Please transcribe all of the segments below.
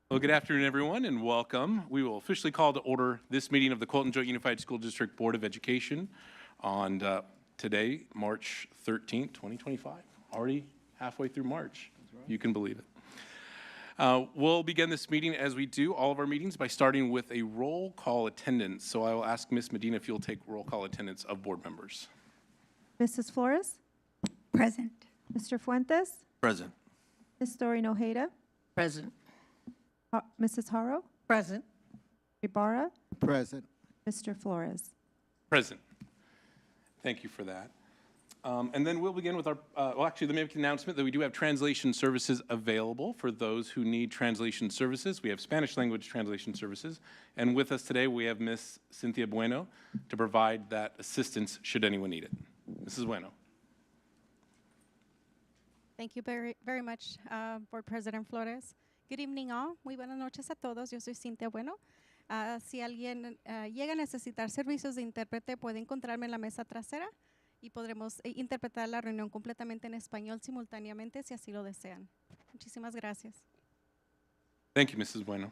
Well, good afternoon, everyone, and welcome. We will officially call to order this meeting of the Colton Joint Unified School District Board of Education on today, March 13th, 2025. Already halfway through March. You can believe it. We'll begin this meeting as we do all of our meetings by starting with a roll call attendance. So I will ask Ms. Medina if you'll take roll call attendance of board members. Mrs. Flores? Present. Mr. Fuentes? Present. Ms. Doreen Ojeda? Present. Mrs. Haro? Present. Ibarra? Present. Mr. Flores? Present. Thank you for that. And then we'll begin with our, let me make an announcement that we do have translation services available for those who need translation services. We have Spanish language translation services. And with us today, we have Ms. Cynthia Bueno to provide that assistance should anyone need it. Mrs. Bueno. Thank you very much, Board President Flores. Good evening all. Muy buenas noches a todos. Yo soy Cintia Bueno. Si alguien llega a necesitar servicios de intérprete, puede encontrarme en la mesa trasera y podremos interpretar la reunión completamente en español simultáneamente si así lo desean. Muchísimas gracias. Thank you, Mrs. Bueno.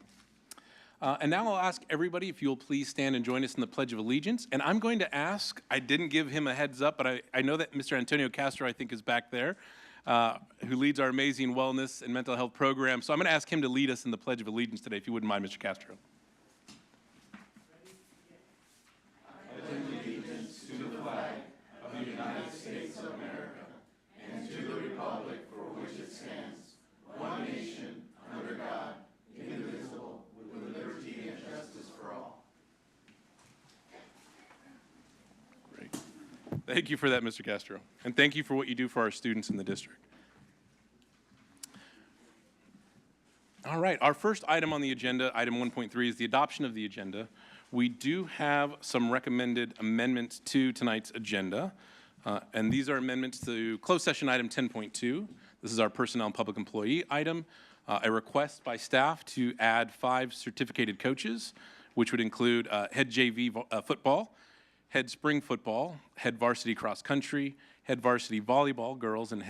And now I'll ask everybody if you'll please stand and join us in the Pledge of Allegiance. And I'm going to ask, I didn't give him a heads up, but I know that Mr. Antonio Castro, I think, is back there. Who leads our amazing wellness and mental health program. So I'm going to ask him to lead us in the Pledge of Allegiance today, if you wouldn't mind, Mr. Castro. I pledge allegiance to the flag of the United States of America and to the republic for which it stands, one nation, under God, indivisible, with liberty and justice for all. Great. Thank you for that, Mr. Castro. And thank you for what you do for our students in the district. All right, our first item on the agenda, item 1.3, is the adoption of the agenda. We do have some recommended amendments to tonight's agenda, and these are amendments to closed session item 10.2. This is our personnel and public employee item. A request by staff to add 5 certificated coaches, which would include head JV football, head spring football, head varsity cross country, head varsity volleyball girls, and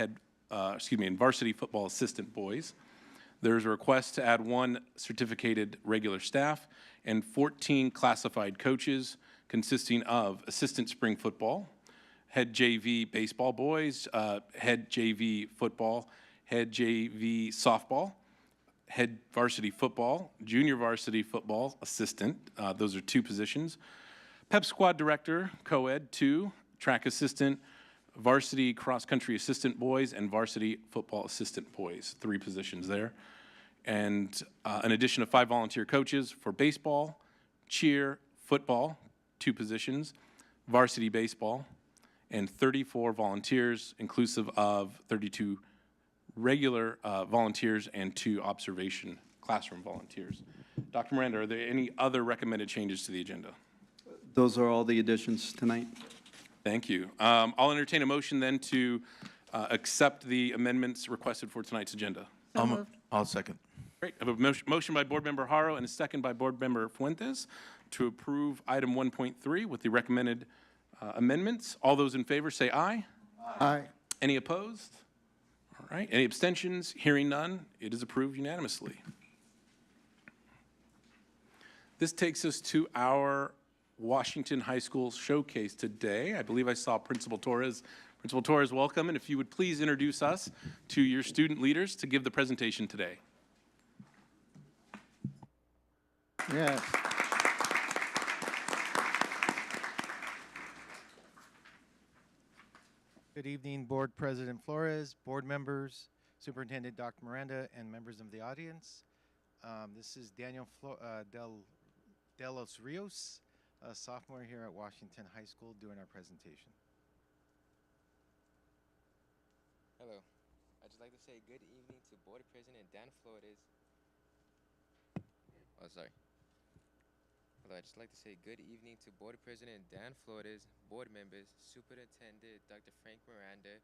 and varsity football assistant boys. There's a request to add 1 certificated regular staff and 14 classified coaches consisting of assistant spring football, head JV baseball boys, head JV football, head JV softball, head varsity football, junior varsity football assistant. Those are 2 positions. Pep squad director, co-ed 2, track assistant, varsity cross-country assistant boys, and varsity football assistant boys, 3 positions there. And an addition of 5 volunteer coaches for baseball, cheer, football, 2 positions, varsity baseball, and 34 volunteers, inclusive of 32 regular volunteers and 2 observation classroom volunteers. Dr. Miranda, are there any other recommended changes to the agenda? Those are all the additions tonight. Thank you. I'll entertain a motion then to accept the amendments requested for tonight's agenda. I'll second. Great. I have a motion by Board Member Haro and a second by Board Member Fuentes to approve item 1.3 with the recommended amendments. All those in favor say aye. Aye. Any opposed? All right. Any abstentions? Hearing none, it is approved unanimously. This takes us to our Washington High School showcase today. I believe I saw Principal Torres. Principal Torres, welcome, and if you would please introduce us to your student leaders to give the presentation today. Yes. Good evening, Board President Flores, board members, Superintendent Dr. Miranda, and members of the audience. This is Daniel de los Rios, a sophomore here at Washington High School, doing our presentation. Hello. I'd just like to say good evening to Board President Dan Flores. Oh, sorry. Hello, I'd just like to say good evening to Board President Dan Flores, board members, Superintendent Dr. Frank Miranda,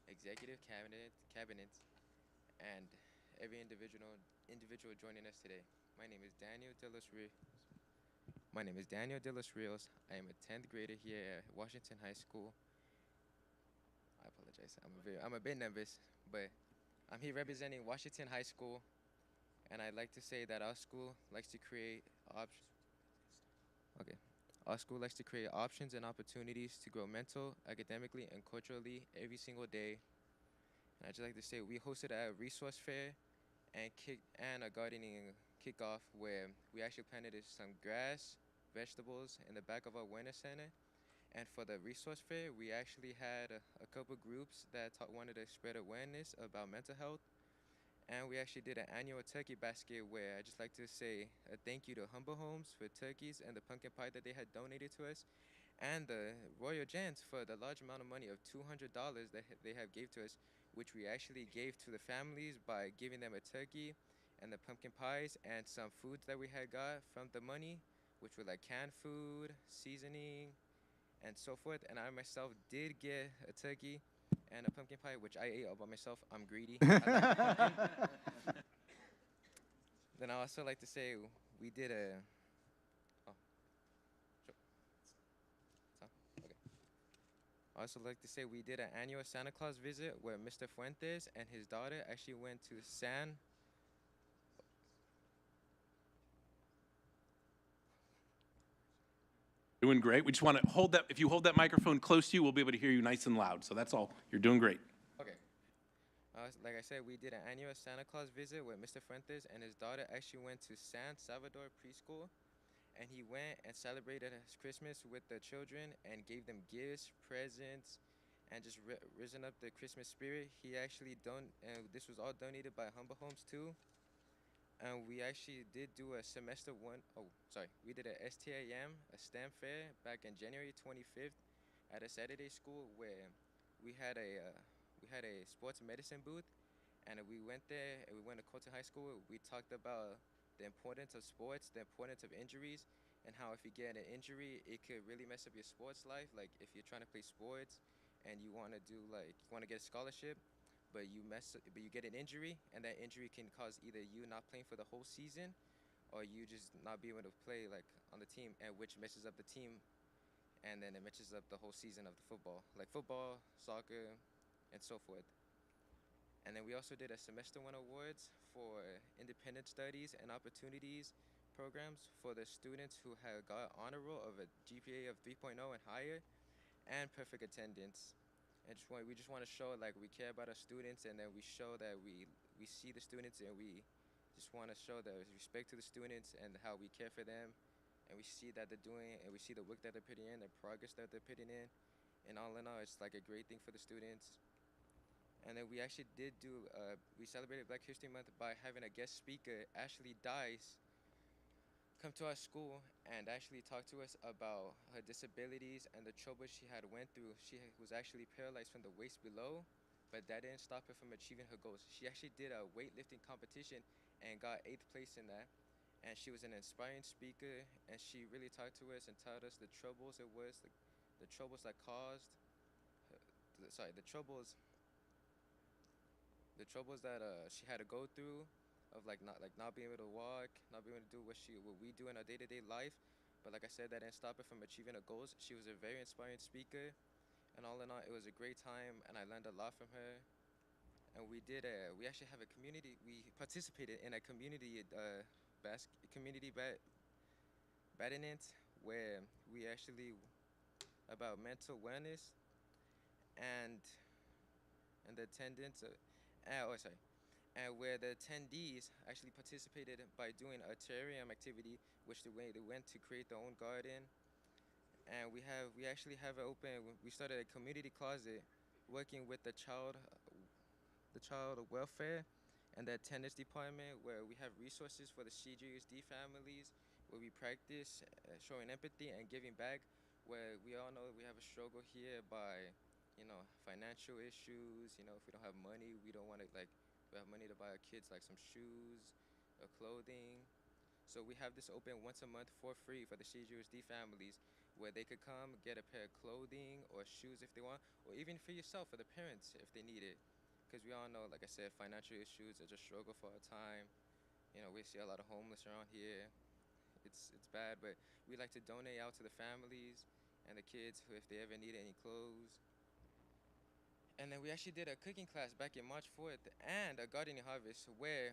Executive Cabinet, and every individual joining us today. My name is Daniel de los Rios. I am a 10th grader here at Washington High School. I apologize. I'm a bit nervous, but I'm here representing Washington High School And I'd like to say that our school likes to create options. Okay. Our school likes to create options and opportunities to grow mental, academically, and culturally every single day. And I'd just like to say we hosted a resource fair and a gardening kickoff where we actually planted some grass, vegetables in the back of our awareness center. And for the resource fair, we actually had a couple groups that wanted to spread awareness about mental health. And we actually did an annual turkey basket where I just like to say a thank you to Humble Homes for turkeys and the pumpkin pie that they had donated to us, and the Royal Gents for the large amount of money of $200 that they have gave to us, which we actually gave to the families by giving them a turkey and the pumpkin pies and some foods that we had got from the money, which were like canned food, seasoning, and so forth. And I myself did get a turkey and a pumpkin pie, which I ate all by myself. I'm greedy. I like pumpkin. Then I also like to say we did a. Oh, sure. So, okay. I also like to say we did an annual Santa Claus visit where Mr. Fuentes and his daughter actually went to Doing great. We just want to hold that, if you hold that microphone close to you, we'll be able to hear you nice and loud. So that's all. You're doing great. Okay. Like I said, we did an annual Santa Claus visit where Mr. Fuentes and his daughter actually went to San Salvador Preschool, and he went and celebrated his Christmas with the children and gave them gifts, presents, and just risen up the Christmas spirit. He actually and this was all donated by Humble Homes too. And we actually did do a we did a STIM, a STEM fair back in January 25th at a Saturday school where we had a sports medicine booth, and we went there and we went to Colton High School. We talked about the importance of sports, the importance of injuries, and how if you get an injury, it could really mess up your sports life. Like if you're trying to play sports and you want to get a scholarship, but you get an injury, and that injury can cause either you not playing for the whole season, or you just not be able to play like on the team, and which messes up the team, and then it messes up the whole season of the football, like football, soccer, and so forth. And then we also did a semester one awards for independent studies and opportunities programs for the students who have got honor roll of a GPA of 3.0 and higher, and perfect attendance. And we just want to show like we care about our students, and then we show that we see the students, and we just want to show the respect to the students and how we care for them, and we see that they're doing, and we see the work that they're putting in, the progress that they're putting in, and all in all, it's like a great thing for the students. And then we actually we celebrated Black History Month by having a guest speaker, Ashley Dice, come to our school and actually talk to us about her disabilities and the trouble she had went through. She was actually paralyzed from the waist below, but that didn't stop her from achieving her goals. She actually did a weightlifting competition and got 8th place in that. And she was an inspiring speaker, and she really talked to us and told us the troubles the troubles that caused, the troubles that she had to go through, of not being able to walk, not being able to do what we do in our day-to-day life. But like I said, that didn't stop her from achieving her goals. She was a very inspiring speaker, and all in all, it was a great time, and I learned a lot from her. And we actually have a community. We participated in a community badminton where we actually about mental wellness and the attendance. And where the attendees actually participated by doing a terrarium activity, which they went to create their own garden. And we actually have we started a community closet working with the child welfare and the attendance department, where we have resources for the CJUSD families, where we practice showing empathy and giving back, where we all know we have a struggle here by, financial issues. If we don't have money, we don't want to we have money to buy our kids like some shoes or clothing. So we have this open once a month for free for the CJUSD families, where they could come get a pair of clothing or shoes if they want, or even for yourself, for the parents if they need it. Because we all know, like I said, financial issues are just struggle for our time. We see a lot of homeless around here. It's bad, but we like to donate out to the families and the kids if they ever need any clothes. And then we actually did a cooking class back in March 4th and a gardening harvest where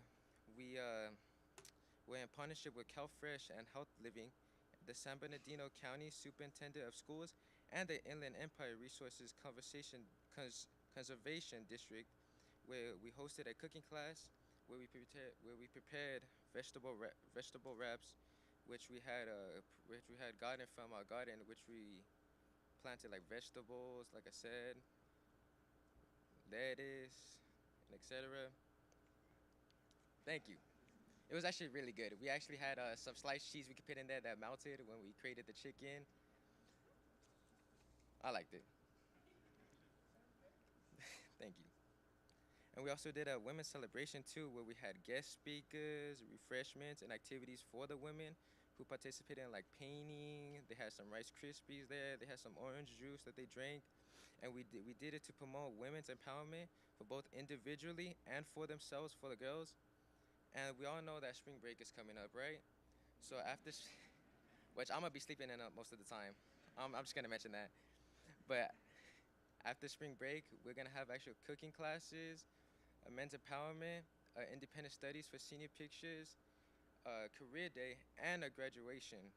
we're in partnership with CalFresh and Health Living, the San Bernardino County Superintendent of Schools, and the Inland Empire Resources Conservation District, where we hosted a cooking class where we prepared vegetable wraps, which we had garden from our garden, which we planted like vegetables, like I said, lettuce, and etc. Thank you. It was actually really good. We actually had some sliced cheese we could put in there that melted when we created the chicken. I liked it. Thank you. And we also did a women's celebration too, where we had guest speakers, refreshments, and activities for the women who participated in like painting. They had some Rice Krispies there. They had some orange juice that they drank. And we did it to promote women's empowerment for both individually and for themselves, for the girls. And we all know that spring break is coming up, right? So which I'm gonna be sleeping in most of the time. I'm just gonna mention that. But after spring break, we're gonna have actual cooking classes, a men's empowerment, independent studies for senior pictures, career day, and a graduation.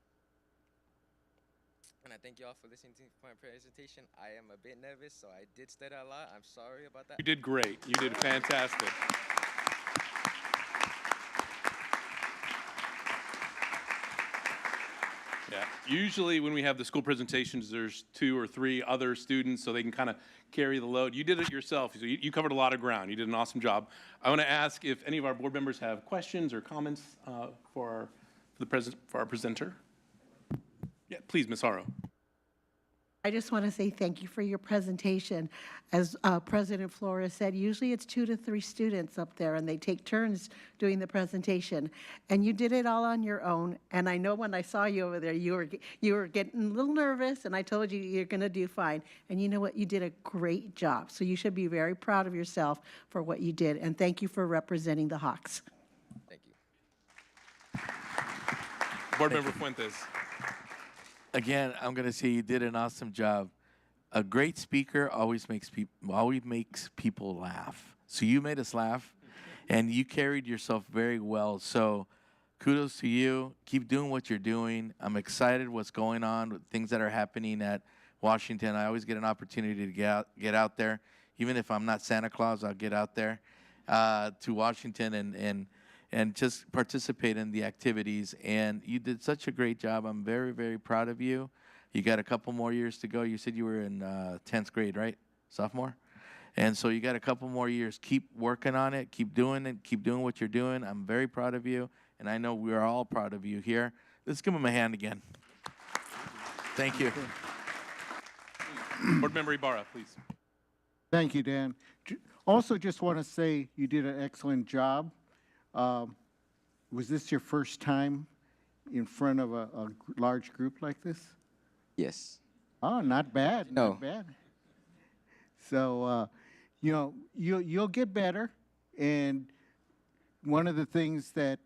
And I thank you all for listening to my presentation. I am a bit nervous, so I did stutter a lot. I'm sorry about that. You did great. You did fantastic. Yeah. Usually when we have the school presentations, there's 2 or 3 other students, so they can kind of carry the load. You did it yourself, so you covered a lot of ground. You did an awesome job. I want to ask if any of our board members have questions or comments for our presenter. Yeah, please, Ms. Haro. I just want to say thank you for your presentation. As President Flores said, usually it's 2 to 3 students up there, and they take turns doing the presentation. And you did it all on your own. And I know when I saw you over there, you were getting a little nervous, and I told you you're going to do fine. And you know what? You did a great job. So you should be very proud of yourself for what you did. And thank you for representing the Hawks. Thank you. Board Member Fuentes. Again, I'm going to say you did an awesome job. A great speaker always makes people laugh. So you made us laugh, and you carried yourself very well. So kudos to you. Keep doing what you're doing. I'm excited what's going on with things that are happening at Washington. I always get an opportunity to get out there. Even if I'm not Santa Claus, I'll get out there to Washington and just participate in the activities. And you did such a great job. I'm very, very proud of you. You got a couple more years to go. You said you were in 10th grade, right? Sophomore? And so you got a couple more years. Keep working on it. Keep doing it. Keep doing what you're doing. I'm very proud of you. And I know we are all proud of you here. Let's give them a hand again. Thank you. Board Member Ibarra, please. Thank you, Dan. Also, just want to say you did an excellent job. Was this your first time in front of a large group like this? Yes. Oh, not bad. No. Not bad. So, you know, you'll get better. And one of the things that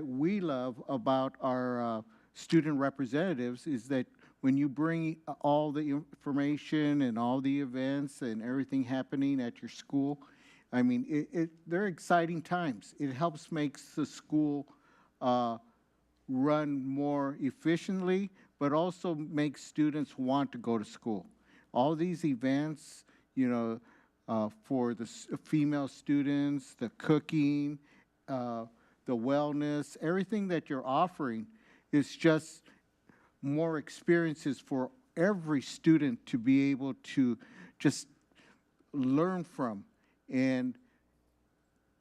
we love about our student representatives is that when you bring all the information and all the events and everything happening at your school, I mean, they're exciting times. It helps makes the school run more efficiently, but also makes students want to go to school. All these events, you know, for the female students, the cooking, the wellness, everything that you're offering is just more experiences for every student to be able to just learn from. And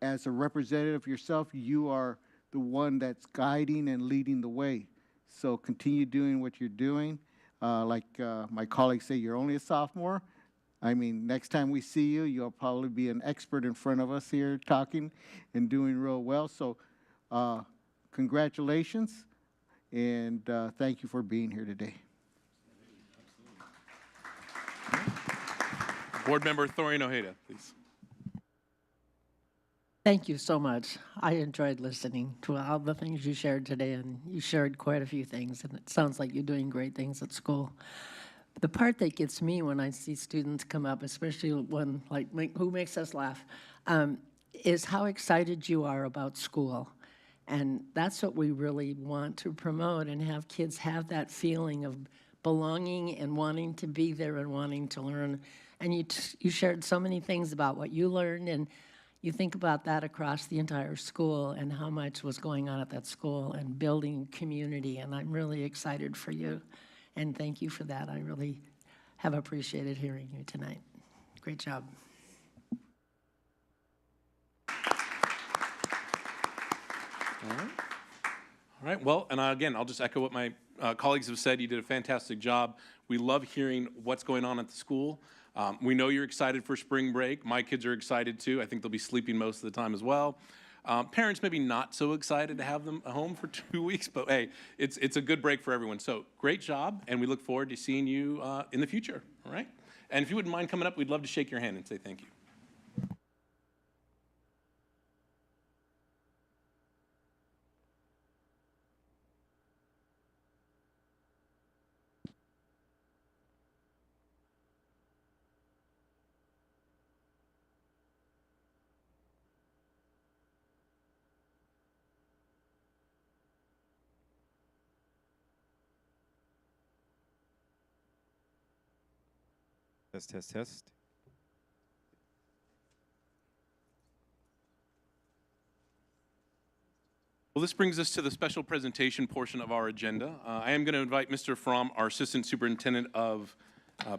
as a representative yourself, you are the one that's guiding and leading the way. So continue doing what you're doing. Like my colleagues say, you're only a sophomore. I mean, next time we see you, you'll probably be an expert in front of us here talking and doing real well. So congratulations, and thank you for being here today. Board Member Thorian Ojeda, please. Thank you so much. I enjoyed listening to all the things you shared today, and you shared quite a few things, and it sounds like you're doing great things at school. The part that gets me when I see students come up, especially one like who makes us laugh, is how excited you are about school. And that's what we really want to promote and have kids have that feeling of belonging and wanting to be there and wanting to learn. And you shared so many things about what you learned, and you think about that across the entire school and how much was going on at that school and building community. And I'm really excited for you. And thank you for that. I really have appreciated hearing you tonight. Great job. All right, well, and again, I'll just echo what my colleagues have said. You did a fantastic job. We love hearing what's going on at the school. We know you're excited for spring break. My kids are excited too. I think they'll be sleeping most of the time as well. Parents maybe not so excited to have them home for 2 weeks, but hey, it's a good break for everyone. So great job, and we look forward to seeing you in the future, all right? And if you wouldn't mind coming up, we'd love to shake your hand and say thank you. Test, test, test. Well, this brings us to the special presentation portion of our agenda. I am going to invite Mr. Fromm, our Assistant Superintendent of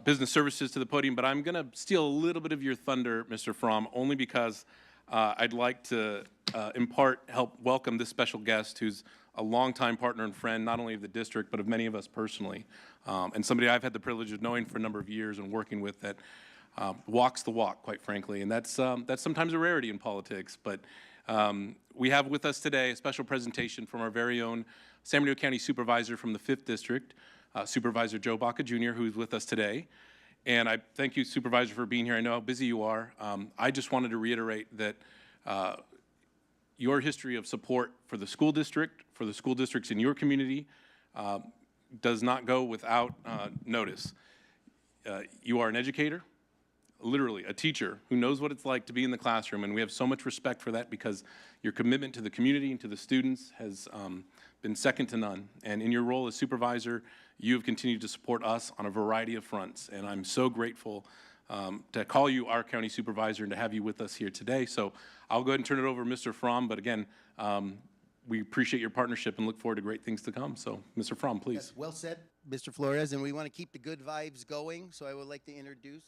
Business Services, to the podium, but I'm going to steal a little bit of your thunder, Mr. Fromm, only because I'd like to help welcome this special guest who's a longtime partner and friend, not only of the district, but of many of us personally, and somebody I've had the privilege of knowing for a number of years and working with that walks the walk, quite frankly, and that's sometimes a rarity in politics, but we have with us today a special presentation from our very own San Bernardino County Supervisor from the 5th District, Supervisor Joe Baca Jr., who's with us today. And I thank you, Supervisor, for being here. I know how busy you are. I just wanted to reiterate that your history of support for the school district, for the school districts in your community, does not go without notice. You are an educator, literally a teacher who knows what it's like to be in the classroom, and we have so much respect for that because your commitment to the community and to the students has been second to none. And in your role as supervisor, you have continued to support us on a variety of fronts, and I'm so grateful to call you our county supervisor and to have you with us here today. So I'll go ahead and turn it over to Mr. Fromm, but again, we appreciate your partnership and look forward to great things to come. So, Mr. Fromm, please. Yes, well said, Mr. Flores, and we want to keep the good vibes going, so I would like to introduce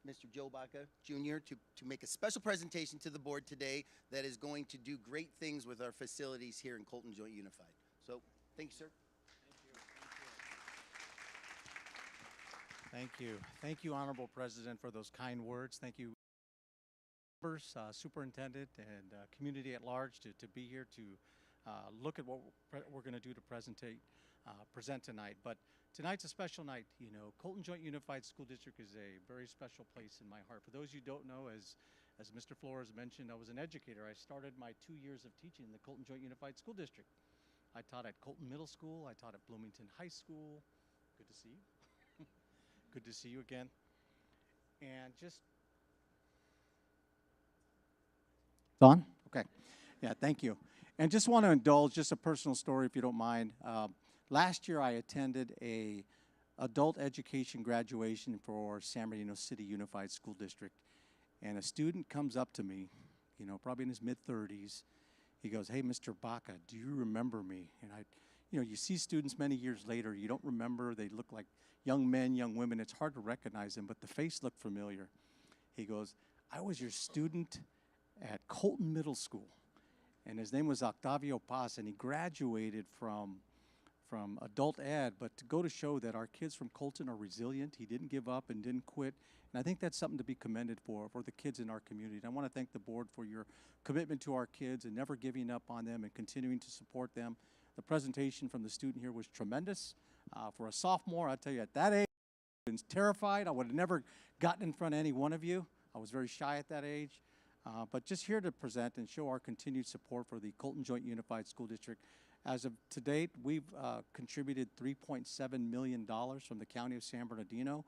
Mr. Joe Baca Jr. to make a special presentation to the board today that is going to do great things with our facilities here in Colton Joint Unified. So, thank you, sir. Thank you. Thank you, Honorable President, for those kind words. Thank you, members, superintendent, and community at large to be here to look at what we're going to do to present tonight. But tonight's a special night. You know, Colton Joint Unified School District is a very special place in my heart. For those you don't know, as Mr. Flores mentioned, I was an educator. I started my 2 years of teaching in the Colton Joint Unified School District. I taught at Colton Middle School. I taught at Bloomington High School. Good to see you. Good to see you again. And just... It's on? Okay. Yeah, thank you. And just want to indulge just a personal story, if you don't mind. Last year, I attended a adult education graduation for San Bernardino City Unified School District. And a student comes up to me, you know, probably in his mid-30s. He goes, "Hey, Mr. Baca, do you remember me?" And you know, you see students many years later, you don't remember, they look like young men, young women, it's hard to recognize them, but the face looked familiar. He goes, "I was your student at Colton Middle School." And his name was Octavio Paz, and he graduated from adult ed, but to go to show that our kids from Colton are resilient. He didn't give up and didn't quit, and I think that's something to be commended for the kids in our community. And I want to thank the board for your commitment to our kids and never giving up on them and continuing to support them. The presentation from the student here was tremendous. For a sophomore, I tell you, at that age, I was terrified. I would have never gotten in front of any one of you. I was very shy at that age. But just here to present and show our continued support for the Colton Joint Unified School District. As of to date, we've contributed $3.7 million from the County of San Bernardino,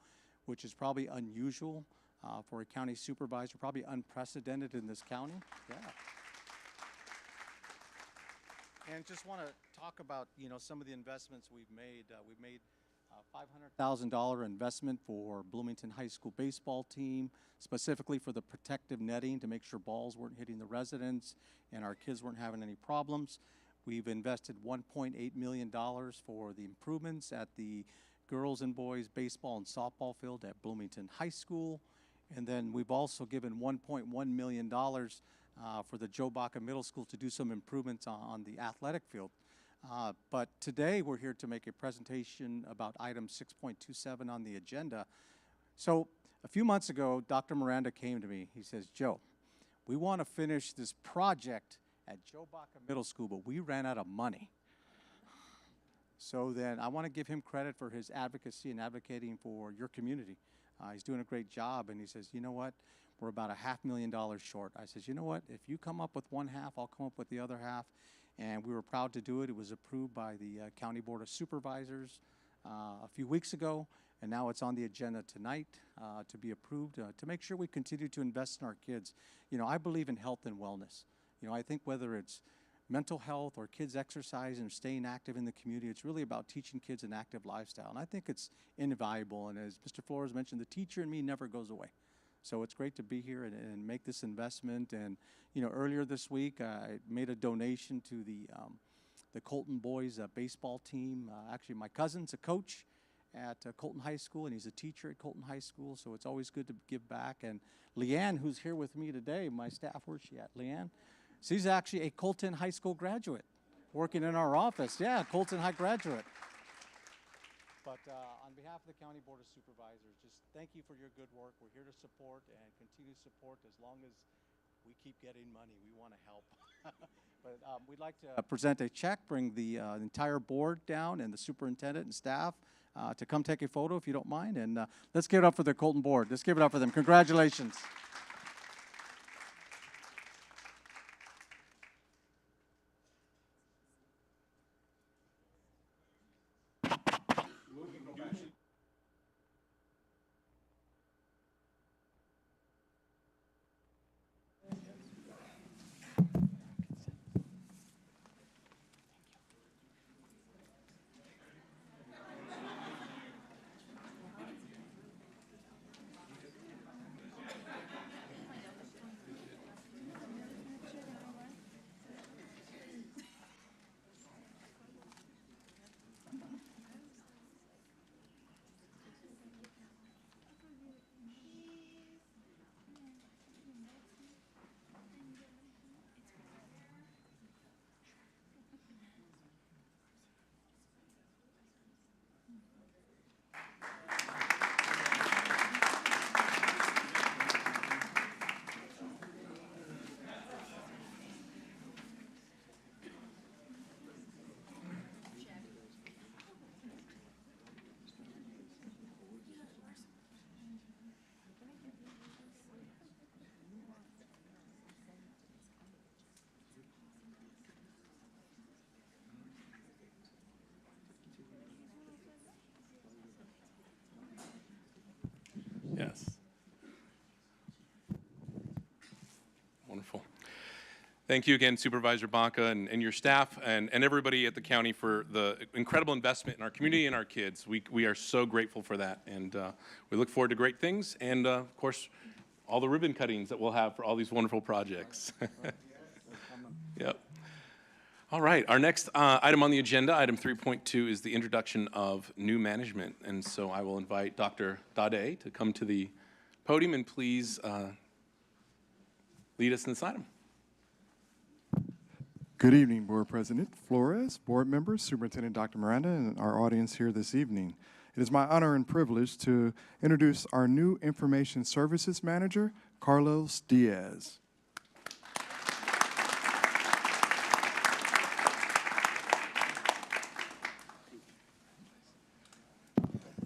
which is probably unusual for a county supervisor, probably unprecedented in this county. Yeah. And just want to talk about, some of the investments we've made. We've made $500,000 investment for Bloomington High School baseball team, specifically for the protective netting to make sure balls weren't hitting the residents and our kids weren't having any problems. We've invested $1.8 million for the improvements at the girls and boys baseball and softball field at Bloomington High School. And then we've also given $1.1 million for the Joe Baca Middle School to do some improvements on the athletic field. But today we're here to make a presentation about item 6.27 on the agenda. So a few months ago, Dr. Miranda came to me. He says, Joe, we want to finish this project at Joe Baca Middle School, but we ran out of money. So then I want to give him credit for his advocacy and advocating for your community. He's doing a great job, and he says, you know what? We're about $500,000 short. I says, you know what? If you come up with one half, I'll come up with the other half. And we were proud to do it. It was approved by the County Board of Supervisors a few weeks ago, and now it's on the agenda tonight to be approved to make sure we continue to invest in our kids. I believe in health and wellness. I think whether it's mental health or kids exercise and staying active in the community, it's really about teaching kids an active lifestyle. And I think it's invaluable. And as Mr. Flores mentioned, the teacher in me never goes away. So it's great to be here and make this investment. And, earlier this week, I made a donation to the Colton boys baseball team. Actually, my cousin's a coach at Colton High School, and he's a teacher at Colton High School. So it's always good to give back. And Leanne, who's here with me today, my staff, where's she at? Leanne? She's actually a Colton High School graduate working in our office. Yeah, Colton High graduate. But on behalf of the County Board of Supervisors, just thank you for your good work. We're here to support and continue to support as long as we keep getting money. We want to help. But we'd like to present a check, bring the entire board down and the superintendent and staff to come take a photo if you don't mind. And let's give it up for the Colton board. Let's give it up for them. Congratulations. Yes. Wonderful. Thank you again, Supervisor Baca and your staff and everybody at the county for the incredible investment in our community and our kids. We are so grateful for that, and we look forward to great things and, of course, all the ribbon cuttings that we'll have for all these wonderful projects. Yep. All right, our next item on the agenda, item 3.2, is the introduction of new management. And so I will invite Dr. Dade to come to the podium and please lead us in this item. Good evening, Board President Flores, board members, Superintendent Dr. Miranda, and our audience here this evening. It is my honor and privilege to introduce our new Information Services Manager, Carlos Diaz.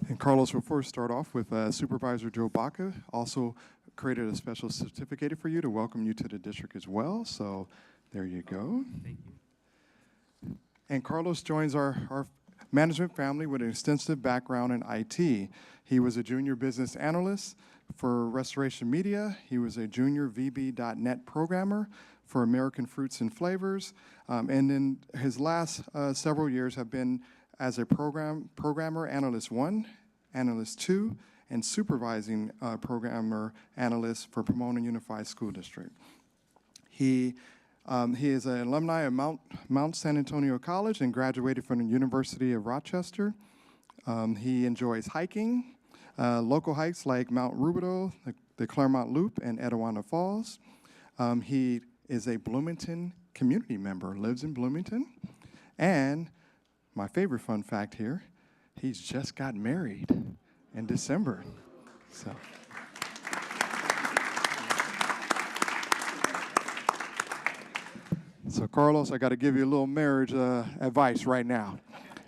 And Carlos will first start off with Supervisor Joe Baca. Also created a special certificate for you to welcome you to the district as well. So there you go. Thank you. And Carlos joins our management family with an extensive background in IT. He was a junior business analyst for Restoration Media. He was a junior VB.net programmer for American Fruits and Flavors. And then his last several years have been as a programmer Analyst 1, Analyst 2, and supervising programmer analyst for Pomona Unified School District. He is an alumni of Mount San Antonio College and graduated from the University of Rochester. He enjoys hiking, local hikes like Mount Rubidoux, the Claremont Loop, and Etiwana Falls. He is a Bloomington community member, lives in Bloomington. And my favorite fun fact here, he's just got married in December. So Carlos, I got to give you a little marriage advice right now.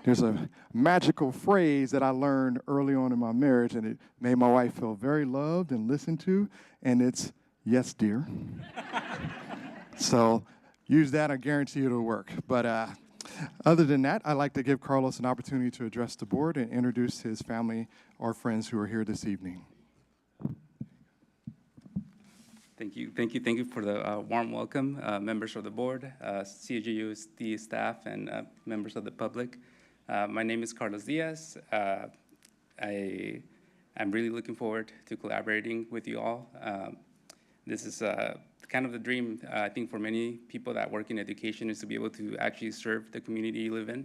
There's a magical phrase that I learned early on in my marriage, and it made my wife feel very loved and listened to, and it's, yes, dear. So use that, I guarantee it'll work. But other than that, I'd like to give Carlos an opportunity to address the board and introduce his family or friends who are here this evening. Thank you for the warm welcome, members of the board, CJUSD staff, and members of the public. My name is Carlos Diaz. I'm really looking forward to collaborating with you all. This is kind of the dream, I think, for many people that work in education, is to be able to actually serve the community you live in.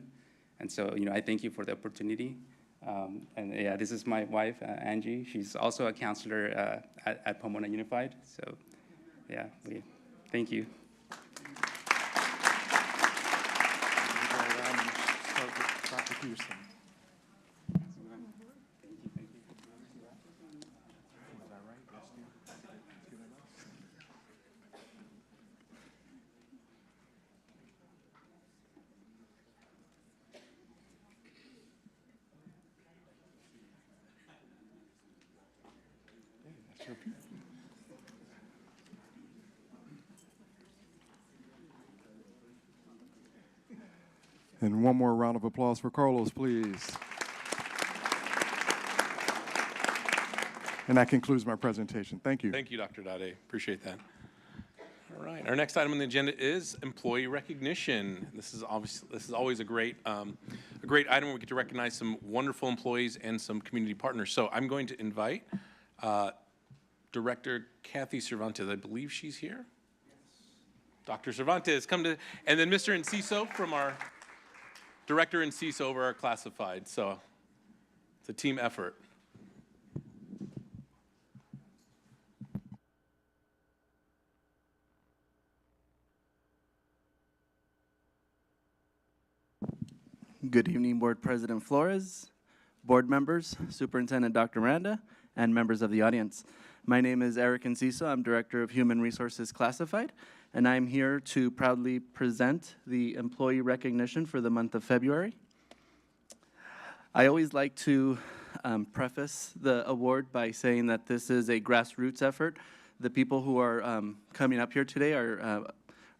And so, I thank you for the opportunity. And yeah, this is my wife, Angie. She's also a counselor at Pomona Unified. So yeah, thank you. And one more round of applause for Carlos, please. And that concludes my presentation. Thank you. Thank you, Dr. Dade. Appreciate that. All right. Our next item on the agenda is employee recognition. This is always a great item where we get to recognize some wonderful employees and some community partners. So I'm going to invite Director Kathy Cervantes. I believe she's here. Dr. Cervantes, come to, and then Mr. Enciso from our Director Enciso over our classified. So it's a team effort. Good evening, Board President Flores, board members, Superintendent Dr. Miranda, and members of the audience. My name is Eric Enciso. I'm Director of Human Resources Classified, and I'm here to proudly present the employee recognition for the month of February. I always like to preface the award by saying that this is a grassroots effort. The people who are coming up here today are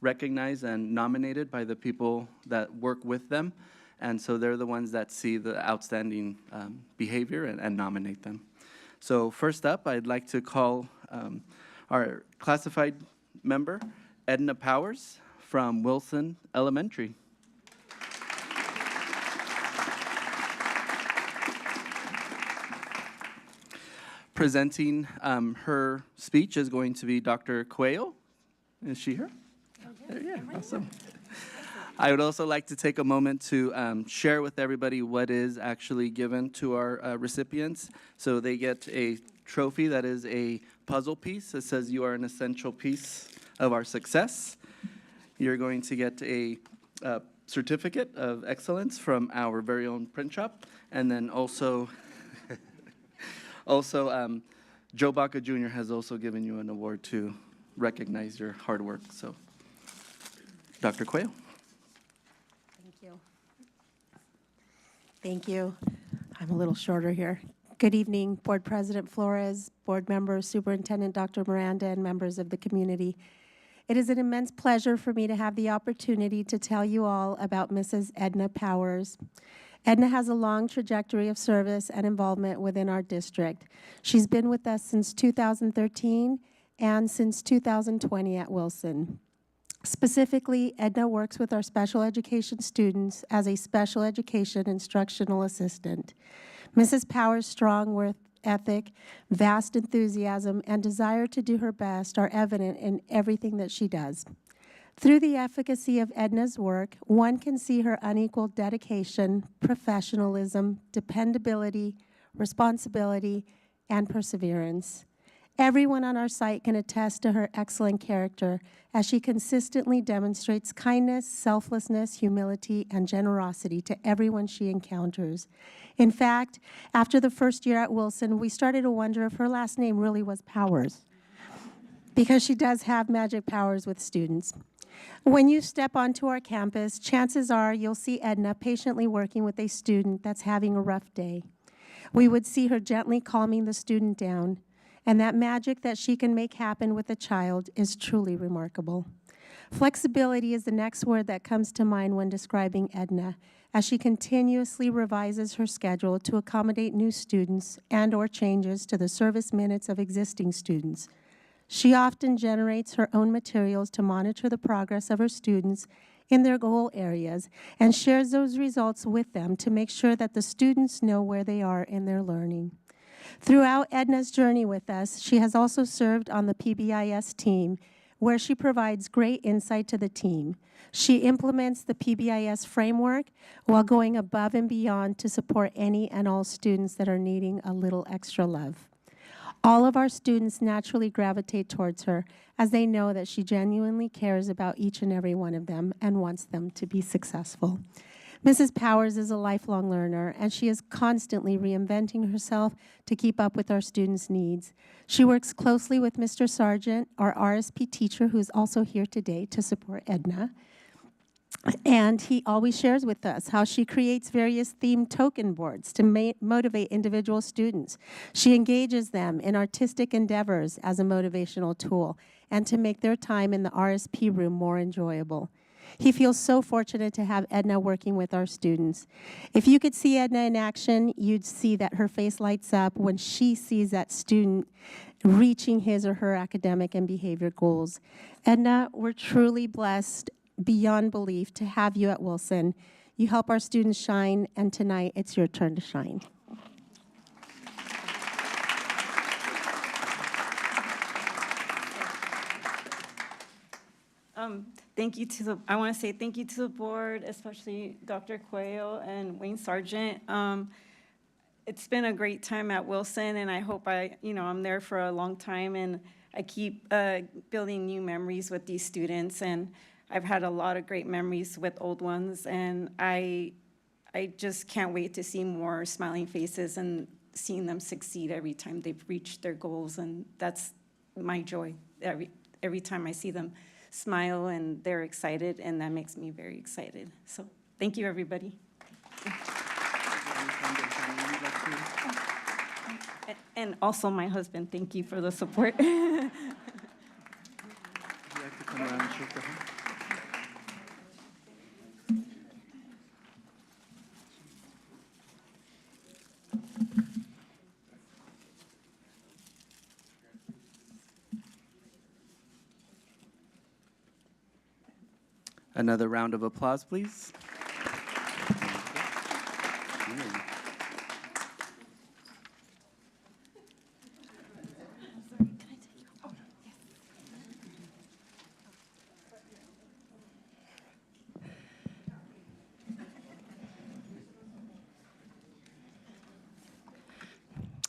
recognized and nominated by the people that work with them. And so they're the ones that see the outstanding behavior and nominate them. So first up, I'd like to call our classified member, Edna Powers from Wilson Elementary. Presenting her speech is going to be Dr. Cuello. Is she here? Yeah, awesome. I would also like to take a moment to share with everybody what is actually given to our recipients. So they get a trophy that is a puzzle piece. It says you are an essential piece of our success. You're going to get a certificate of excellence from our very own print shop. And then also, Joe Baca Jr. has also given you an award to recognize your hard work. So, Dr. Cuello. Thank you. I'm a little shorter here. Good evening, Board President Flores, board members, Superintendent Dr. Miranda, and members of the community. It is an immense pleasure for me to have the opportunity to tell you all about Mrs. Edna Powers. Edna has a long trajectory of service and involvement within our district. She's been with us since 2013 and since 2020 at Wilson. Specifically, Edna works with our special education students as a special education instructional assistant. Mrs. Power's strong work ethic, vast enthusiasm, and desire to do her best are evident in everything that she does. Through the efficacy of Edna's work, one can see her unequaled dedication, professionalism, dependability, responsibility, and perseverance. Everyone on our site can attest to her excellent character as she consistently demonstrates kindness, selflessness, humility, and generosity to everyone she encounters. In fact, after the first year at Wilson, we started to wonder if her last name really was Powers, because she does have magic powers with students. When you step onto our campus, chances are you'll see Edna patiently working with a student that's having a rough day. We would see her gently calming the student down, and that magic that she can make happen with a child is truly remarkable. Flexibility is the next word that comes to mind when describing Edna, as she continuously revises her schedule to accommodate new students and/or changes to the service minutes of existing students. She often generates her own materials to monitor the progress of her students in their goal areas and shares those results with them to make sure that the students know where they are in their learning. Throughout Edna's journey with us, she has also served on the PBIS team, where she provides great insight to the team. She implements the PBIS framework while going above and beyond to support any and all students that are needing a little extra love. All of our students naturally gravitate towards her as they know that she genuinely cares about each and every one of them and wants them to be successful. Mrs. Powers is a lifelong learner, and she is constantly reinventing herself to keep up with our students' needs. She works closely with Mr. Sargent, our RSP teacher, who's also here today to support Edna. And he always shares with us how she creates various themed token boards to motivate individual students. She engages them in artistic endeavors as a motivational tool and to make their time in the RSP room more enjoyable. He feels so fortunate to have Edna working with our students. If you could see Edna in action, you'd see that her face lights up when she sees that student reaching his or her academic and behavior goals. Edna, we're truly blessed beyond belief to have you at Wilson. You help our students shine, and tonight it's your turn to shine. Thank you to the, I want to say thank you to the board, especially Dr. Cuello and Wayne Sargent. It's been a great time at Wilson, and I hope I'm there for a long time, and I keep building new memories with these students, and I've had a lot of great memories with old ones, and I just can't wait to see more smiling faces and seeing them succeed every time they've reached their goals, and that's my joy. Every time I see them smile and they're excited, and that makes me very excited. So thank you, everybody. And also my husband, thank you for the support. Another round of applause, please.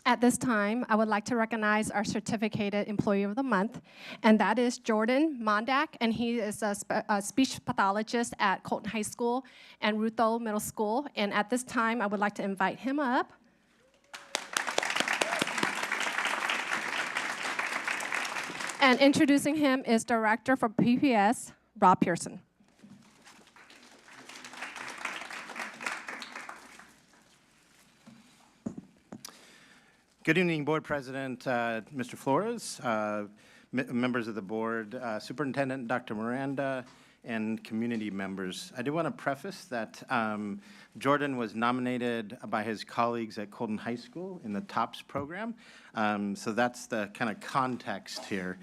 At this time, I would like to recognize our certificated employee of the month, and that is Jordan Mondak, and he is a speech pathologist at Colton High School and Rutho Middle School. And at this time, I would like to invite him up. And introducing him is Director for PPS, Rob Pearson. Good evening, Board President Mr. Flores, members of the board, Superintendent Dr. Miranda, and community members. I do want to preface that Jordan was nominated by his colleagues at Colton High School in the TOPS program. So that's the kind of context here.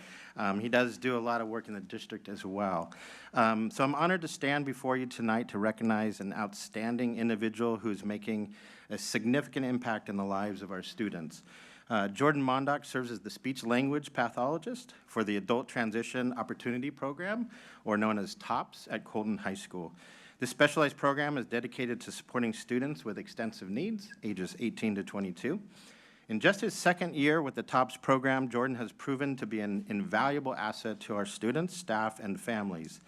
He does do a lot of work in the district as well. So I'm honored to stand before you tonight to recognize an outstanding individual who's making a significant impact in the lives of our students. Jordan Mondak serves as the speech language pathologist for the Adult Transition Opportunity Program, or known as TOPS, at Colton High School. This specialized program is dedicated to supporting students with extensive needs, ages 18 to 22. In just his second year with the TOPS program, Jordan has proven to be an invaluable asset to our students, staff, and families.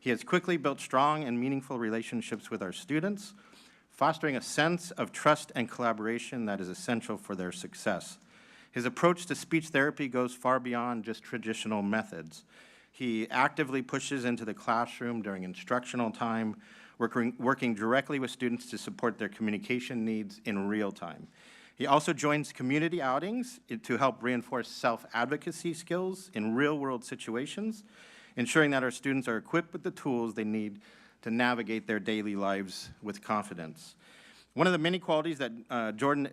He has quickly built strong and meaningful relationships with our students, fostering a sense of trust and collaboration that is essential for their success. His approach to speech therapy goes far beyond just traditional methods. He actively pushes into the classroom during instructional time, working directly with students to support their communication needs in real time. He also joins community outings to help reinforce self-advocacy skills in real-world situations, ensuring that our students are equipped with the tools they need to navigate their daily lives with confidence. One of the many qualities that Jordan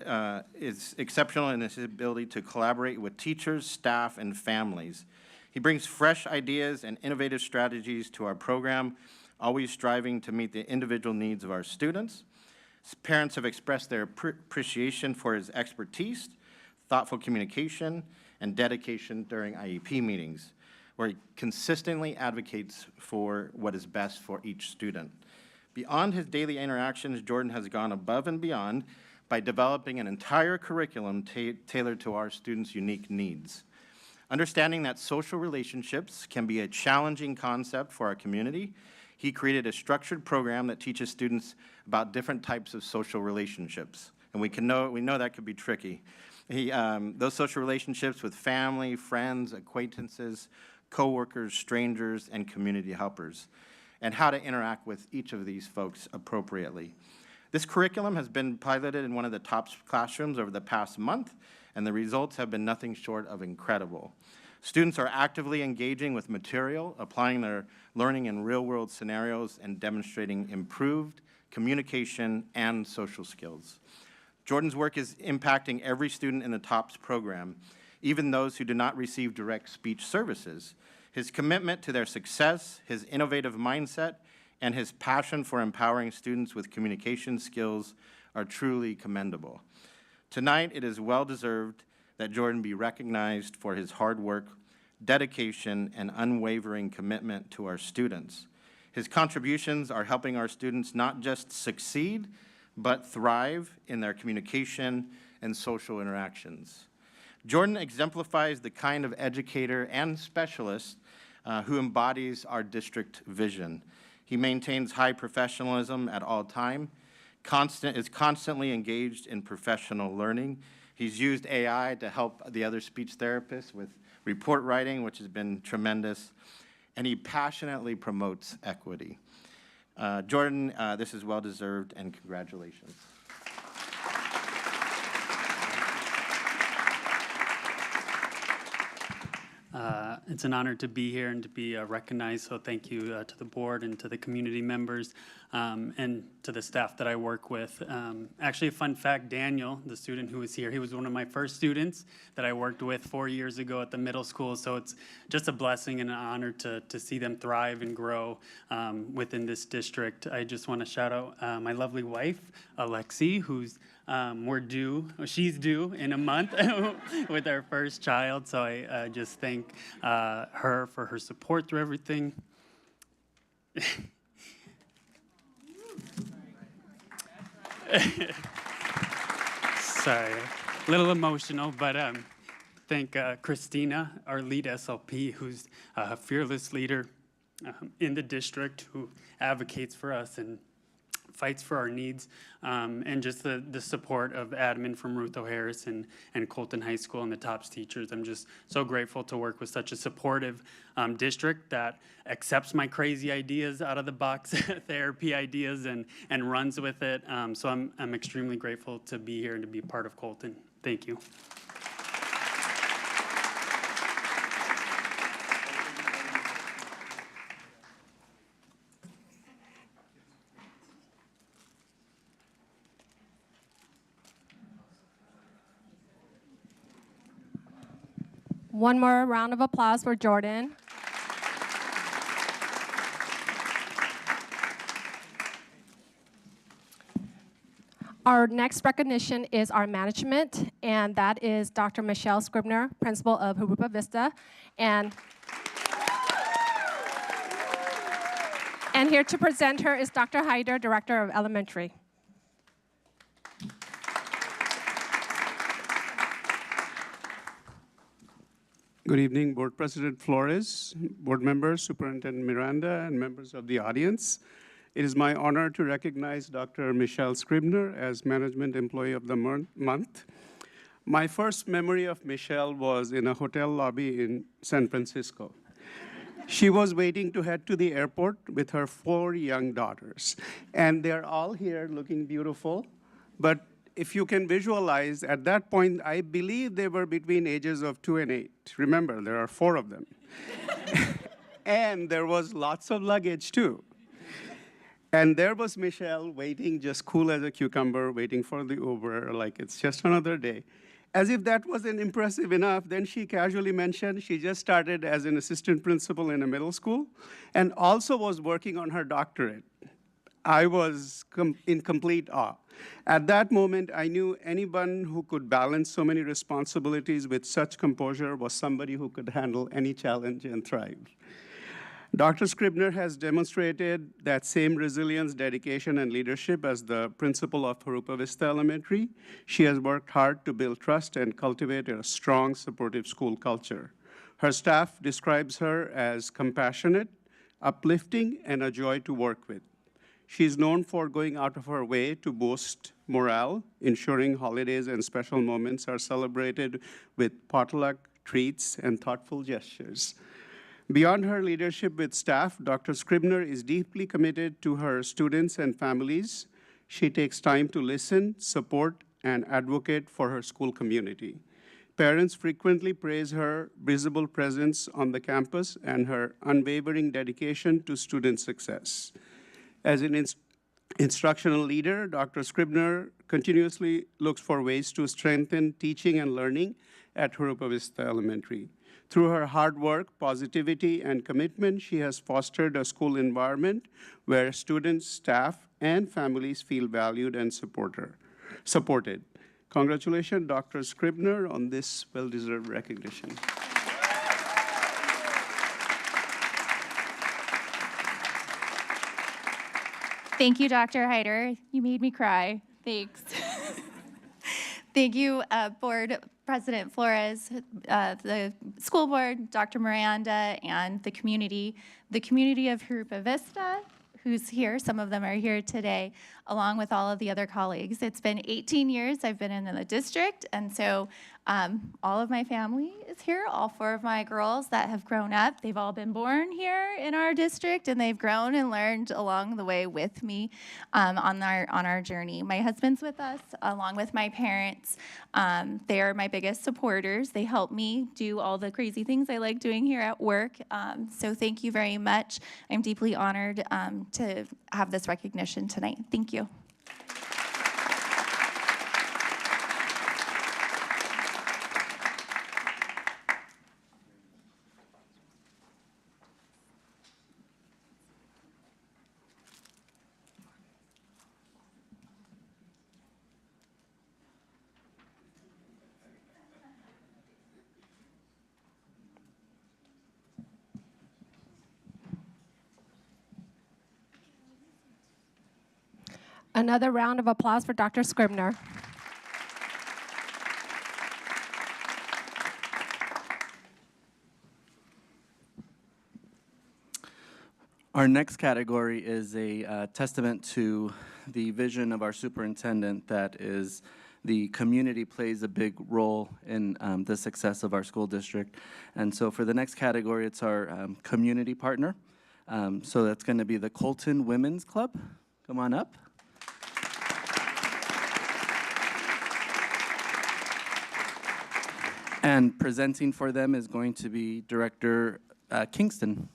is exceptional in is his ability to collaborate with teachers, staff, and families. He brings fresh ideas and innovative strategies to our program, always striving to meet the individual needs of our students. Parents have expressed their appreciation for his expertise, thoughtful communication, and dedication during IEP meetings, where he consistently advocates for what is best for each student. Beyond his daily interactions, Jordan has gone above and beyond by developing an entire curriculum tailored to our students' unique needs. Understanding that social relationships can be a challenging concept for our community, he created a structured program that teaches students about different types of social relationships. And we know that could be tricky. Those social relationships with family, friends, acquaintances, coworkers, strangers, and community helpers, and how to interact with each of these folks appropriately. This curriculum has been piloted in one of the TOPS classrooms over the past month, and the results have been nothing short of incredible. Students are actively engaging with material, applying their learning in real-world scenarios, and demonstrating improved communication and social skills. Jordan's work is impacting every student in the TOPS program, even those who do not receive direct speech services. His commitment to their success, his innovative mindset, and his passion for empowering students with communication skills are truly commendable. Tonight, it is well-deserved that Jordan be recognized for his hard work, dedication, and unwavering commitment to our students. His contributions are helping our students not just succeed, but thrive in their communication and social interactions. Jordan exemplifies the kind of educator and specialist who embodies our district vision. He maintains high professionalism at all time, is constantly engaged in professional learning. He's used AI to help the other speech therapists with report writing, which has been tremendous, and he passionately promotes equity. Jordan, this is well-deserved, and congratulations. It's an honor to be here and to be recognized, so thank you to the board and to the community members and to the staff that I work with. Actually, a fun fact, Daniel, the student who was here, he was one of my first students that I worked with 4 years ago at the middle school, so it's just a blessing and an honor to see them thrive and grow within this district. I just want to shout out my lovely wife, Alexi, who's she's due in a month with our first child, so I just thank her for her support through everything. Sorry, a little emotional, but thank Christina, our lead SLP, who's a fearless leader in the district who advocates for us and fights for our needs, and just the support of admin from Ruth O'Harris and Colton High School and the TOPS teachers. I'm just so grateful to work with such a supportive district that accepts my crazy ideas, out of the box therapy ideas, and runs with it. So I'm extremely grateful to be here and to be part of Colton. Thank you. One more round of applause for Jordan. Our next recognition is our management, and that is Dr. Michelle Scribner, principal of Jurupa Vista. And here to present her is Dr. Hyder, director of elementary. Good evening, Board President Flores, board members, Superintendent Miranda, and members of the audience. It is my honor to recognize Dr. Michelle Scribner as Management Employee of the Month. My first memory of Michelle was in a hotel lobby in San Francisco. She was waiting to head to the airport with her 4 young daughters, and they're all here looking beautiful, but if you can visualize, at that point, I believe they were between ages of 2 and 8. Remember, there are 4 of them. And there was lots of luggage, too. And there was Michelle waiting, just cool as a cucumber, waiting for the Uber, like it's just another day. As if that wasn't impressive enough, then she casually mentioned she just started as an assistant principal in a middle school and also was working on her doctorate. I was in complete awe. At that moment, I knew anyone who could balance so many responsibilities with such composure was somebody who could handle any challenge and thrive. Dr. Scribner has demonstrated that same resilience, dedication, and leadership as the principal of Jurupa Vista Elementary. She has worked hard to build trust and cultivate a strong, supportive school culture. Her staff describes her as compassionate, uplifting, and a joy to work with. She's known for going out of her way to boost morale, ensuring holidays and special moments are celebrated with potluck, treats, and thoughtful gestures. Beyond her leadership with staff, Dr. Scribner is deeply committed to her students and families. She takes time to listen, support, and advocate for her school community. Parents frequently praise her visible presence on the campus and her unwavering dedication to student success. As an instructional leader, Dr. Scribner continuously looks for ways to strengthen teaching and learning at Jurupa Vista Elementary. Through her hard work, positivity, and commitment, she has fostered a school environment where students, staff, and families feel valued and supported. Congratulations, Dr. Scribner, on this well-deserved recognition. Thank you, Dr. Hyder. You made me cry. Thanks. Thank you, Board President Flores, the school board, Dr. Miranda, and the community of Jurupa Vista, who's here. Some of them are here today, along with all of the other colleagues. It's been 18 years I've been in the district, and so all of my family is here, all 4 of my girls that have grown up. They've all been born here in our district, and they've grown and learned along the way with me on our journey. My husband's with us, along with my parents. They are my biggest supporters. They help me do all the crazy things I like doing here at work. So thank you very much. I'm deeply honored to have this recognition tonight. Thank you. Another round of applause for Dr. Scribner. Our next category is a testament to the vision of our superintendent, that is the community plays a big role in the success of our school district. And so for the next category, it's our community partner. So that's going to be the Colton Women's Club. Come on up. And presenting for them is going to be Director Kingston.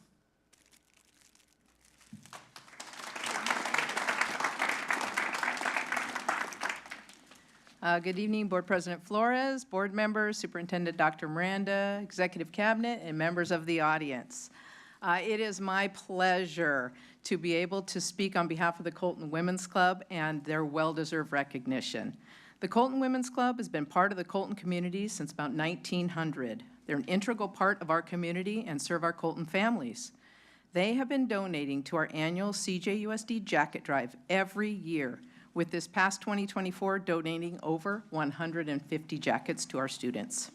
Good evening, Board President Flores, board members, Superintendent Dr. Miranda, Executive Cabinet, and members of the audience. It is my pleasure to be able to speak on behalf of the Colton Women's Club and their well-deserved recognition. The Colton Women's Club has been part of the Colton community since about 1900. They're an integral part of our community and serve our Colton families. They have been donating to our annual CJUSD jacket drive every year, with this past 2024 donating over 150 jackets to our students.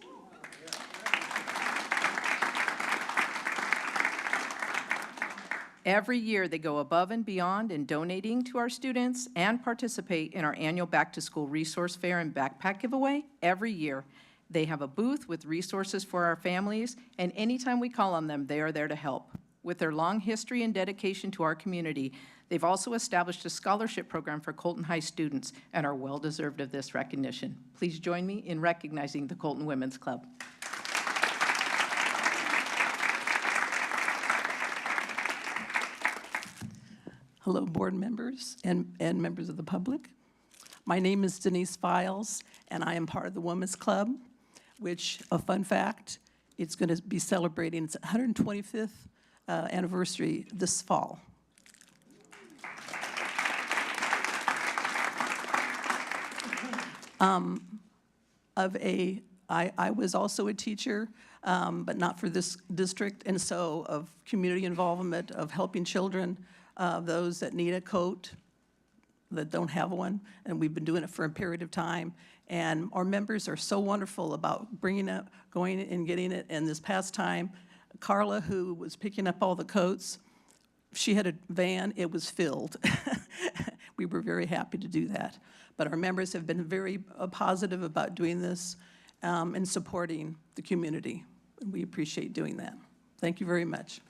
Every year, they go above and beyond in donating to our students and participate in our annual back-to-school resource fair and backpack giveaway. Every year, they have a booth with resources for our families, and anytime we call on them, they are there to help. With their long history and dedication to our community, they've also established a scholarship program for Colton High students and are well-deserved of this recognition. Please join me in recognizing the Colton Women's Club. Hello, board members and members of the public. My name is Denise Files, and I am part of the Women's Club, which, a fun fact, it's going to be celebrating its 125th anniversary this fall. I was also a teacher, but not for this district, and so of community involvement, of helping children, those that need a coat, that don't have one, and we've been doing it for a period of time. And our members are so wonderful about bringing it, going and getting it. And this past time, Carla, who was picking up all the coats, she had a van, it was filled. We were very happy to do that. But our members have been very positive about doing this and supporting the community. And we appreciate doing that. Thank you very much.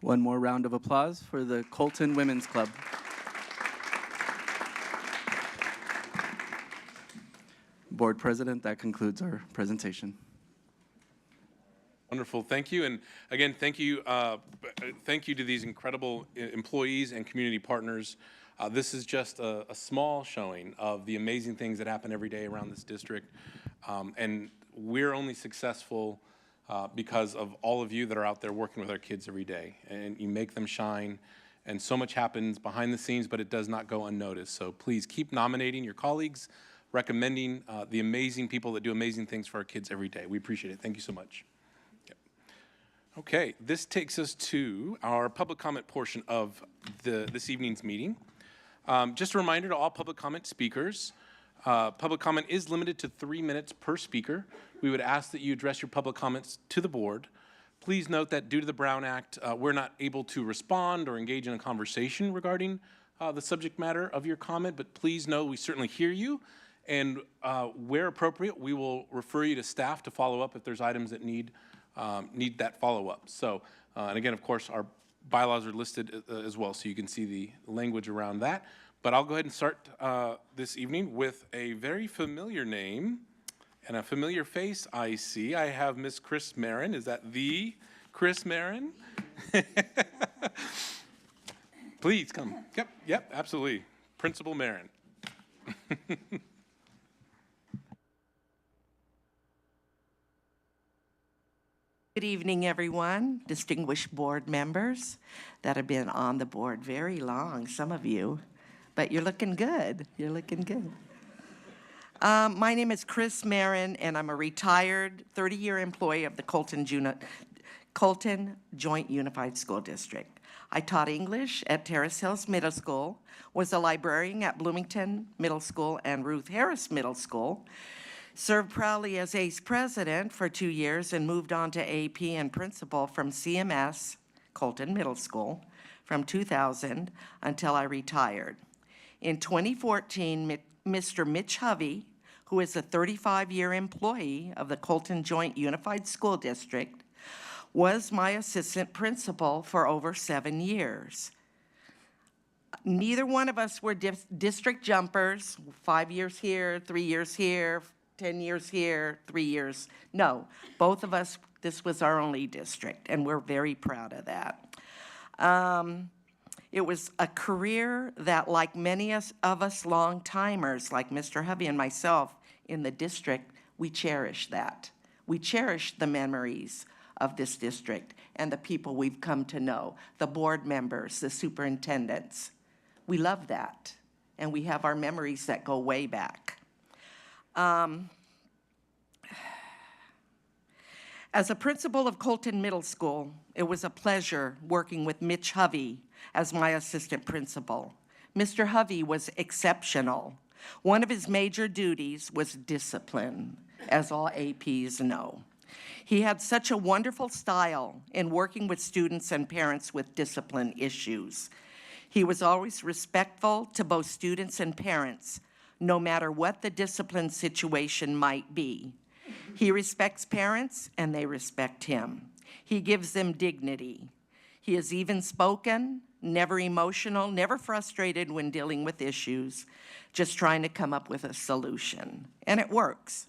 One more round of applause for the Colton Women's Club. Board President, that concludes our presentation. Wonderful, thank you. And again, thank you to these incredible employees and community partners. This is just a small showing of the amazing things that happen every day around this district. And we're only successful because of all of you that are out there working with our kids every day. And you make them shine. And so much happens behind the scenes, but it does not go unnoticed. So please keep nominating your colleagues, recommending the amazing people that do amazing things for our kids every day. We appreciate it. Thank you so much. Okay, this takes us to our public comment portion of this evening's meeting. Just a reminder to all public comment speakers, public comment is limited to 3 minutes per speaker. We would ask that you address your public comments to the board. Please note that due to the Brown Act, we're not able to respond or engage in a conversation regarding the subject matter of your comment, but please know we certainly hear you, and where appropriate, we will refer you to staff to follow up if there's items that need that follow-up. So, and again, of course, our bylaws are listed as well, so you can see the language around that. But I'll go ahead and start this evening with a very familiar name and a familiar face I see. I have Miss Chris Marin. Is that the Chris Marin? Please come. Yep, absolutely. Principal Marin. Good evening, everyone, distinguished board members that have been on the board very long, some of you, but you're looking good. You're looking good. My name is Chris Marin, and I'm a retired 30-year employee of the Colton Joint Unified School District. I taught English at Terrace Hills Middle School, was a librarian at Bloomington Middle School and Ruth Harris Middle School, served proudly as ACE president for 2 years and moved on to AP and principal from CMS, Colton Middle School from 2000 until I retired. In 2014, Mr. Mitch Hovey, who is a 35-year employee of the Colton Joint Unified School District, was my assistant principal for over 7 years. Neither one of us were district jumpers, 5 years here, 3 years here, 10 years here, 3 years. No, both of us, this was our only district, and we're very proud of that. It was a career that, like many of us long-timers, like Mr. Hovey and myself in the district, we cherish that. We cherish the memories of this district and the people we've come to know, the board members, the superintendents. We love that, and we have our memories that go way back. As a principal of Colton Middle School, it was a pleasure working with Mitch Hovey as my assistant principal. Mr. Hovey was exceptional. One of his major duties was discipline, as all APs know. He had such a wonderful style in working with students and parents with discipline issues. He was always respectful to both students and parents, no matter what the discipline situation might be. He respects parents, and they respect him. He gives them dignity. He is even-spoken, never emotional, never frustrated when dealing with issues, just trying to come up with a solution. And it works.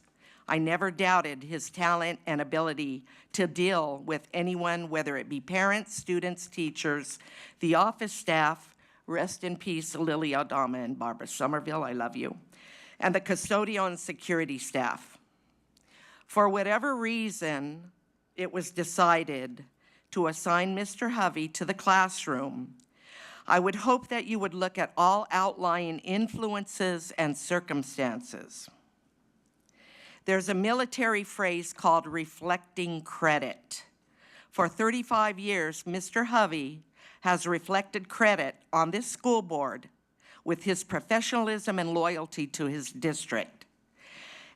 I never doubted his talent and ability to deal with anyone, whether it be parents, students, teachers, the office staff, rest in peace, Lily Aldama and Barbara Somerville, I love you, and the custodial and security staff. For whatever reason, it was decided to assign Mr. Hovey to the classroom. I would hope that you would look at all outlying influences and circumstances. There's a military phrase called reflecting credit. For 35 years, Mr. Hovey has reflected credit on this school board with his professionalism and loyalty to his district.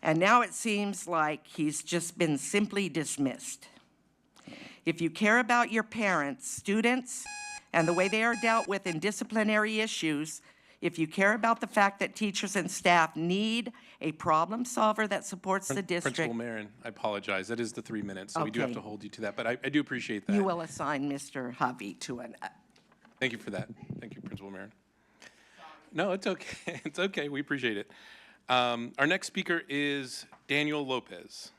And now it seems like he's just been simply dismissed. If you care about your parents, students, and the way they are dealt with in disciplinary issues, if you care about the fact that teachers and staff need a problem solver that supports the district. Principal Marin, I apologize. That is the 3 minutes, so we do have Okay. to hold you to that, but I do appreciate that. You will assign Mr. Hovey to an. Thank you for that. Thank you, Principal Marin. No, it's okay. It's okay. We appreciate it. Our next speaker is Daniel Lopez.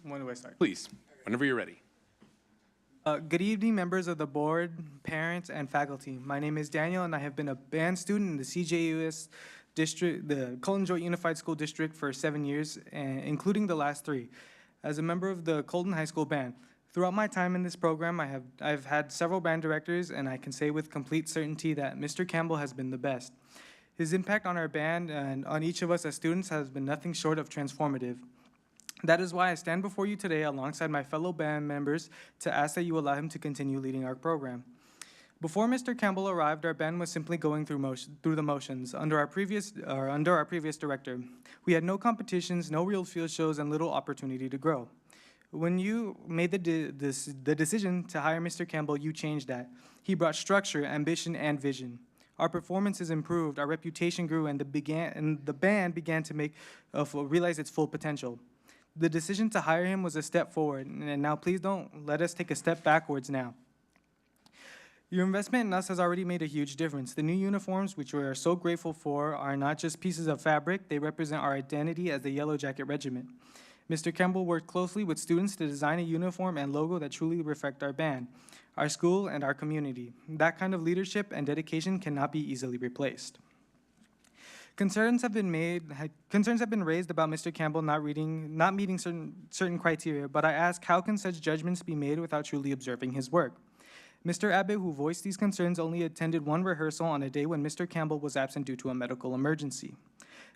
When do I start? Please, whenever you're ready. Good evening, members of the board, parents, and faculty. My name is Daniel, and I have been a band student in the CJUSD district, the Colton Joint Unified School District, for 7 years, including the last 3, as a member of the Colton High School Band. Throughout my time in this program, I've had several band directors, and I can say with complete certainty that Mr. Campbell has been the best. His impact on our band and on each of us as students has been nothing short of transformative. That is why I stand before you today alongside my fellow band members to ask that you allow him to continue leading our program. Before Mr. Campbell arrived, our band was simply going through the motions under our previous director. We had no competitions, no real field shows, and little opportunity to grow. When you made the decision to hire Mr. Campbell, you changed that. He brought structure, ambition, and vision. Our performances improved, our reputation grew, and the band began to realize its full potential. The decision to hire him was a step forward, and now please don't let us take a step backwards now. Your investment in us has already made a huge difference. The new uniforms, which we are so grateful for, are not just pieces of fabric, they represent our identity as the Yellow Jacket Regiment. Mr. Campbell worked closely with students to design a uniform and logo that truly reflect our band, our school, and our community. That kind of leadership and dedication cannot be easily replaced. Concerns have been raised about Mr. Campbell not meeting certain criteria, but I ask, how can such judgments be made without truly observing his work? Mr. Abbott, who voiced these concerns, only attended one rehearsal on a day when Mr. Campbell was absent due to a medical emergency.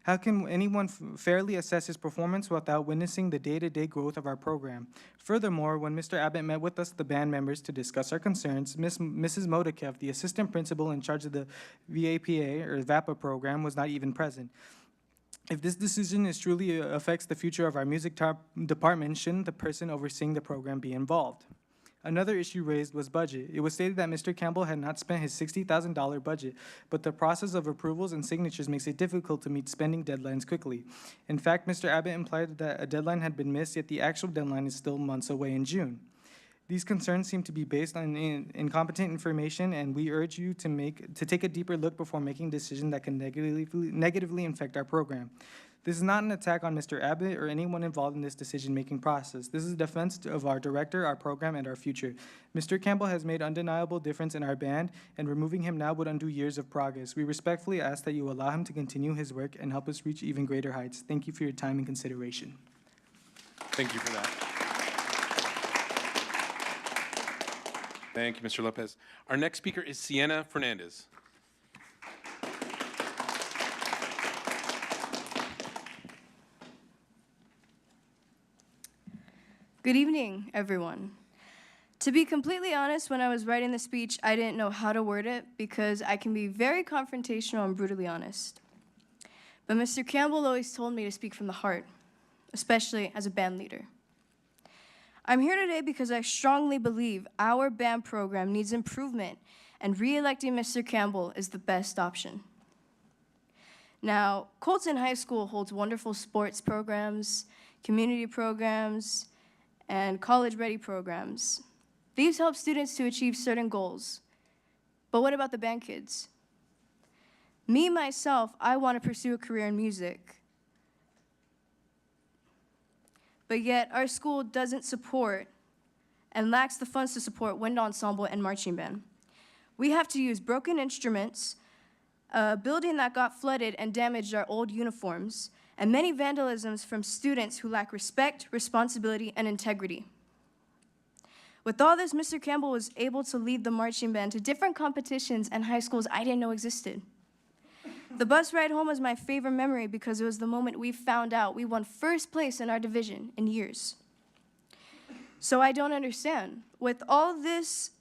How can anyone fairly assess his performance without witnessing the day-to-day growth of our program? Furthermore, when Mr. Abbott met with us, the band members, to discuss our concerns, Mrs. Modikev, the assistant principal in charge of the VAPA or VAPA program, was not even present. If this decision is truly affects the future of our music department, shouldn't the person overseeing the program be involved? Another issue raised was budget. It was stated that Mr. Campbell had not spent his $60,000 budget, but the process of approvals and signatures makes it difficult to meet spending deadlines quickly. In fact, Mr. Abbott implied that a deadline had been missed, yet the actual deadline is still months away in June. These concerns seem to be based on incompetent information, and we urge you to take a deeper look before making decisions that can negatively affect our program. This is not an attack on Mr. Abbott or anyone involved in this decision-making process. This is a defense of our director, our program, and our future. Mr. Campbell has made undeniable difference in our band, and removing him now would undo years of progress. We respectfully ask that you allow him to continue his work and help us reach even greater heights. Thank you for your time and consideration. Thank you for that. Thank you, Mr. Lopez. Our next speaker is Sienna Fernandez. Good evening, everyone. To be completely honest, when I was writing the speech, I didn't know how to word it because I can be very confrontational and brutally honest. But Mr. Campbell always told me to speak from the heart, especially as a band leader. I'm here today because I strongly believe our band program needs improvement, and re-electing Mr. Campbell is the best option. Now, Colton High School holds wonderful sports programs, community programs, and college-ready programs. These help students to achieve certain goals. But what about the band kids? Me, myself, I want to pursue a career in music. But yet, our school doesn't support and lacks the funds to support wind ensemble and marching band. We have to use broken instruments, a building that got flooded and damaged our old uniforms, and many vandalisms from students who lack respect, responsibility, and integrity. With all this, Mr. Campbell was able to lead the marching band to different competitions and high schools I didn't know existed. The bus ride home was my favorite memory because it was the moment we found out we won first place in our division in years. So I don't understand. With all of this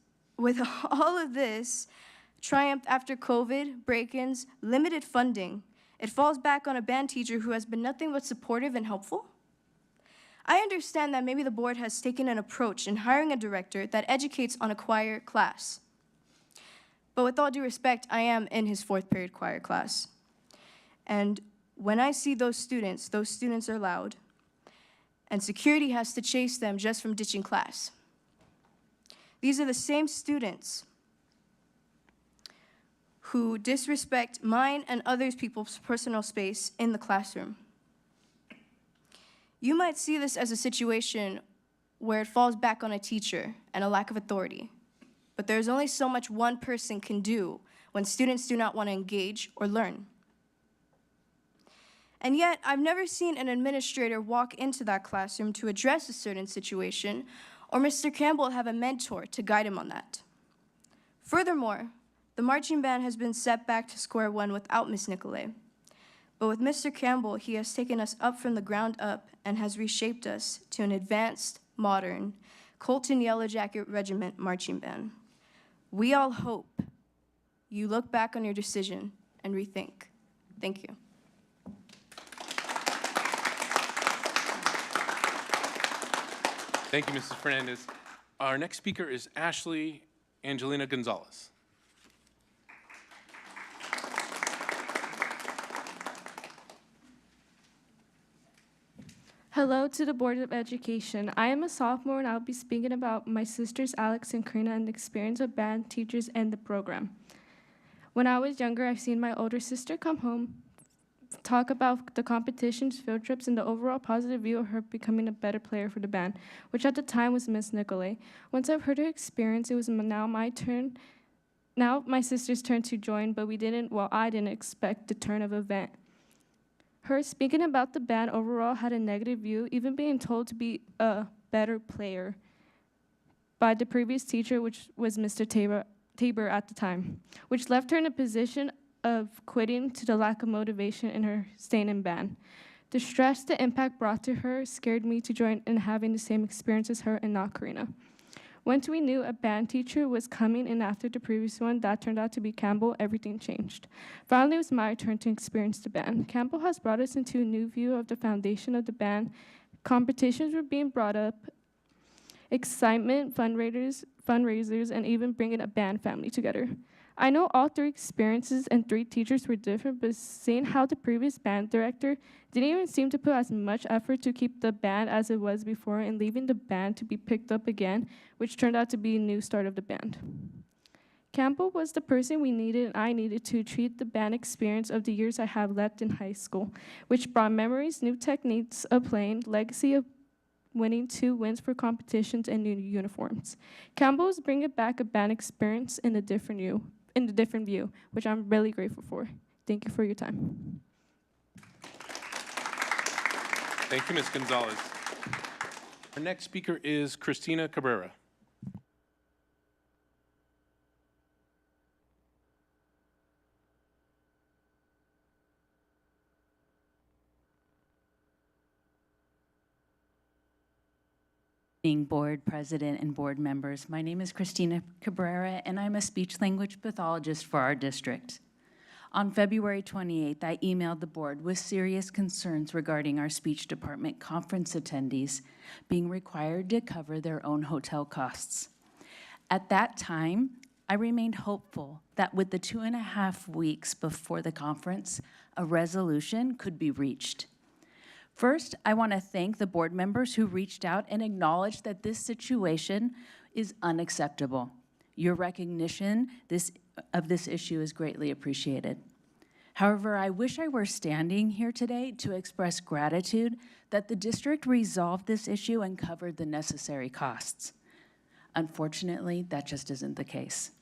triumph after COVID, break-ins, limited funding, it falls back on a band teacher who has been nothing but supportive and helpful. I understand that maybe the board has taken an approach in hiring a director that educates on a choir class. But with all due respect, I am in his 4th period choir class. And when I see those students are loud, and security has to chase them just from ditching class. These are the same students who disrespect mine and others people's personal space in the classroom. You might see this as a situation where it falls back on a teacher and a lack of authority, but there's only so much one person can do when students do not want to engage or learn. And yet, I've never seen an administrator walk into that classroom to address a certain situation, or Mr. Campbell have a mentor to guide him on that. Furthermore, the marching band has been set back to square one without Ms. Nicolay. But with Mr. Campbell, he has taken us up from the ground up and has reshaped us to an advanced, modern, Colton Yellow Jacket Regiment marching band. We all hope you look back on your decision and rethink. Thank you. Thank you, Mrs. Fernandez. Our next speaker is Ashley Angelina Gonzalez. Hello to the Board of Education. I am a sophomore and I'll be speaking about my sisters Alex and Karina and the experience of band teachers and the program. When I was younger, I've seen my older sister come home, talk about the competitions, field trips, and the overall positive view of her becoming a better player for the band, which at the time was Miss Nicolay. Once I've heard her experience, it was now my turn. Now my sister's turn to join, but I didn't expect the turn of event. Her speaking about the band overall had a negative view, even being told to be a better player by the previous teacher, which was Mr. Tabor at the time, which left her in a position of quitting to the lack of motivation in her staying in band. The stress the impact brought to her scared me to join in having the same experience as her and not Karina. Once we knew a band teacher was coming in after the previous one, that turned out to be Campbell, everything changed. Finally, it was my turn to experience the band. Campbell has brought us into a new view of the foundation of the band. Competitions were being brought up, excitement, fundraisers, and even bringing a band family together. I know all 3 experiences and 3 teachers were different, but seeing how the previous band director didn't even seem to put as much effort to keep the band as it was before and leaving the band to be picked up again, which turned out to be a new start of the band. Campbell was the person we needed and I needed to treat the band experience of the years I have left in high school, which brought memories, new techniques of playing, legacy of winning 2 wins for competitions and new uniforms. Campbell is bringing back a band experience in a different view, which I'm really grateful for. Thank you for your time. Thank you, Ms. Gonzalez. Our next speaker is Christina Cabrera. Board President and board members. My name is Christina Cabrera, and I'm a speech-language pathologist for our district. On February 28th, I emailed the board with serious concerns regarding our speech department conference attendees being required to cover their own hotel costs. At that time, I remained hopeful that with the 2.5 weeks before the conference, a resolution could be reached. First, I want to thank the board members who reached out and acknowledged that this situation is unacceptable. Your recognition of this issue is greatly appreciated. However, I wish I were standing here today to express gratitude that the district resolved this issue and covered the necessary costs. Unfortunately, that just isn't the case.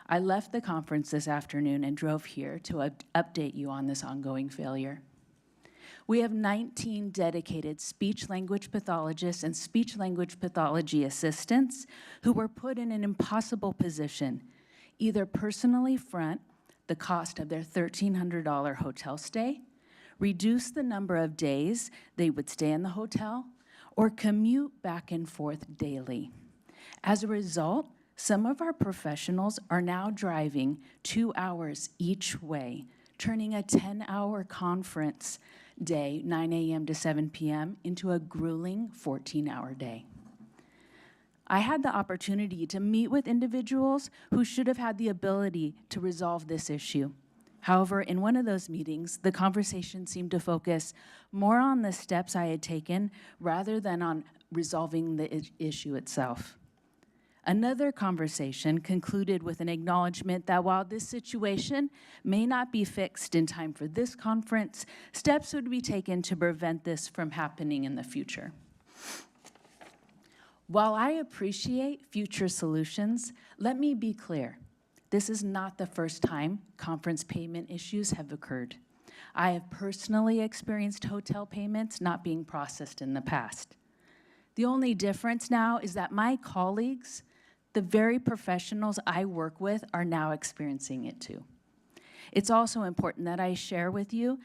I left the conference this afternoon and drove here to update you on this ongoing failure. We have 19 dedicated speech-language pathologists and speech-language pathology assistants who were put in an impossible position, either personally front the cost of their $1,300 hotel stay, reduce the number of days they would stay in the hotel, or commute back and forth daily. As a result, some of our professionals are now driving 2 hours each way, turning a 10-hour conference day, 9 a.m. to 7 p.m., into a grueling 14-hour day. I had the opportunity to meet with individuals who should have had the ability to resolve this issue. However, in one of those meetings, the conversation seemed to focus more on the steps I had taken rather than on resolving the issue itself. Another conversation concluded with an acknowledgement that while this situation may not be fixed in time for this conference, steps would be taken to prevent this from happening in the future. While I appreciate future solutions, let me be clear. This is not the first time conference payment issues have occurred. I have personally experienced hotel payments not being processed in the past. The only difference now is that my colleagues, the very professionals I work with, are now experiencing it too. It's also important that I share with you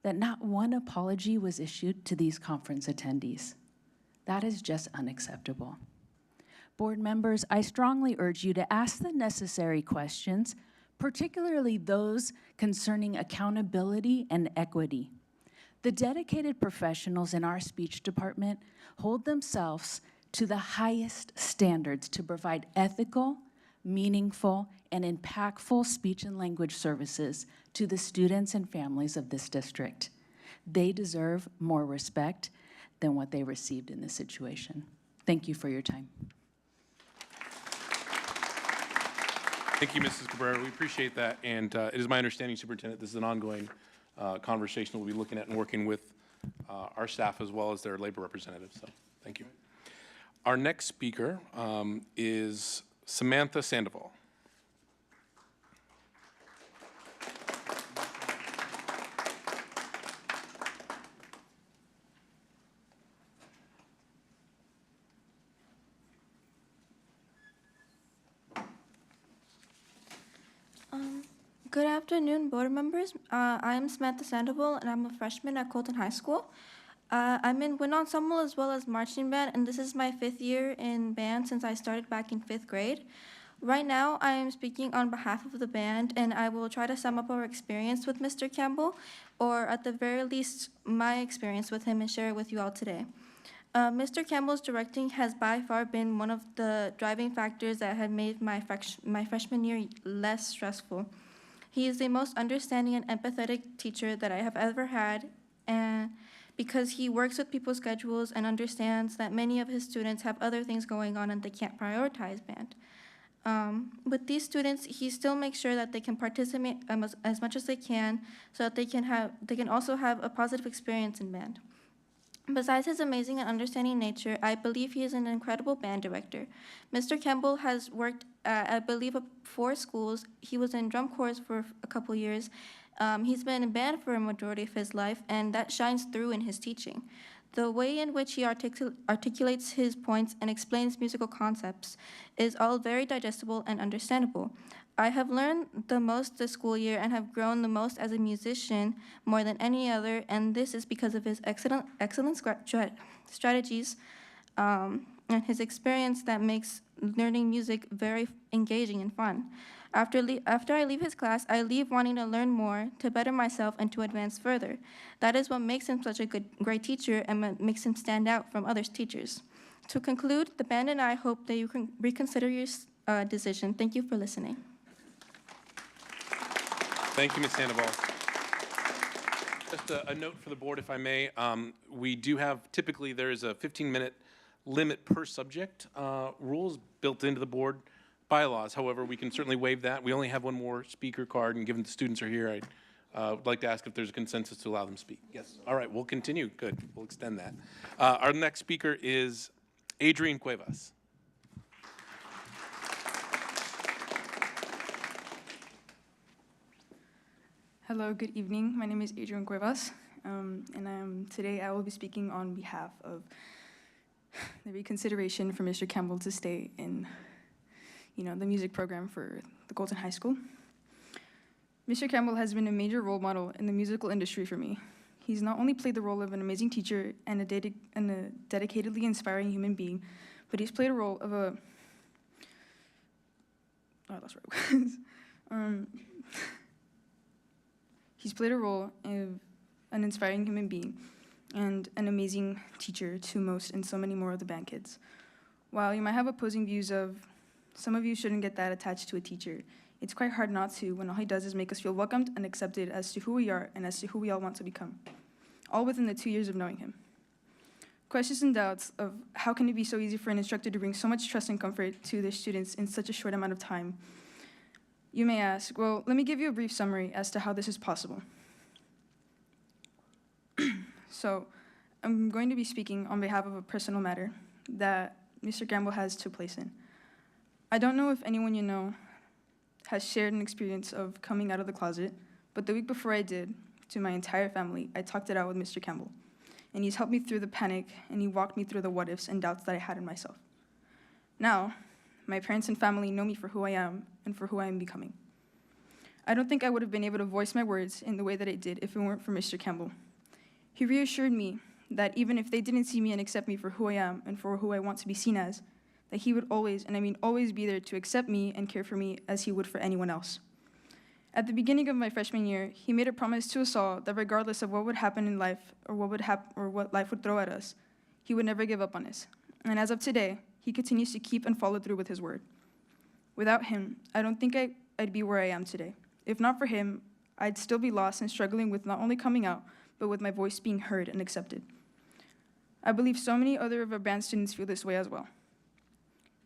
that not one apology was issued to these conference attendees. That is just unacceptable. Board members, I strongly urge you to ask the necessary questions, particularly those concerning accountability and equity. The dedicated professionals in our speech department hold themselves to the highest standards to provide ethical, meaningful, and impactful speech and language services to the students and families of this district. They deserve more respect than what they received in this situation. Thank you for your time. Thank you, Mrs. Cabrera. We appreciate that. And it is my understanding, Superintendent, this is an ongoing conversation we'll be looking at and working with our staff as well as their labor representatives. So thank you. Our next speaker is Samantha Sandoval. Good afternoon, board members. I am Samantha Sandoval, and I'm a freshman at Colton High School. I'm in wind ensemble as well as marching band, and this is my 5th year in band since I started back in 5th grade. Right now, I am speaking on behalf of the band, and I will try to sum up our experience with Mr. Campbell, or at the very least, my experience with him, and share it with you all today. Mr. Campbell's directing has by far been one of the driving factors that have made my freshman year less stressful. He is the most understanding and empathetic teacher that I have ever had, and because he works with people's schedules and understands that many of his students have other things going on and they can't prioritize band. With these students, he still makes sure that they can participate as much as they can, so that they can also have a positive experience in band. Besides his amazing and understanding nature, I believe he is an incredible band director. Mr. Campbell has worked at, I believe, 4 schools. He was in drum corps for a couple years. He's been in band for a majority of his life, and that shines through in his teaching. The way in which he articulates his points and explains musical concepts is all very digestible and understandable. I have learned the most this school year and have grown the most as a musician more than any other, and this is because of his excellent strategies and his experience that makes learning music very engaging and fun. After I leave his class, I leave wanting to learn more, to better myself, and to advance further. That is what makes him such a great teacher and what makes him stand out from other teachers. To conclude, the band and I hope that you can reconsider your decision. Thank you for listening. Thank you, Ms. Sandoval. Just a note for the board, if I may. We do have, typically there is a 15-minute limit per subject rules built into the board bylaws. However, we can certainly waive that. We only have one more speaker card, and given the students are here, I would like to ask if there's a consensus to allow them to speak. Yes. All right, we'll continue. Good. We'll extend that. Our next speaker is Adrian Cuevas. Hello, good evening. My name is Adrian Cuevas, and today I will be speaking on behalf of the reconsideration for Mr. Campbell to stay in, the music program for the Colton High School. Mr. Campbell has been a major role model in the musical industry for me. He's not only played the role of an amazing teacher and a dedicatedly inspiring human being, but he's played a role of a, oh, I lost where it was. He's played a role of an inspiring human being and an amazing teacher to most and so many more of the band kids. While you might have opposing views of some of you shouldn't get that attached to a teacher, it's quite hard not to when all he does is make us feel welcomed and accepted as to who we are and as to who we all want to become, all within the 2 years of knowing him. Questions and doubts of how can it be so easy for an instructor to bring so much trust and comfort to their students in such a short amount of time? You may ask, well, let me give you a brief summary as to how this is possible. So, I'm going to be speaking on behalf of a personal matter that Mr. Campbell has took place in. I don't know if anyone you know has shared an experience of coming out of the closet, but the week before I did, to my entire family, I talked it out with Mr. Campbell. And he's helped me through the panic, and he walked me through the what-ifs and doubts that I had in myself. Now, my parents and family know me for who I am and for who I am becoming. I don't think I would have been able to voice my words in the way that I did if it weren't for Mr. Campbell. He reassured me that even if they didn't see me and accept me for who I am and for who I want to be seen as, that he would always, and I mean always, be there to accept me and care for me as he would for anyone else. At the beginning of my freshman year, he made a promise to us all that regardless of what would happen in life or what life would throw at us, he would never give up on us. And as of today, he continues to keep and follow through with his word. Without him, I don't think I'd be where I am today. If not for him, I'd still be lost and struggling with not only coming out, but with my voice being heard and accepted. I believe so many other of our band students feel this way as well.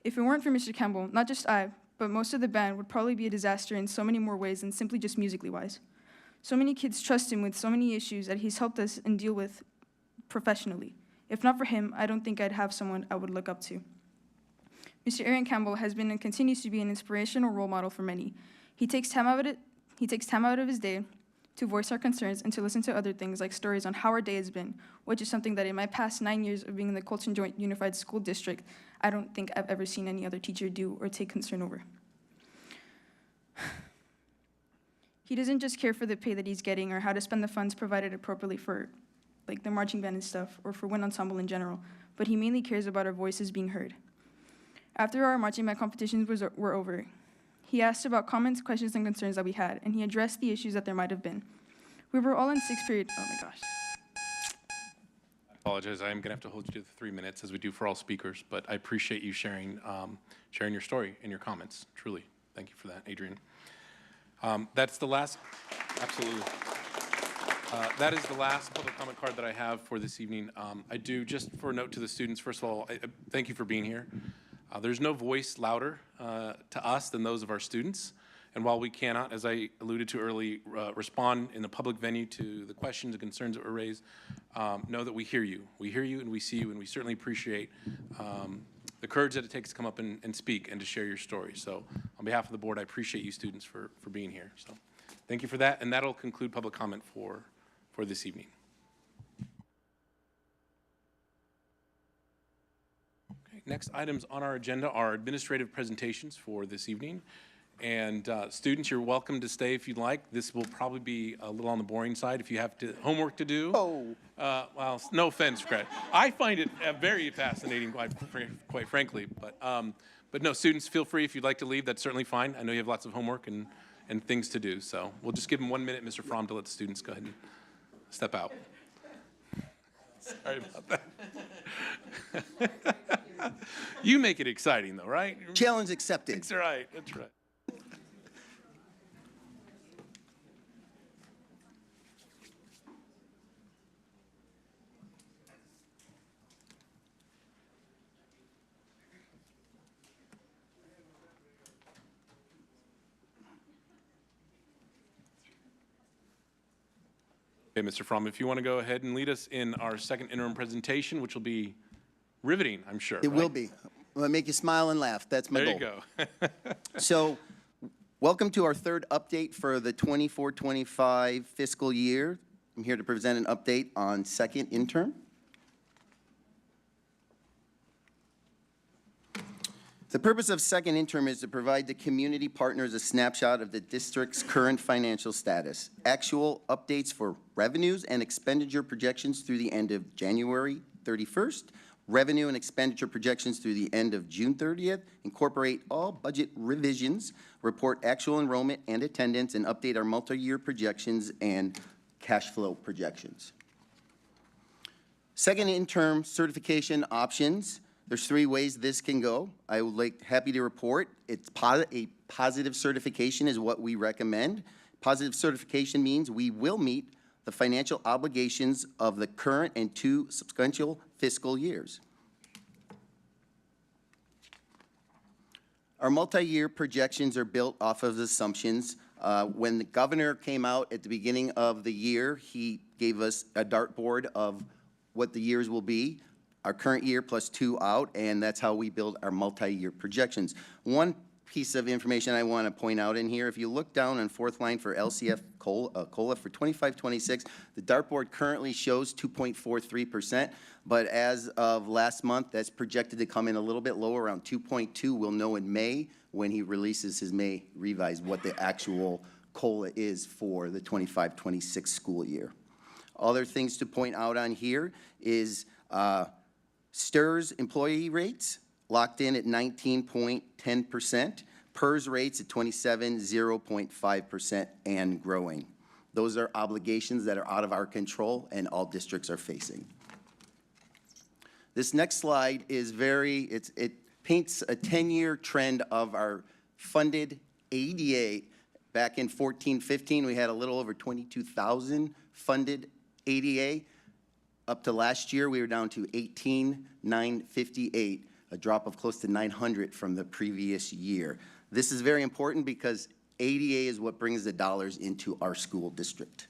If it weren't for Mr. Campbell, not just I, but most of the band would probably be a disaster in so many more ways than simply just musically wise. So many kids trust him with so many issues that he's helped us and deal with professionally. If not for him, I don't think I'd have someone I would look up to. Mr. Aaron Campbell has been and continues to be an inspirational role model for many. He takes time out of his day to voice our concerns and to listen to other things like stories on how our day has been, which is something that in my past 9 years of being in the Colton Joint Unified School District, I don't think I've ever seen any other teacher do or take concern over. He doesn't just care for the pay that he's getting or how to spend the funds provided appropriately for like the marching band and stuff, or for wind ensemble in general, but he mainly cares about our voices being heard. After our marching band competitions were over, he asked about comments, questions, and concerns that we had, and he addressed the issues that there might have been. We were all in sixth period. Oh my gosh. I apologize. I am going to have to hold you to the 3 minutes as we do for all speakers, but I appreciate you sharing your story and your comments. Truly. Thank you for that, Adrian. That's the last, absolutely. That is the last public comment card that I have for this evening. I do, just for a note to the students, first of all, thank you for being here. There's no voice louder to us than those of our students. And while we cannot, as I alluded to earlier, respond in a public venue to the questions and concerns that were raised, know that we hear you. We hear you and we see you, and we certainly appreciate the courage that it takes to come up and speak and to share your story. So on behalf of the board, I appreciate you students for being here. So thank you for that, and that'll conclude public comment for this evening. Okay, next items on our agenda are administrative presentations for this evening. And students, you're welcome to stay if you'd like. This will probably be a little on the boring side if you have homework to do. Well, no offense, Craig. I find it very fascinating, quite frankly. But no, students, feel free if you'd like to leave. That's certainly fine. I know you have lots of homework and things to do. So we'll just give them 1 minute, Mr. Fromm, to let the students go ahead and step out. Sorry about that. You make it exciting, though, right? Challenge accepted. That's right. That's right. Okay, Mr. Fromm, if you want to go ahead and lead us in our second interim presentation, which will be riveting, I'm sure. It will be. I'll make you smile and laugh. That's my goal. There you go. So, welcome to our third update for the 24-25 fiscal year. I'm here to present an update on second interim. The purpose of second interim is to provide the community partners a snapshot of the district's current financial status, actual updates for revenues and expenditure projections through the end of January 31st, revenue and expenditure projections through the end of June 30th, incorporate all budget revisions, report actual enrollment and attendance, and update our multi-year projections and cash flow projections. Second interim certification options. There's 3 ways this can go. I would happy to report it's a positive certification is what we recommend. Positive certification means we will meet the financial obligations of the current and 2 sequential fiscal years. Our multi-year projections are built off of assumptions. When the governor came out at the beginning of the year, he gave us a dartboard of what the years will be. Our current year plus 2 out, and that's how we build our multi-year projections. One piece of information I want to point out in here, if you look down on 4th line for LCF COLA for 25-26, the dartboard currently shows 2.43%, but as of last month, that's projected to come in a little bit lower, around 2.2. We'll know in May when he releases his May revise what the actual COLA is for the 25-26 school year. Other things to point out on here is STIRS employee rates locked in at 19.10%, PERS rates at 0.5% and growing. Those are obligations that are out of our control and all districts are facing. This next slide is it paints a 10-year trend of our funded ADA. Back in 14-15, we had a little over 22,000 funded ADA. Up to last year, we were down to 18,958, a drop of close to 900 from the previous year. This is very important because ADA is what brings the dollars into our school district.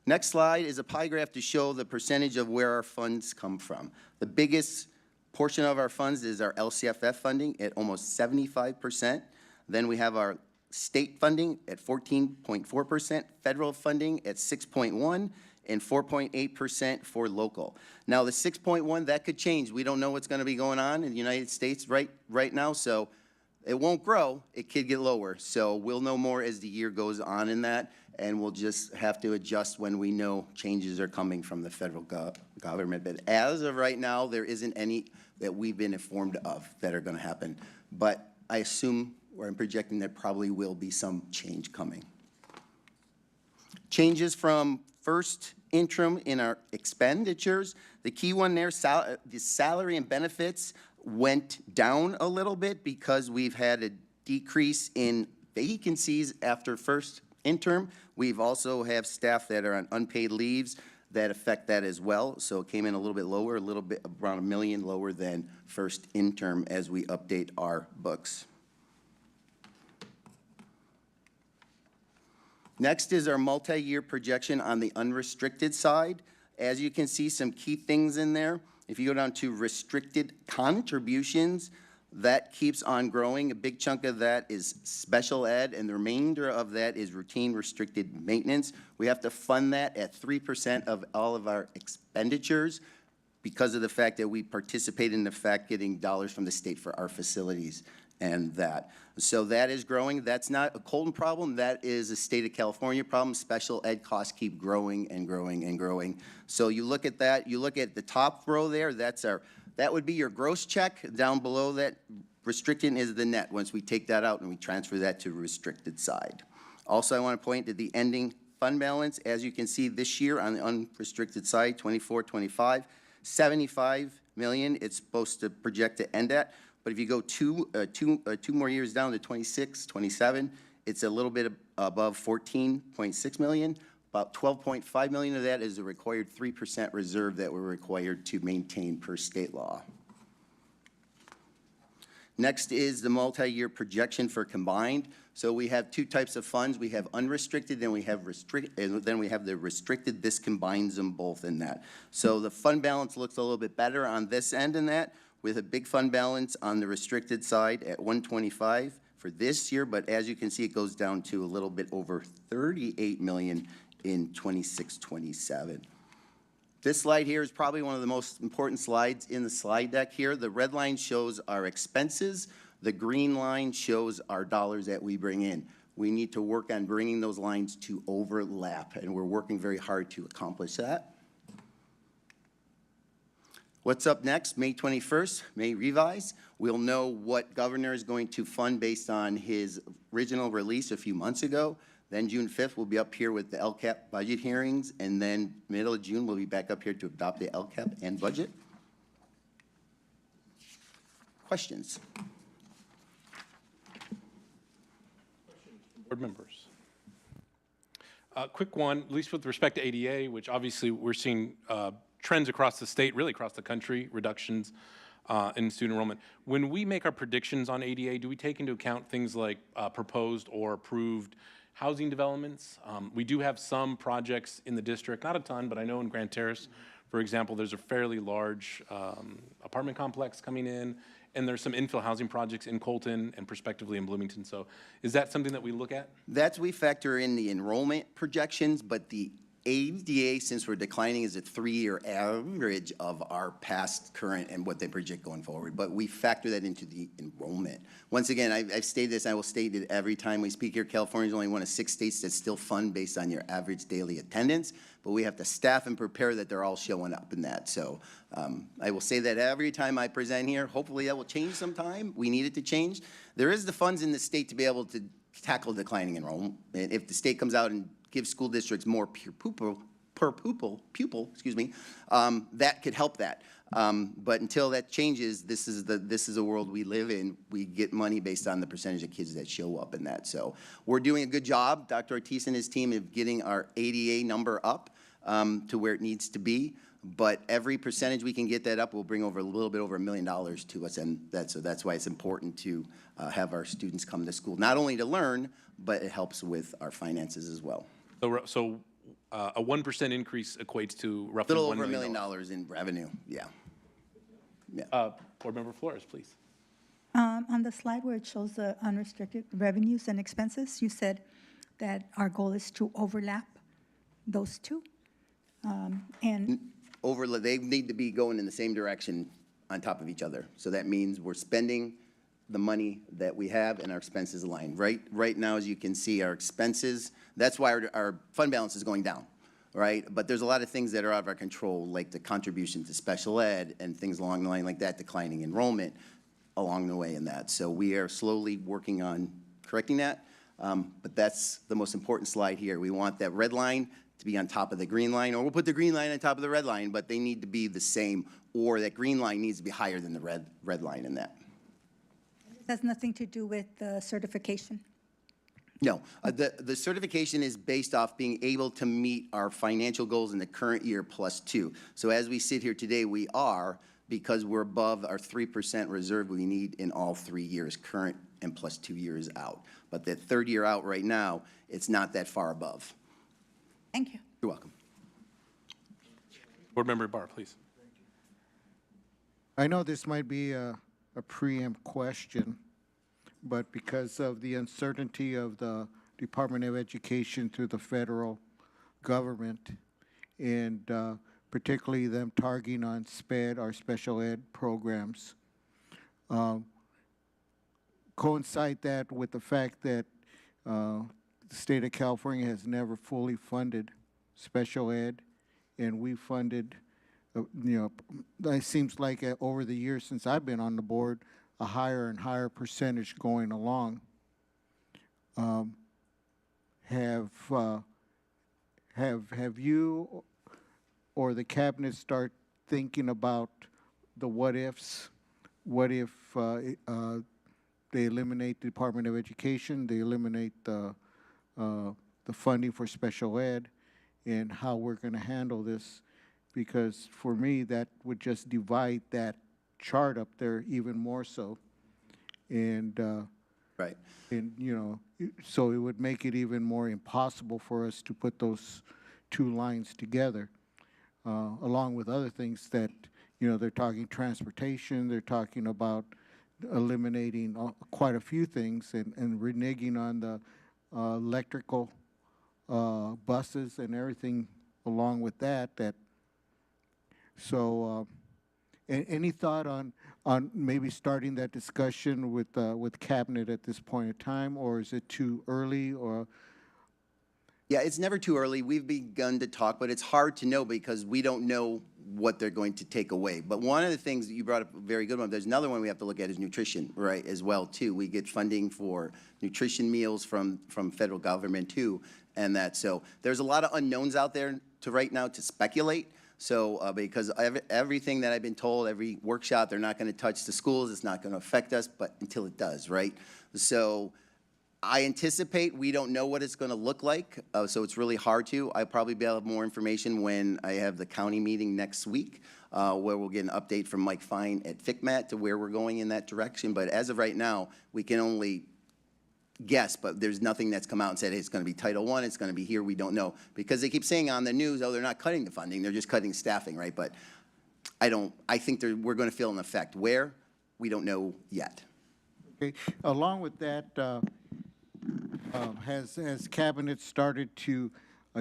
Next slide is a pie graph to show the percentage of where our funds come from. The biggest portion of our funds is our LCFF funding at almost 75%. Then we have our state funding at 14.4%, federal funding at 6.1%, and 4.8% for local. Now, the 6.1, that could change. We don't know what's going to be going on in the United States right now, so It won't grow, it could get lower. So we'll know more as the year goes on in that, and we'll just have to adjust when we know changes are coming from the federal government. But as of right now, there isn't any that we've been informed of that are gonna happen. But I assume, or I'm projecting, there probably will be some change coming. Changes from first interim in our expenditures. The key one there, the salary and benefits went down a little bit because we've had a decrease in vacancies after first interim. We've also have staff that are on unpaid leaves that affect that as well. So it came in a little bit lower, a little bit around $1 million lower than first interim as we update our books. Next is our multi-year projection on the unrestricted side. As you can see, some key things in there. If you go down to restricted contributions, that keeps on growing. A big chunk of that is special ed, and the remainder of that is routine restricted maintenance. We have to fund that at 3% of all of our expenditures because of the fact that we participate in the fact getting dollars from the state for our facilities and that. So that is growing. That's not a Colton problem. That is a state of California problem. Special ed costs keep growing and growing and growing. So you look at that, you look at the top row there, that would be your gross check. Down below that, restricted is the net once we take that out and we transfer that to restricted side. Also, I want to point to the ending fund balance. As you can see this year on the unrestricted side, 24-25, $75 million it's supposed to project to end at. But if you go two more years down to 26, 27, it's a little bit above 14.6 million. About 12.5 million of that is a required 3% reserve that we're required to maintain per state law. Next is the multi-year projection for combined. So we have two types of funds. We have unrestricted, and we have the restricted. This combines them both in that. So the fund balance looks a little bit better on this end in that, with a big fund balance on the restricted side at 125 for this year, but as you can see, it goes down to a little bit over 38 million in 26-27. This slide here is probably one of the most important slides in the slide deck here. The red line shows our expenses. The green line shows our dollars that we bring in. We need to work on bringing those lines to overlap, and we're working very hard to accomplish that. What's up next? May 21st, May revise. We'll know what governor is going to fund based on his original release a few months ago. Then June 5th, we'll be up here with the LCAP budget hearings, and then middle of June, we'll be back up here to adopt the LCAP and budget. Questions? Board members. Quick one, at least with respect to ADA, which obviously we're seeing trends across the state, really across the country, reductions in student enrollment. When we make our predictions on ADA, do we take into account things like proposed or approved housing developments? We do have some projects in the district, not a ton, but I know in Grand Terrace, for example, there's a fairly large apartment complex coming in, and there's some infill housing projects in Colton and prospectively in Bloomington. So is that something that we look at? We factor in the enrollment projections, but the ADA, since we're declining, is a 3-year average of our past, current, and what they project going forward. But we factor that into the enrollment. Once again, I've stated this, and I will state it every time we speak here. California is only one of 6 states that still fund based on your average daily attendance, but we have to staff and prepare that they're all showing up in that. So I will say that every time I present here. Hopefully that will change sometime. We need it to change. There is the funds in the state to be able to tackle declining enrollment. If the state comes out and give school districts more per pupil, excuse me, that could help that. But until that changes, this is a world we live in. We get money based on the percentage of kids that show up in that. So we're doing a good job, Dr. Ortiz and his team, of getting our ADA number up to where it needs to be. But every percentage we can get that up will bring over a little bit over $1 million to us, and that's why it's important to have our students come to school, not only to learn, but it helps with our finances as well. So a 1% increase equates to roughly a little over $1 million in revenue. Yeah. Board Member Flores, please. On the slide where it shows the unrestricted revenues and expenses, you said that our goal is to overlap those two. They need to be going in the same direction on top of each other. So that means we're spending the money that we have and our expenses align. Right now, as you can see, our expenses, that's why our fund balance is going down, right? But there's a lot of things that are out of our control, like the contribution to special ed and things along the line like that, declining enrollment along the way in that. So we are slowly working on correcting that, but that's the most important slide here. We want that red line to be on top of the green line, or we'll put the green line on top of the red line, but they need to be the same, or that green line needs to be higher than the red line in that. This has nothing to do with the certification. No, the certification is based off being able to meet our financial goals in the current year +2. So as we sit here today, we are, because we're above our 3% reserve we need in all 3 years, current and +2 years out. But that third year out right now, it's not that far above. Thank you. You're welcome. Board Member Barr, please. I know this might be a preempt question, but because of the uncertainty of the Department of Education through the federal government, and particularly them targeting on SPED, our special ed programs, coincide that with the fact that the state of California has never fully funded special ed, and we funded, it seems like over the years since I've been on the board, a higher and higher percentage going along. Have you or the cabinet start thinking about the what ifs? What if they eliminate the Department of Education, they eliminate the funding for special ed, and how we're going to handle this? Because for me, that would just divide that chart up there even more so. And right. And so it would make it even more impossible for us to put those two lines together, along with other things that they're talking transportation, they're talking about eliminating quite a few things, and reneging on the electrical buses and everything along with that. So any thought on maybe starting that discussion with cabinet at this point in time, or is it too early? Or yeah, it's never too early. We've begun to talk, but it's hard to know because we don't know what they're going to take away. But one of the things that you brought up, a very good one, there's another one we have to look at is nutrition, right, as well, too. We get funding for nutrition meals from federal government, too, and that. So there's a lot of unknowns out there right now to speculate. So because everything that I've been told, every workshop, they're not going to touch the schools, it's not going to affect us, but until it does, right? So I anticipate we don't know what it's going to look like, so it's really hard to. I'll probably be able to have more information when I have the county meeting next week, where we'll get an update from Mike Fine at FICMAT to where we're going in that direction. But as of right now, we can only guess, but there's nothing that's come out and said, hey, it's going to be Title I, it's going to be here, we don't know. Because they keep saying on the news, oh, they're not cutting the funding, they're just cutting staffing, right? But I think we're going to feel an effect. Where? We don't know yet. okay, along with that, has cabinet started to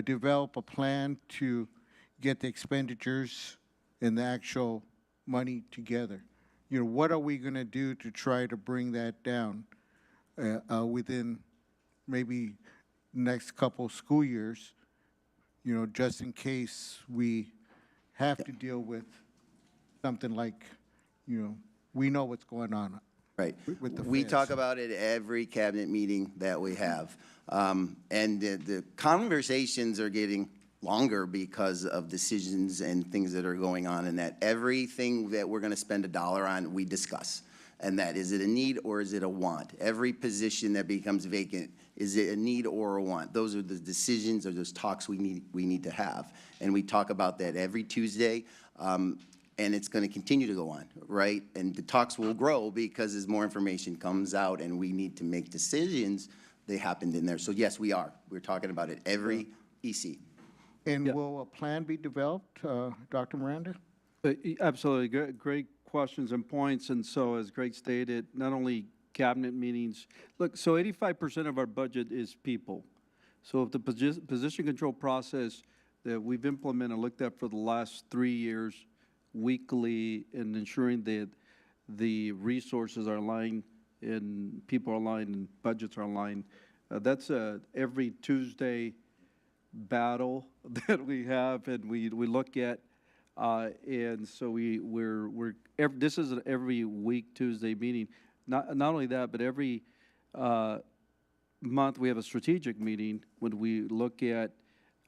develop a plan to get the expenditures and the actual money together? What are we going to do to try to bring that down within maybe next couple school years, just in case we have to deal with something like, we know what's going on. Right. With the we feds. talk about it every cabinet meeting that we have. And the conversations are getting longer because of decisions and things that are going on, and that everything that we're going to spend $1 on, we discuss. And that, is it a need or is it a want? Every position that becomes vacant, is it a need or a want? Those are the decisions or those talks we need to have. And we talk about that every Tuesday. And it's going to continue to go on, right? And the talks will grow because as more information comes out and we need to make decisions, they happened in there. So yes, we are. We're talking about it every EC. And will a plan be developed, Dr. Miranda? Absolutely. Great questions and points. And so as Greg stated, not only cabinet meetings, look, so 85% of our budget is people. So if the position control process that we've implemented and looked at for the last 3 years, weekly, and ensuring that the resources are aligned and people are aligned and budgets are aligned. That's a every Tuesday battle that we have, and we look at, and so this is an every week Tuesday meeting. Not only that, but every month we have a strategic meeting when we look at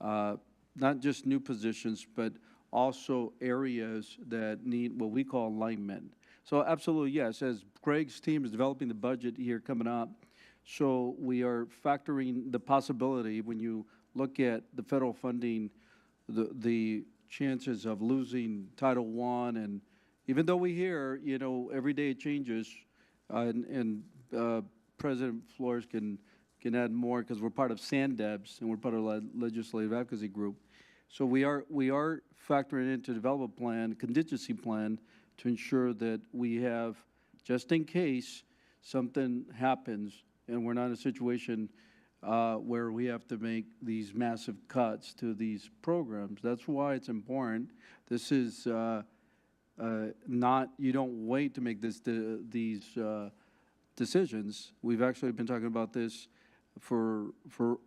not just new positions, but also areas that need what we call alignment. So absolutely, yes, as Greg's team is developing the budget here coming up, so we are factoring the possibility when you look at the federal funding, the chances of losing Title I, and even though we hear, you know, every day it changes, and President Flores can add more because we're part of SANDEBS and we're part of the Legislative Advocacy Group. So we are factoring in to develop a plan, contingency plan, to ensure that we have, just in case something happens and we're not in a situation where we have to make these massive cuts to these programs. That's why it's important. This is not, you don't wait to make these decisions. We've actually been talking about this for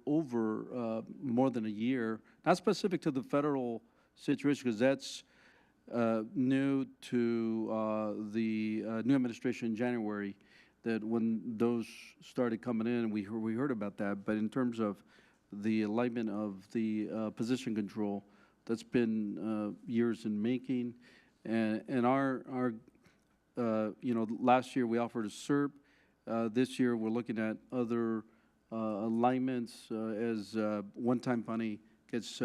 over more than a year, not specific to the federal situation, because that's new to the new administration in January, that when those started coming in, we heard about that. But in terms of the alignment of the position control, that's been years in making. And our you know, last year we offered a SERP. This year we're looking at other alignments as one-time money gets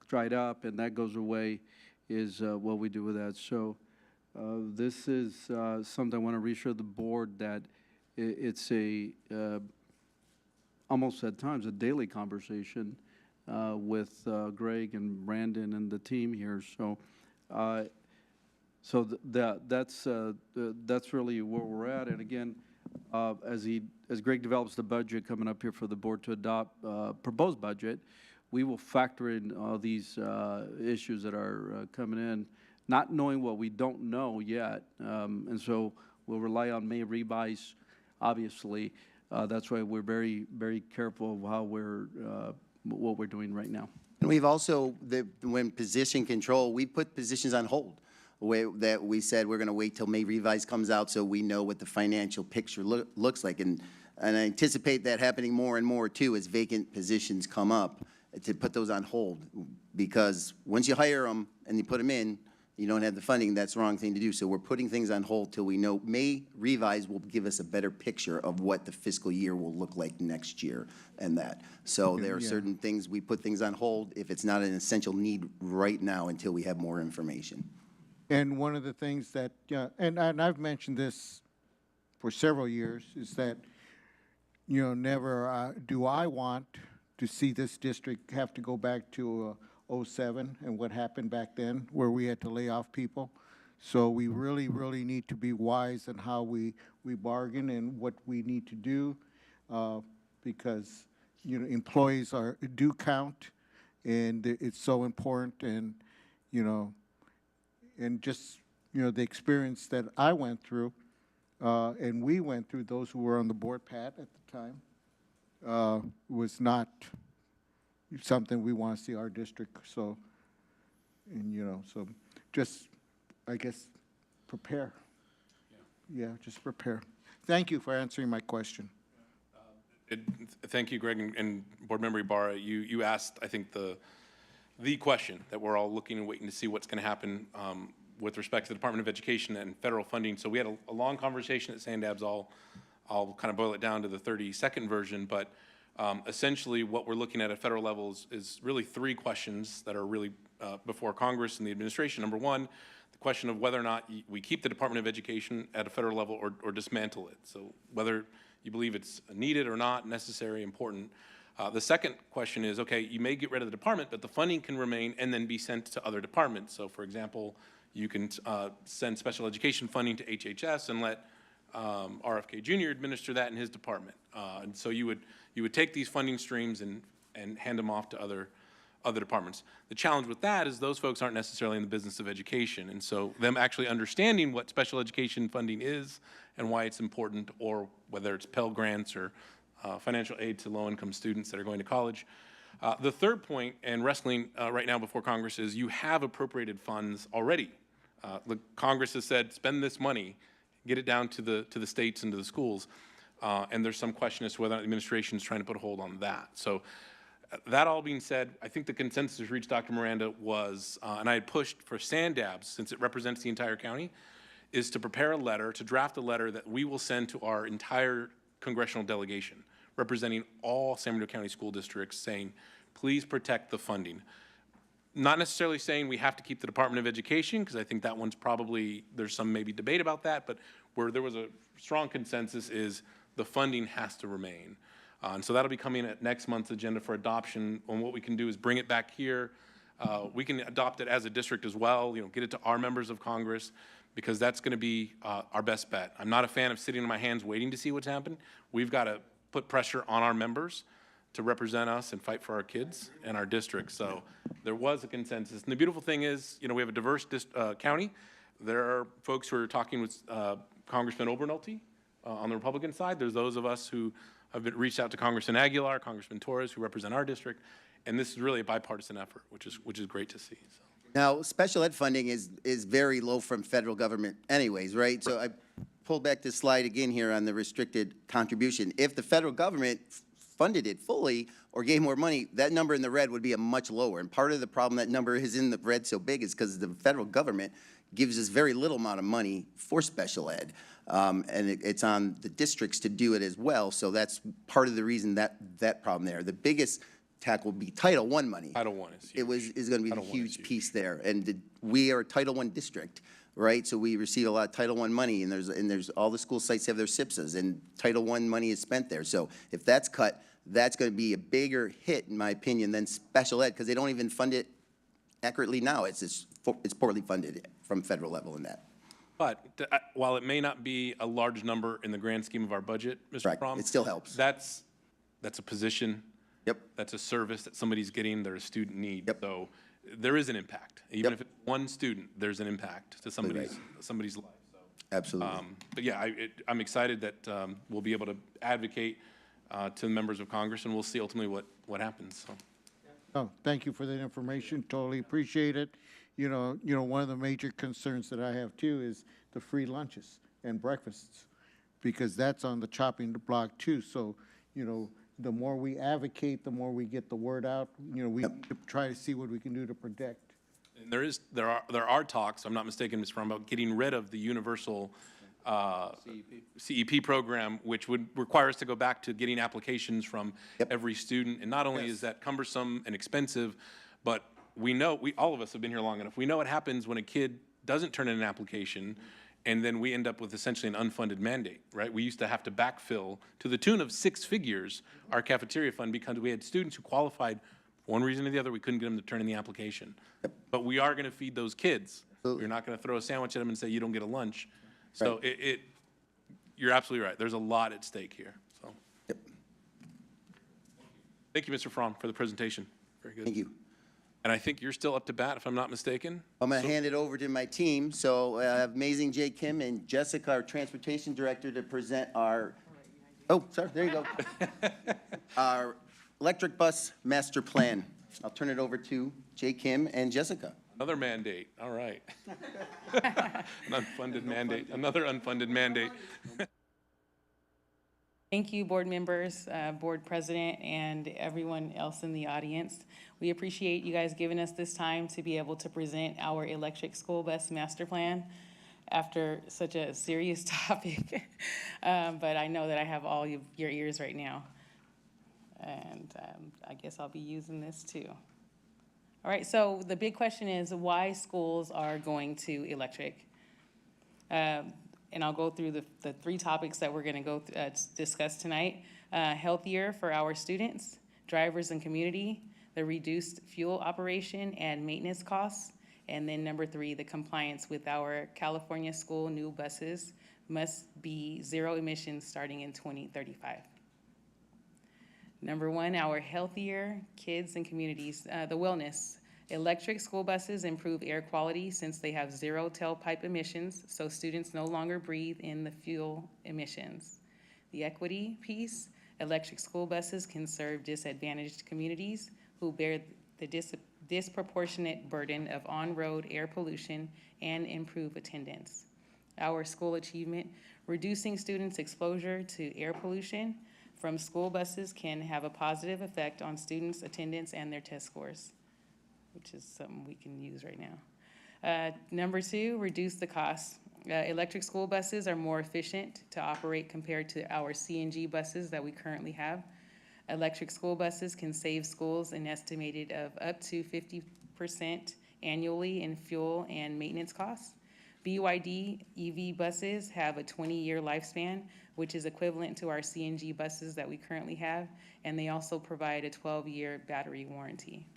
dried up and that goes away, is what we do with that. So this is something I want to reassure the board that it's a almost at times a daily conversation with Greg and Brandon and the team here. So that's really where we're at. And again, as Greg develops the budget coming up here for the board to adopt proposed budget, we will factor in all these issues that are coming in, not knowing what we don't know yet. And so we'll rely on May revise, obviously. That's why we're very, very careful of how what we're doing right now. And we've also, when position control, we put positions on hold. That we said we're going to wait till May revise comes out so we know what the financial picture looks like. And I anticipate that happening more and more too as vacant positions come up, to put those on hold, because once you hire them and you put them in, you don't have the funding. That's the wrong thing to do. So we're putting things on hold till we know. May revise will give us a better picture of what the fiscal year will look like next year and that. So there are certain things, we put things on hold if it's not an essential need right now until we have more information. And one of the things that, and I've mentioned this for several years, is that, you know, never do I want to see this district have to go back to 07 and what happened back then, where we had to lay off people. So we really, really need to be wise in how we bargain and what we need to do, because, you know, employees do count, and it's so important. And, you know, and just, you know, the experience that I went through, and we went through, those who were on the board, Pat, at the time, was not something we want to see our district. So, and, you know, so just, I guess, prepare. Yeah, just prepare. Thank you for answering my question. Thank you, Greg, and Board Member Ibarra. You asked, I think, the question that we're all looking and waiting to see what's going to happen with respect to the Department of Education and federal funding. So we had a long conversation at SANDEBS. I'll kind of boil it down to the 30-second version, but essentially what we're looking at federal level is really three questions that are really before Congress and the administration. Number one, the question of whether or not we keep the Department of Education at a federal level or dismantle it. So whether you believe it's needed or not, necessary, important. The second question is, okay, you may get rid of the department, but the funding can remain and then be sent to other departments. So for example, you can send special education funding to HHS and let RFK Jr. administer that in his department. And so you would take these funding streams and hand them off to other departments. The challenge with that is those folks aren't necessarily in the business of education, and so them actually understanding what special education funding is and why it's important, or whether it's Pell Grants or financial aid to low-income students that are going to college. The third point, and wrestling right now before Congress, is you have appropriated funds already. The Congress has said, spend this money, get it down to the states and to the schools, and there's some question as to whether the administration is trying to put a hold on that. So that all being said, I think the consensus reached, Dr. Miranda, was, and I had pushed for SANDABS, since it represents the entire county, is to prepare a letter, to draft a letter that we will send to our entire congressional delegation, representing all San Bernardino County school districts, saying, please protect the funding. Not necessarily saying we have to keep the Department of Education, because I think that one's probably, there's some maybe debate about that, but where there was a strong consensus is the funding has to remain. And so that'll be coming at next month's agenda for adoption. And what we can do is bring it back here. We can adopt it as a district as well, get it to our members of Congress, because that's going to be our best bet. I'm not a fan of sitting on my hands waiting to see what's happened. We've got to put pressure on our members to represent us and fight for our kids and our district. So there was a consensus. And the beautiful thing is, we have a diverse county. There are folks who are talking with Congressman Obernolte on the Republican side. There's those of us who have reached out to Congressman Aguilar, Congressman Torres, who represent our district. And this is really a bipartisan effort, which is great to see. So. Now, special ed funding is very low from federal government anyways, right? So I pulled back this slide again here on the restricted contribution. If the federal government funded it fully or gave more money, that number in the red would be a much lower. And part of the problem that number is in the red so big is because the federal government gives us very little amount of money for special ed. And it's on the districts to do it as well. So that's part of the reason that problem there. The biggest tackle would be Title I money. Title I is huge. Is going to be a huge piece there. And we are a Title I district, right? So we receive a lot of Title I money, and there's all the school sites have their SIPSAs, and Title I money is spent there. So if that's cut, that's going to be a bigger hit, in my opinion, than special ed, because they don't even fund it accurately now. It's poorly funded from federal level in that. But while it may not be a large number in the grand scheme of our budget, Mr. Fromm, it still helps. That's a position. Yep. That's a service that somebody's getting. They're a student need. Yep. So there is an impact. Even if it's one student, there's an impact to somebody's life. So, absolutely. But yeah, I'm excited that we'll be able to advocate to the members of Congress, and we'll see ultimately what happens. So. Oh, thank you for that information. Totally appreciate it. One of the major concerns that I have too is the free lunches and breakfasts, because that's on the chopping block too. So, the more we advocate, the more we get the word out. We try to see what we can do to protect. And there are talks, if I'm not mistaken, Ms. Fromm, about getting rid of the universal CEP program, which would require us to go back to getting applications from every student. And not only is that cumbersome and expensive, but we know, all of us have been here long enough, we know what happens when a kid doesn't turn in an application, and then we end up with essentially an unfunded mandate, right? We used to have to backfill to the tune of 6 figures our cafeteria fund because we had students who qualified for one reason or the other. We couldn't get them to turn in the application. But we are going to feed those kids. We're not going to throw a sandwich at them and say, you don't get a lunch. So you're absolutely right. There's a lot at stake here. So. Thank you, Mr. Fromm, for the presentation. Very good. Thank you. And I think you're still up to bat, if I'm not mistaken. I'm going to hand it over to my team. So I have amazing Jay Kim and Jessica, our transportation director, to present our, there you go. Our electric bus master plan. I'll turn it over to Jay Kim and Jessica. Another mandate. All right. An unfunded mandate. Another unfunded mandate. Thank you, board members, board president, and everyone else in the audience. We appreciate you guys giving us this time to be able to present our electric school bus master plan after such a serious topic. But I know that I have all your ears right now. And I guess I'll be using this too. All right, so the big question is why schools are going to electric. And I'll go through the 3 topics that we're going to discuss tonight. Healthier for our students, drivers and community, the reduced fuel operation and maintenance costs, and then number 3, the compliance with our California school new buses must be 0 emissions starting in 2035. Number one, our healthier kids and communities, the wellness. Electric school buses improve air quality since they have zero tailpipe emissions, so students no longer breathe in the fuel emissions. The equity piece, electric school buses can serve disadvantaged communities who bear the disproportionate burden of on-road air pollution and improve attendance. Our school achievement, reducing students' exposure to air pollution from school buses can have a positive effect on students' attendance and their test scores, which is something we can use right now. Number two, reduce the cost. Electric school buses are more efficient to operate compared to our CNG buses that we currently have. Electric school buses can save schools an estimated of up to 50% annually in fuel and maintenance costs. BYD EV buses have a 20-year lifespan, which is equivalent to our CNG buses that we currently have, and they also provide a 12-year battery warranty.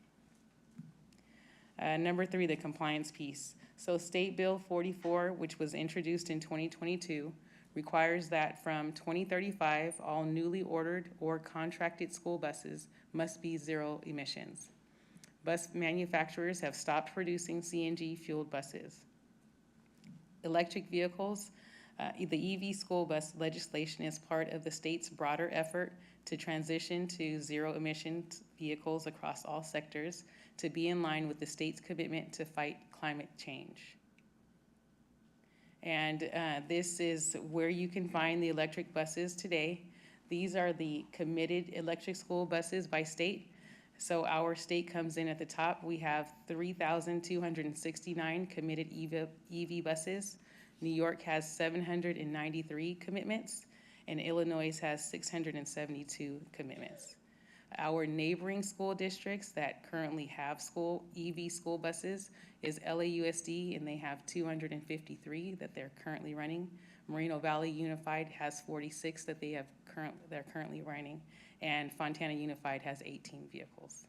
Number three, the compliance piece. So State Bill 44, which was introduced in 2022, requires that from 2035, all newly ordered or contracted school buses must be zero emissions. Bus manufacturers have stopped producing CNG-fueled buses. Electric vehicles, the EV school bus legislation is part of the state's broader effort to transition to zero-emission vehicles across all sectors to be in line with the state's commitment to fight climate change. And this is where you can find the electric buses today. These are the committed electric school buses by state. So our state comes in at the top. We have 3,269 committed EV buses. New York has 793 commitments, and Illinois has 672 commitments. Our neighboring school districts that currently have EV school buses is LAUSD, and they have 253 that they're currently running. Moreno Valley Unified has 46 that they're currently running, and Fontana Unified has 18 vehicles.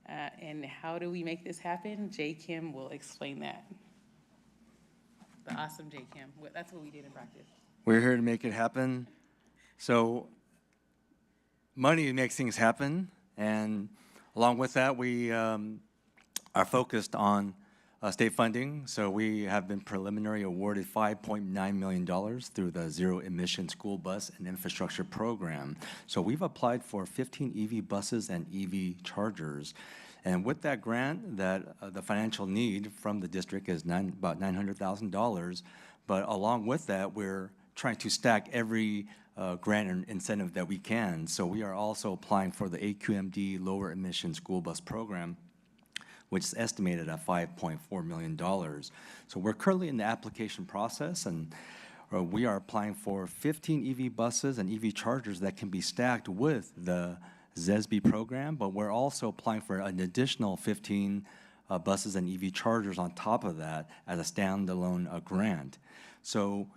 And how do we make this happen? J. Kim will explain that. The awesome J. Kim. That's what we did in practice. We're here to make it happen. So money makes things happen, and along with that, we are focused on state funding. So we have been preliminary awarded $5.9 million through the Zero Emission School Bus and Infrastructure Program. So we've applied for 15 EV buses and EV chargers. And with that grant, the financial need from the district is about $900,000. But along with that, we're trying to stack every grant and incentive that we can. So we are also applying for the AQMD Lower Emission School Bus Program, which is estimated at $5.4 million. So we're currently in the application process, and we are applying for 15 EV buses and EV chargers that can be stacked with the ZESB program, but we're also applying for an additional 15 buses and EV chargers on top of that as a standalone grant. So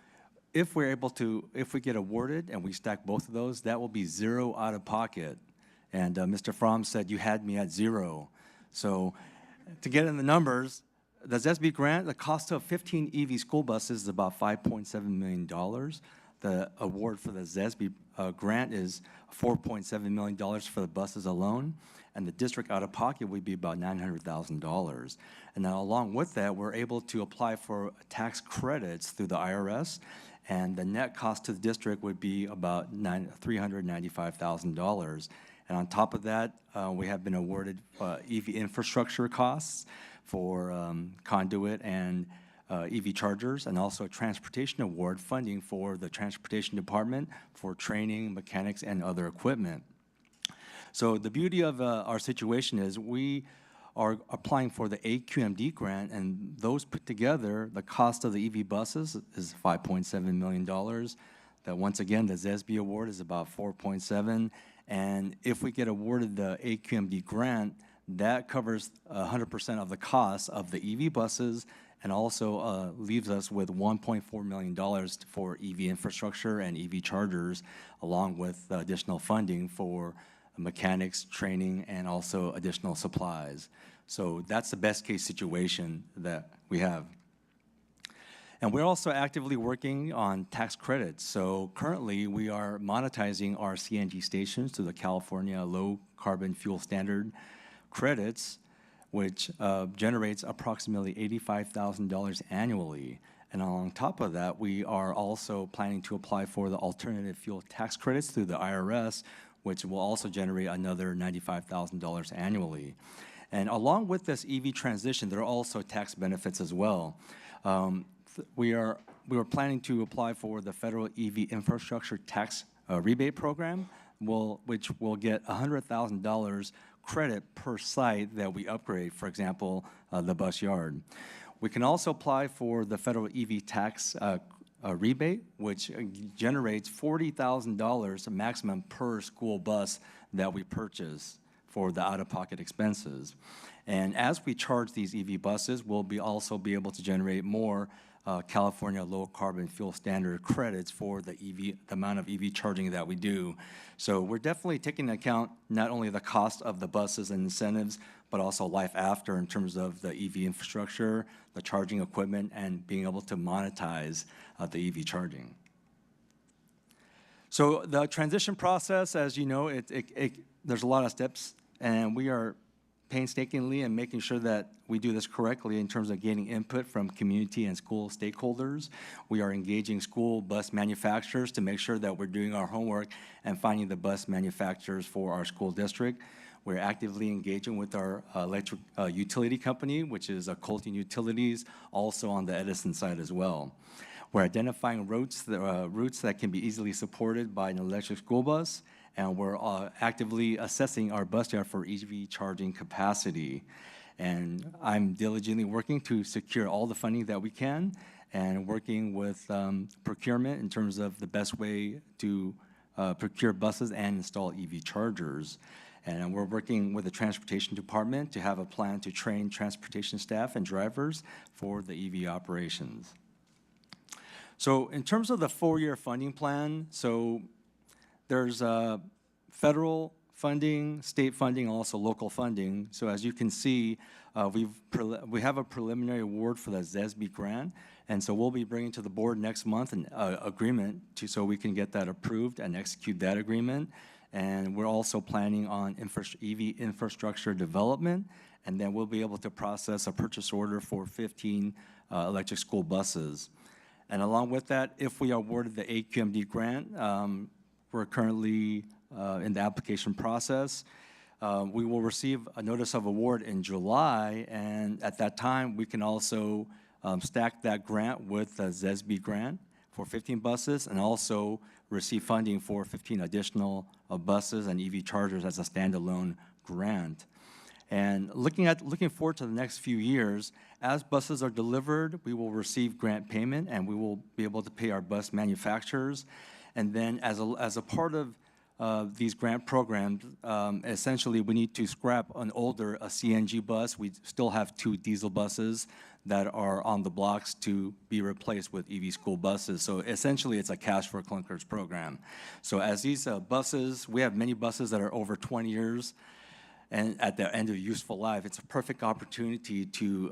if we get awarded and we stack both of those, that will be zero out of pocket. And Mr. Fromm said, you had me at zero. So to get in the numbers, the ZESB grant, the cost of 15 EV school buses is about $5.7 million. The award for the ZESB grant is $4.7 million for the buses alone, and the district out-of-pocket would be about $900,000. And now along with that, we're able to apply for tax credits through the IRS, and the net cost to the district would be about $395,000. And on top of that, we have been awarded EV infrastructure costs for conduit and EV chargers, and also a transportation award funding for the transportation department for training, mechanics, and other equipment. So the beauty of our situation is we are applying for the AQMD grant, and those put together, the cost of the EV buses is $5.7 million. That once again, the ZESB award is about $4.7, and if we get awarded the AQMD grant, that covers 100% of the cost of the EV buses, and also leaves us with $1.4 million for EV infrastructure and EV chargers, along with additional funding for mechanics, training, and also additional supplies. So that's the best case situation that we have. And we're also actively working on tax credits. So currently, we are monetizing our CNG stations to the California Low Carbon Fuel Standard credits, which generates approximately $85,000 annually. And on top of that, we are also planning to apply for the alternative fuel tax credits through the IRS, which will also generate another $95,000 annually. And along with this EV transition, there are also tax benefits as well. We are planning to apply for the federal EV infrastructure tax rebate program, which will get $100,000 credit per site that we upgrade, for example, the bus yard. We can also apply for the federal EV tax rebate, which generates $40,000 maximum per school bus that we purchase for the out-of-pocket expenses. And as we charge these EV buses, we'll also be able to generate more California Low Carbon Fuel Standard credits for the amount of EV charging that we do. So we're definitely taking into account not only the cost of the buses and incentives, but also life after in terms of the EV infrastructure, the charging equipment, and being able to monetize the EV charging. So the transition process, as you know, there's a lot of steps, and we are painstakingly and making sure that we do this correctly in terms of getting input from community and school stakeholders. We are engaging school bus manufacturers to make sure that we're doing our homework and finding the bus manufacturers for our school district. We're actively engaging with our electric utility company, which is Colton Utilities, also on the Edison side as well. We're identifying routes that can be easily supported by an electric school bus, and we're actively assessing our bus yard for EV charging capacity. And I'm diligently working to secure all the funding that we can and working with procurement in terms of the best way to procure buses and install EV chargers. And we're working with the Transportation Department to have a plan to train transportation staff and drivers for the EV operations. So in terms of the 4-year funding plan, so there's federal funding, state funding, also local funding. So as you can see, we have a preliminary award for the ZESB grant, and so we'll be bringing to the board next month an agreement so we can get that approved and execute that agreement. And we're also planning on EV infrastructure development, and then we'll be able to process a purchase order for 15 electric school buses. And along with that, if we are awarded the AQMD grant, we're currently in the application process. We will receive a notice of award in July, and at that time, we can also stack that grant with the ZESB grant for 15 buses and also receive funding for 15 additional buses and EV chargers as a standalone grant. And looking forward to the next few years, as buses are delivered, we will receive grant payment and we will be able to pay our bus manufacturers. And then as a part of these grant programs, essentially we need to scrap an older CNG bus. We still have 2 diesel buses that are on the blocks to be replaced with EV school buses. So essentially it's a cash for clunkers program. So as these buses, we have many buses that are over 20 years and at the end of useful life, it's a perfect opportunity to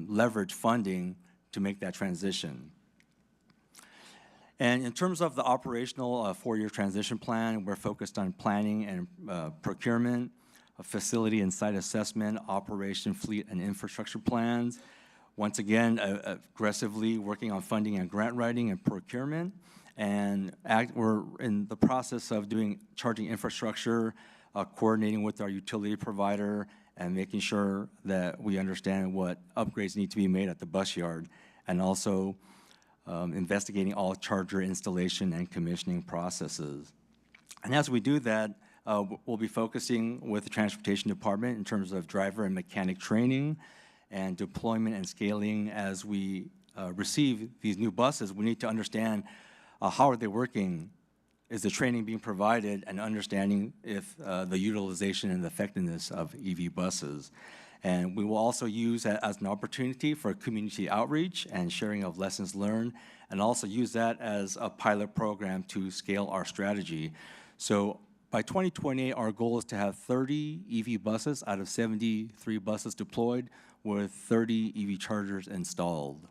leverage funding to make that transition. And in terms of the operational 4-year transition plan, we're focused on planning and procurement, a facility and site assessment, operation, fleet, and infrastructure plans. Once again, aggressively working on funding and grant writing and procurement. And we're in the process of doing charging infrastructure, coordinating with our utility provider, and making sure that we understand what upgrades need to be made at the bus yard, and also investigating all charger installation and commissioning processes. And as we do that, we'll be focusing with the Transportation Department in terms of driver and mechanic training and deployment and scaling. As we receive these new buses, we need to understand how are they working, is the training being provided, and understanding if the utilization and the effectiveness of EV buses. And we will also use that as an opportunity for community outreach and sharing of lessons learned, and also use that as a pilot program to scale our strategy. So by 2028, our goal is to have 30 EV buses out of 73 buses deployed with 30 EV chargers installed.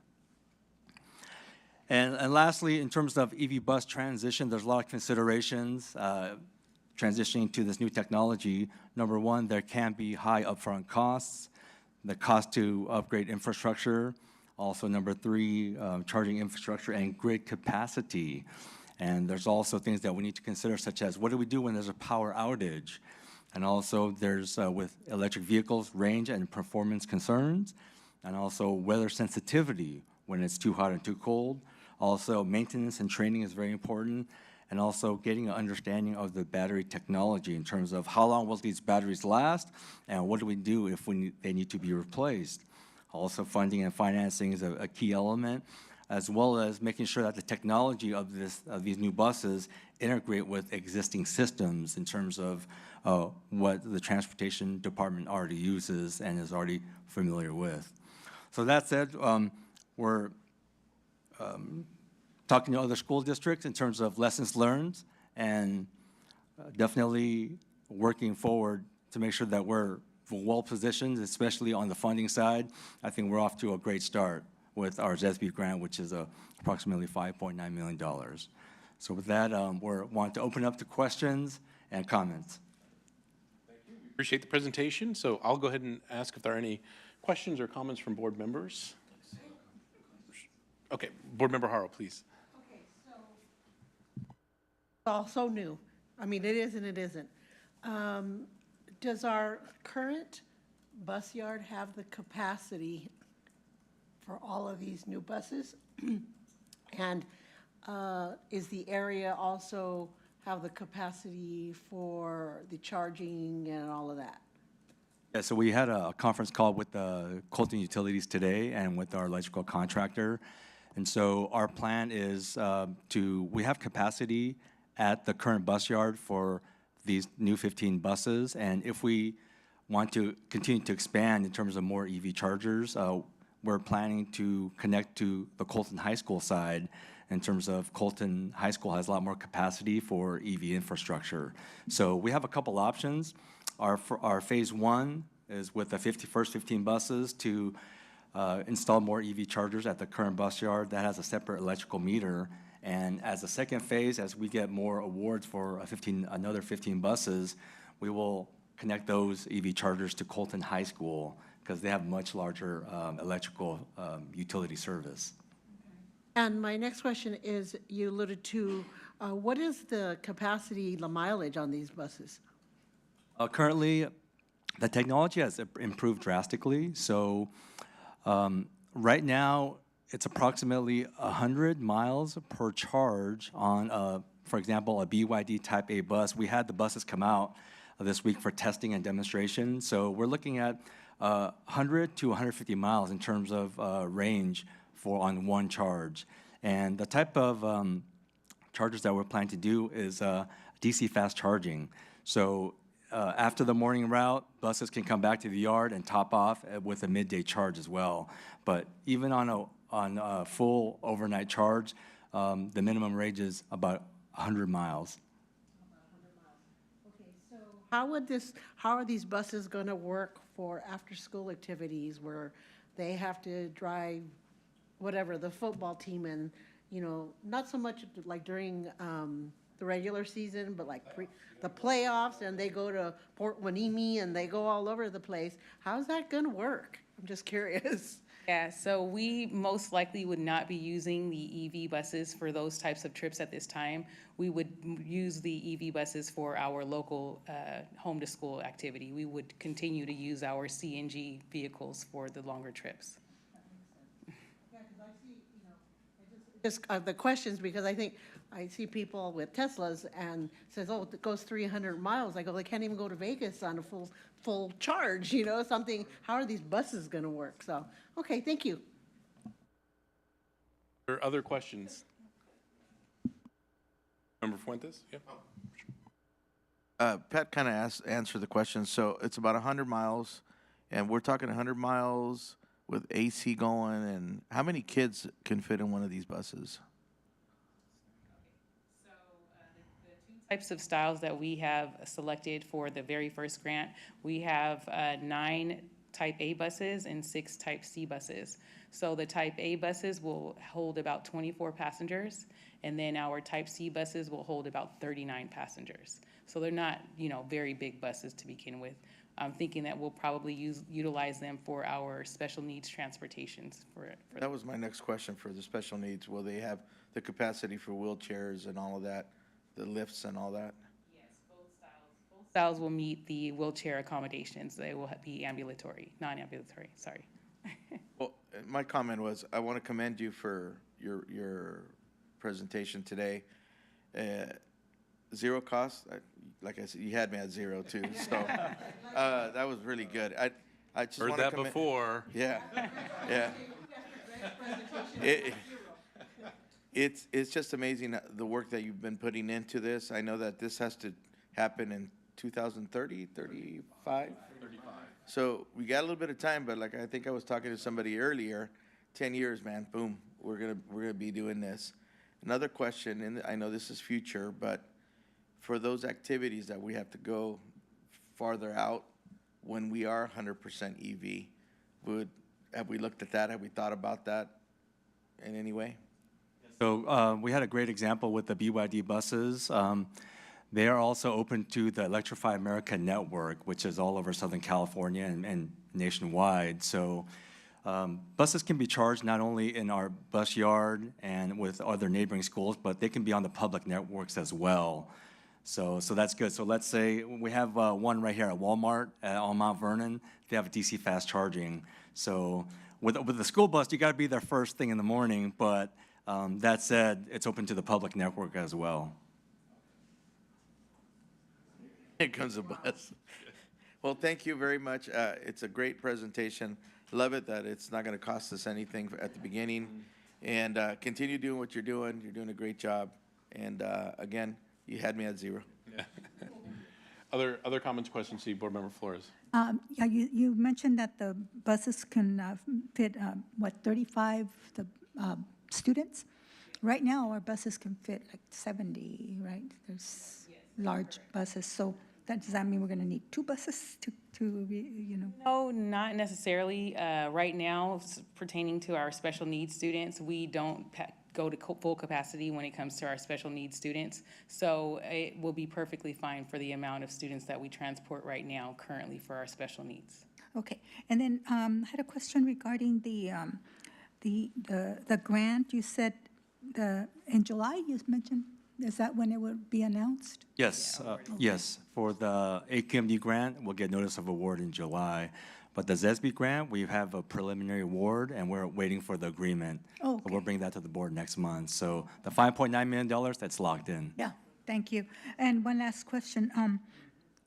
And lastly, in terms of EV bus transition, there's a lot of considerations transitioning to this new technology. Number one, there can be high upfront costs, the cost to upgrade infrastructure. Also, number three, charging infrastructure and grid capacity. And there's also things that we need to consider, such as what do we do when there's a power outage? And also there's, with electric vehicles, range and performance concerns, and also weather sensitivity when it's too hot and too cold. Also, maintenance and training is very important, and also getting an understanding of the battery technology in terms of how long will these batteries last, and what do we do if they need to be replaced. Also, funding and financing is a key element, as well as making sure that the technology of these new buses integrate with existing systems in terms of what the transportation department already uses and is already familiar with. So that said, we're talking to other school districts in terms of lessons learned, and definitely working forward to make sure that we're well positioned, especially on the funding side. I think we're off to a great start with our ZESB grant, which is approximately $5.9 million. So with that, we want to open up to questions and comments. Thank you. We appreciate the presentation. So I'll go ahead and ask if there are any questions or comments from board members. Okay, Board Member Haro, please. Okay, so also new. I mean, it is and it isn't. Does our current bus yard have the capacity for all of these new buses? And is the area also have the capacity for the charging and all of that? Yeah, so we had a conference call with the Colton Utilities today and with our electrical contractor. And so our plan is we have capacity at the current bus yard for these new 15 buses. And if we want to continue to expand in terms of more EV chargers, we're planning to connect to the Colton High School side in terms of Colton High School has a lot more capacity for EV infrastructure. So we have a couple options. Our phase one is with the first 15 buses to install more EV chargers at the current bus yard that has a separate electrical meter. And as a second phase, as we get more awards for another 15 buses, we will connect those EV chargers to Colton High School because they have much larger electrical utility service. And my next question is, you alluded to, what is the capacity, the mileage on these buses? Currently, the technology has improved drastically. So right now, it's approximately 100 miles per charge on, for example, a BYD Type A bus. We had the buses come out this week for testing and demonstration. So we're looking at 100 to 150 miles in terms of range on one charge. And the type of chargers that we're planning to do is DC fast charging. So after the morning route, buses can come back to the yard and top off with a midday charge as well. But even on a full overnight charge, the minimum range is about 100 miles. Okay, so how are these buses going to work for after-school activities where they have to drive whatever, the football team, and, you know, not so much like during the regular season, but like the playoffs, and they go to Port Hueneme and they go all over the place. How's that going to work? I'm just curious. Yeah, so we most likely would not be using the EV buses for those types of trips at this time. We would use the EV buses for our local home-to-school activity. We would continue to use our CNG vehicles for the longer trips. Just the questions, because I think I see people with Teslas and says, oh, it goes 300 miles. I go, they can't even go to Vegas on a full charge, you know, something. How are these buses going to work? So, okay, thank you. Are there other questions? Member Fuentes? Yep. Pat kind of answered the question. So it's about 100 miles, and we're talking 100 miles with AC going, and how many kids can fit in one of these buses? So the two types of styles that we have selected for the very first grant, we have 9 Type A buses and 6 Type C buses. So the Type A buses will hold about 24 passengers, and then our Type C buses will hold about 39 passengers. So they're not, very big buses to begin with. I'm thinking that we'll probably utilize them for our special needs transportations for That was my next question for the special needs. Will they have the capacity for wheelchairs and all of that, the lifts and all that? styles will meet the wheelchair accommodations. They will be ambulatory, non-ambulatory, sorry. Well, my comment was, I want to commend you for your presentation today. Zero cost, like I said, you had me at zero too, so that was really good. I just Heard want to that before. Yeah, yeah. It's just amazing the work that you've been putting into this. I know that this has to happen in 2030, 35? 35. So we got a little bit of time, but like I think I was talking to somebody earlier, 10 years, man, boom, we're gonna be doing this. Another question, and I know this is future, but for those activities that we have to go farther out when we are 100% EV, have we looked at that? Have we thought about that in any way? So we had a great example with the BYD buses. They are also open to the Electrify America network, which is all over Southern California and nationwide. So buses can be charged not only in our bus yard and with other neighboring schools, but they can be on the public networks as well. So that's good. So let's say we have one right here at Walmart on Mount Vernon. They have DC fast charging. So with the school bus, you got to be there first thing in the morning. But that said, it's open to the public network as well. Here comes a bus. Well, thank you very much. It's a great presentation. Love it that it's not going to cost us anything at the beginning. And continue doing what you're doing. You're doing a great job. And again, you had me at zero. Yeah. Other comments, questions, see Board Member Flores. Yeah, you mentioned that the buses can fit, 35 students? Right now, our buses can fit like 70, right? There's large buses. So does that mean we're going to need 2 buses to No, not necessarily. Right now, pertaining to our special needs students, we don't go to full capacity when it comes to our special needs students. So it will be perfectly fine for the amount of students that we transport right now currently for our special needs. Okay. And then I had a question regarding the grant. You said in July, you mentioned, is that when it would be announced? Yes, yes. For the AQMD grant, we'll get notice of award in July. But the ZESB grant, we have a preliminary award, and we're waiting for the agreement. Oh, okay. We'll bring that to the board next month. So the $5.9 million, that's locked in. Yeah, thank you. And one last question.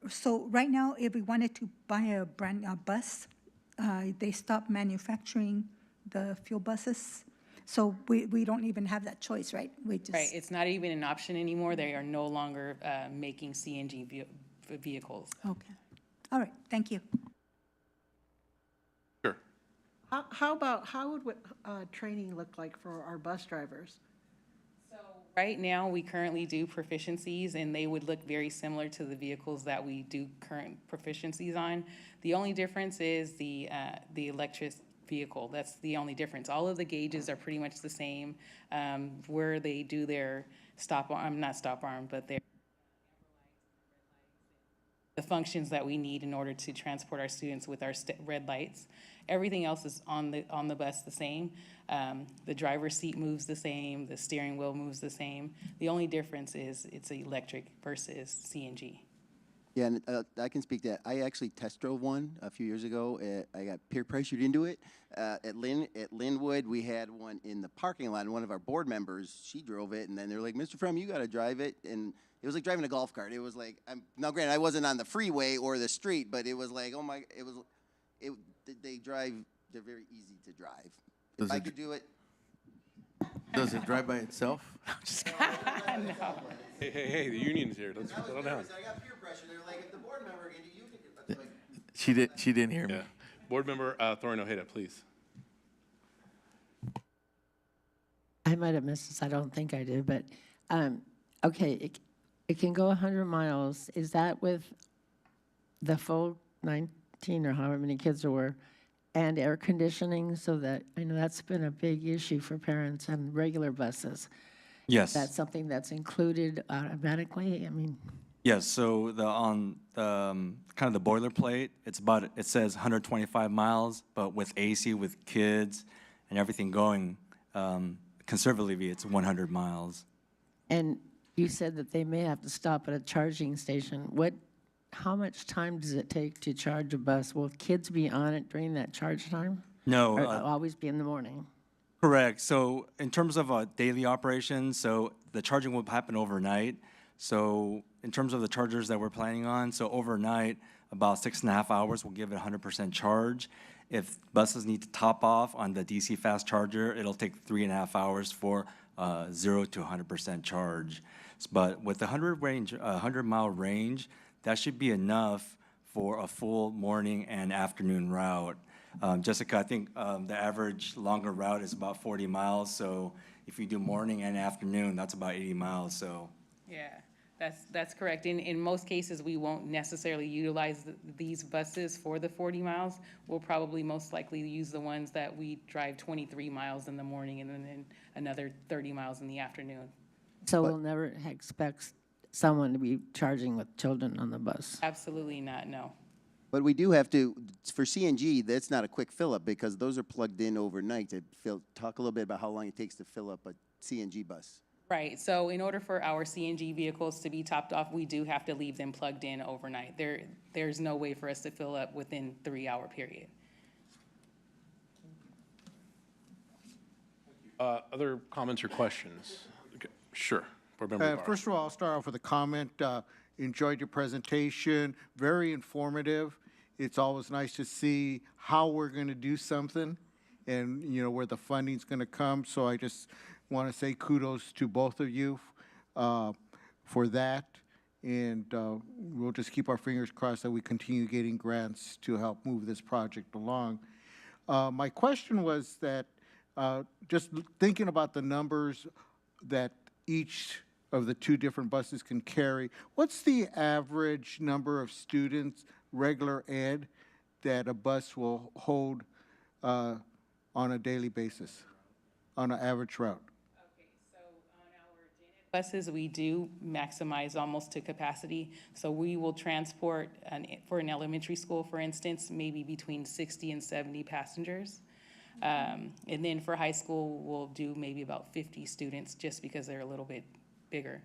So right now, if we wanted to buy a bus, they stopped manufacturing the fuel buses. So we don't even have that choice, right? Right, it's not even an option anymore. They are no longer making CNG vehicles. Okay. All right, thank you. Sure. How would training look like for our bus drivers? Right now, we currently do proficiencies, and they would look very similar to the vehicles that we do current proficiencies on. The only difference is the electric vehicle. That's the only difference. All of the gauges are pretty much the same. Where they do their the functions that we need in order to transport our students with our red lights. Everything else is on the bus the same. The driver's seat moves the same. The steering wheel moves the same. The only difference is it's electric versus CNG. Yeah, and I can speak to that. I actually test drove one a few years ago. I got peer pressured into it. At Linwood, we had one in the parking lot, and one of our board members, she drove it, and then they were like, Mr. Frum, you got to drive it. And it was like driving a golf cart. It was like, now granted, I wasn't on the freeway or the street, but it was like, oh my, they're very easy to drive. If I could do it. Does it drive by itself? No. Hey, the union's here. Let's settle down. I got peer pressure. They're like, if the board member can do, you can do it. She didn't hear me. Yeah. Board Member Thorin Ojeda, please. I might have missed this. I don't think I did, but okay, it can go 100 miles. Is that with the full 15 or however many kids there were, and air conditioning, so that, I know that's been a big issue for parents and regular buses. Yes. That's something that's included automatically, I mean, Yes, so on the kind of the boilerplate, it says 125 miles, but with AC, with kids and everything going, conservatively, it's 100 miles. and you said that they may have to stop at a charging station. How much time does it take to charge a bus? Will kids be on it during that charge time? No, Or it'll always be in the morning? correct. So in terms of daily operations, so the charging will happen overnight. So in terms of the chargers that we're planning on, so overnight, about 6.5 hours, we'll give it 100% charge. If buses need to top off on the DC fast charger, it'll take 3.5 hours for 0 to 100% charge. But with the 100-mile range, that should be enough for a full morning and afternoon route. Jessica, I think the average longer route is about 40 miles. So if you do morning and afternoon, that's about 80 miles. So Yeah, that's correct. In most cases, we won't necessarily utilize these buses for the 40 miles. We'll probably most likely use the ones that we drive 23 miles in the morning and then another 30 miles in the afternoon. So we'll never expect someone to be charging with children on the bus? Absolutely not, no. But we do have to, for CNG, that's not a quick fill-up because those are plugged in overnight. Talk a little bit about how long it takes to fill up a CNG bus. Right, so in order for our CNG vehicles to be topped off, we do have to leave them plugged in overnight. There's no way for us to fill up within 3-hour period. Other comments or questions? Okay, sure. Board Member Ibarra. First of all, I'll start off with a comment. Enjoyed your presentation, very informative. It's always nice to see how we're going to do something and, you know, where the funding's going to come. So I just want to say kudos to both of you for that. And we'll just keep our fingers crossed that we continue getting grants to help move this project along. My question was that just thinking about the numbers that each of the two different buses can carry, what's the average number of students, regular ed, that a bus will hold on a daily basis, on an average route? Okay, so on our buses, we do maximize almost to capacity. So we will transport, for an elementary school, for instance, maybe between 60 and 70 passengers. And then for high school, we'll do maybe about 50 students just because they're a little bit bigger.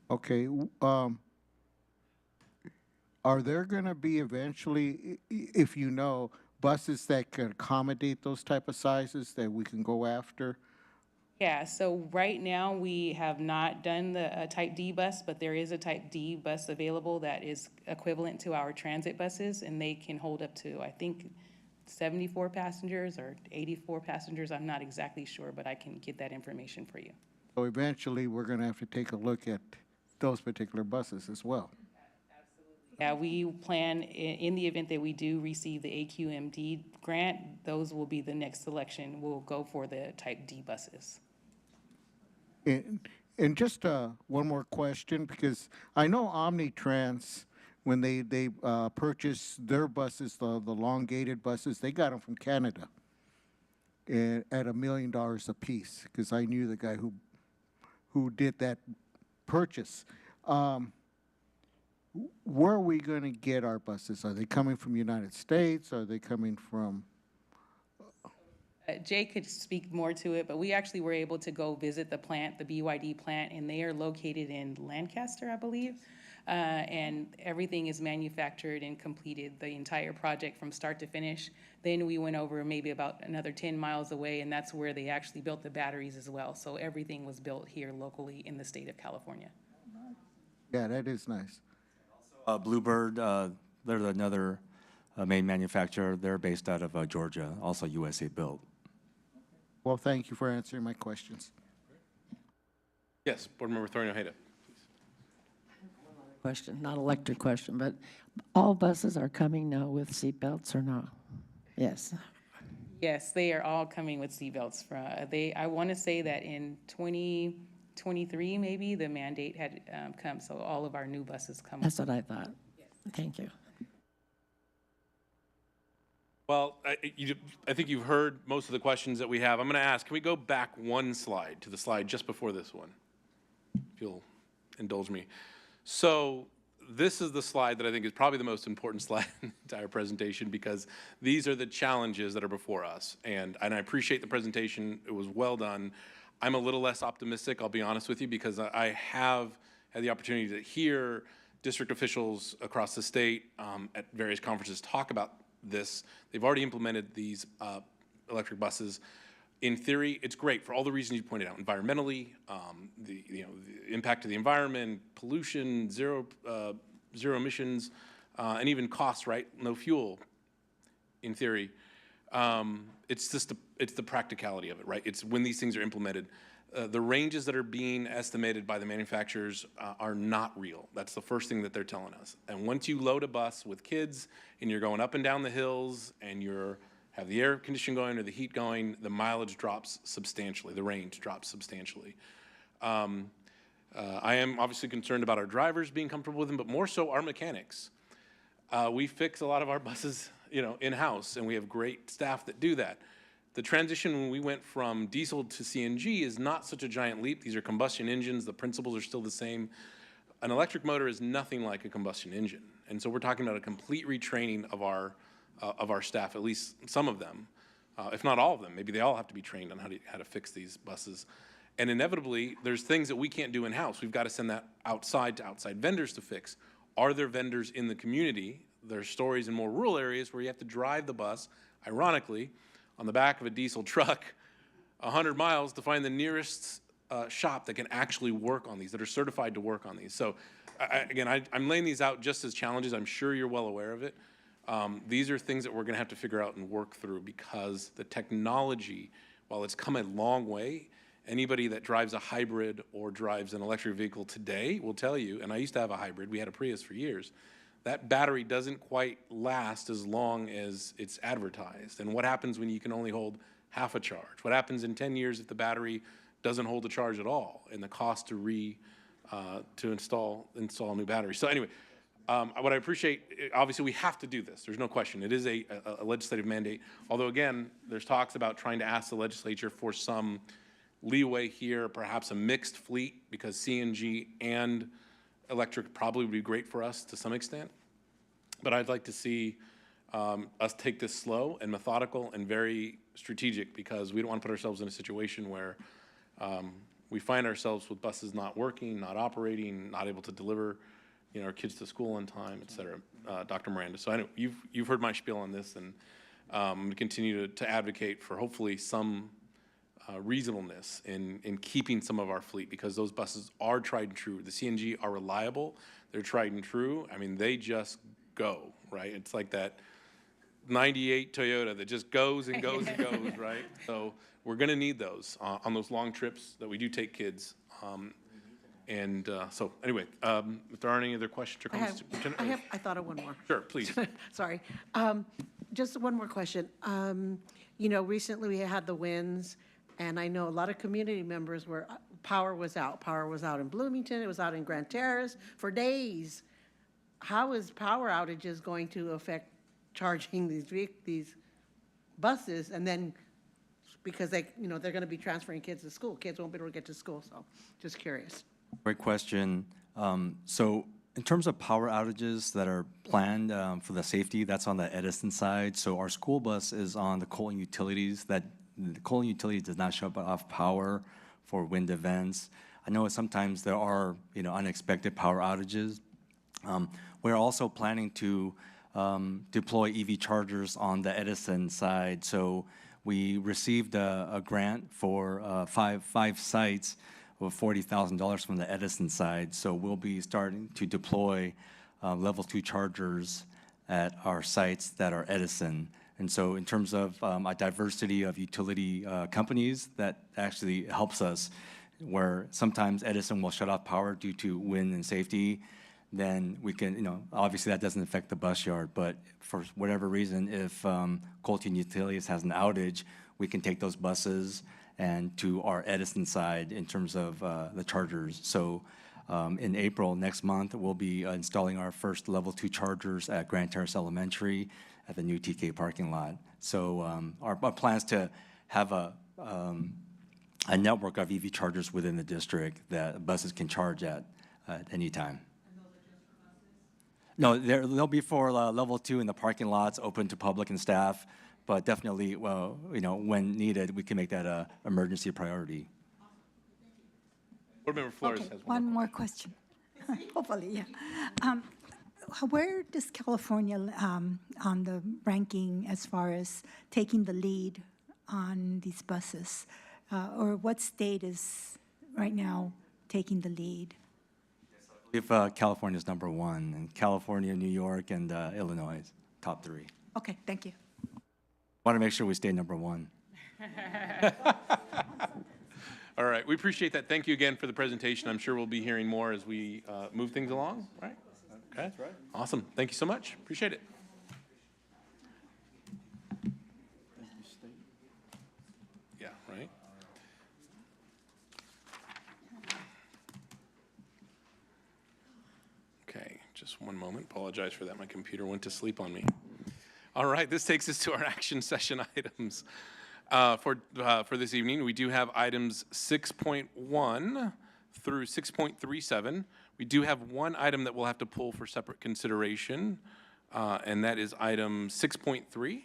Okay. Are there going to be eventually, if you know, buses that can accommodate those type of sizes that we can go after? Yeah, so right now, we have not done the Type D bus, but there is a Type D bus available that is equivalent to our transit buses, and they can hold up to, I think, 74 passengers or 84 passengers. I'm not exactly sure, but I can get that information for you. So eventually, we're going to have to take a look at those particular buses as well. Yeah, we plan, in the event that we do receive the AQMD grant, those will be the next selection. We'll go for the Type D buses. And just one more question, because I know Omnitrans, when they purchased their buses, the long-gated buses, they got them from Canada at $1 million a piece, because I knew the guy who did that purchase. Where are we going to get our buses? Are they coming from the United States? Are they coming from? Jay could speak more to it, but we actually were able to go visit the plant, the BYD plant, and they are located in Lancaster, I believe. And everything is manufactured and completed, the entire project from start to finish. Then we went over maybe about another 10 miles away, and that's where they actually built the batteries as well. So everything was built here locally in the state of California. Yeah, that is nice. Bluebird, they're another main manufacturer. They're based out of Georgia, also USA built. Well, thank you for answering my questions. Yes, Board Member Thornhill Ojeda. Question, not electric question, but all buses are coming now with seatbelts or not? Yes. Yes, they are all coming with seatbelts. I want to say that in 2023, maybe, the mandate had come, so all of our new buses come. That's what I thought. Thank you. Well, I think you've heard most of the questions that we have. I'm going to ask, can we go back one slide to the slide just before this one, if you'll indulge me. So this is the slide that I think is probably the most important slide in the entire presentation, because these are the challenges that are before us. And I appreciate the presentation. It was well done. I'm a little less optimistic, I'll be honest with you, because I have had the opportunity to hear district officials across the state at various conferences talk about this. They've already implemented these electric buses. In theory, it's great for all the reasons you pointed out. Environmentally, the impact to the environment, pollution, zero emissions, and even costs. Right? No fuel. In theory, it's just it's the practicality of it. Right? It's when these things are implemented. The ranges that are being estimated by the manufacturers are not real. That's the first thing that they're telling us. And once you load a bus with kids and you're going up and down the hills and you're have the air conditioning going or the heat going, the mileage drops substantially, the range drops substantially. I am obviously concerned about our drivers being comfortable with them, but more so our mechanics. We fix a lot of our buses, in-house, and we have great staff that do that. The transition when we went from diesel to CNG is not such a giant leap. These are combustion engines. The principles are still the same. An electric motor is nothing like a combustion engine. And so we're talking about a complete retraining of our staff, at least some of them, if not all of them. Maybe they all have to be trained on how to fix these buses. And inevitably, there's things that we can't do in-house. We've got to send that outside to outside vendors to fix. Are there vendors in the community? There's stories in more rural areas where you have to drive the bus, ironically, on the back of a diesel truck 100 miles to find the nearest shop that can actually work on these, that are certified to work on these. So I'm laying these out just as challenges. I'm sure you're well aware of it. These are things that we're going to have to figure out and work through, because the technology, while it's come a long way, anybody that drives a hybrid or drives an electric vehicle today will tell you, and I used to have a hybrid, we had a Prius for years, that battery doesn't quite last as long as it's advertised. And what happens when you can only hold half a charge? What happens in 10 years if the battery doesn't hold the charge at all, and the cost to install a new battery? So anyway, what I appreciate, obviously we have to do this. There's no question. It is a legislative mandate. Although again, there's talks about trying to ask the legislature for some leeway here, perhaps a mixed fleet, because CNG and electric probably would be great for us to some extent. But I'd like to see us take this slow and methodical and very strategic, because we don't want to put ourselves in a situation where we find ourselves with buses not working, not operating, not able to deliver our kids to school on time, et cetera. Dr. Miranda. So I know you've heard my spiel on this, and I'm going to continue to advocate for hopefully some reasonableness in keeping some of our fleet, because those buses are tried and true. The CNG are reliable. They're tried and true. I mean, they just go, right? It's like that 98 Toyota that just goes and goes and goes, right? So we're going to need those on those long trips that we do take kids. So anyway, if there aren't any other questions or comments. I thought of one more. Sure, please. Sorry. Just one more question. Recently we had the winds, and I know a lot of community members where power was out. Power was out in Bloomington. It was out in Grand Terrace for days. How is power outages going to affect charging these buses? And then, because they're going to be transferring kids to school. Kids won't be able to get to school, so just curious. Great question. So in terms of power outages that are planned for the safety, that's on the Edison side. So our school bus is on the Colton Utilities. The Colton Utilities does not shut off power for wind events. I know sometimes there are unexpected power outages. We're also planning to deploy EV chargers on the Edison side. So we received a grant for five sites of $40,000 from the Edison side. So we'll be starting to deploy level 2 chargers at our sites that are Edison. And so in terms of a diversity of utility companies, that actually helps us, where sometimes Edison will shut off power due to wind and safety. Then we can, obviously that doesn't affect the bus yard, but for whatever reason, if Colton Utilities has an outage, we can take those buses and to our Edison side in terms of the chargers. So In April next month, we'll be installing our first level 2 chargers at Grand Terrace Elementary at the new TK parking lot. So our plan is to have a network of EV chargers within the district that buses can charge at any time. No, they'll be for level 2 in the parking lots, open to public and staff, but definitely, well, when needed, we can make that an emergency priority. Board Member Flores Okay, has one more question. Hopefully, yeah. Where does California on the ranking as far as taking the lead on these buses? Or what state is right now taking the lead? If California's number 1, and California, New York, and Illinois, top 3. Okay, thank you. Want to make sure we stay number 1. All right, we appreciate that. Thank you again for the presentation. I'm sure we'll be hearing more as we move things along, right? Okay. That's right. Awesome. Thank you so much. Appreciate it. Yeah, right. Okay, just one moment. Apologize for that. My computer went to sleep on me. All right, this takes us to our action session items. For this evening, we do have items 6.1 through 6.37. We do have one item that we'll have to pull for separate consideration, and that is item 6.3.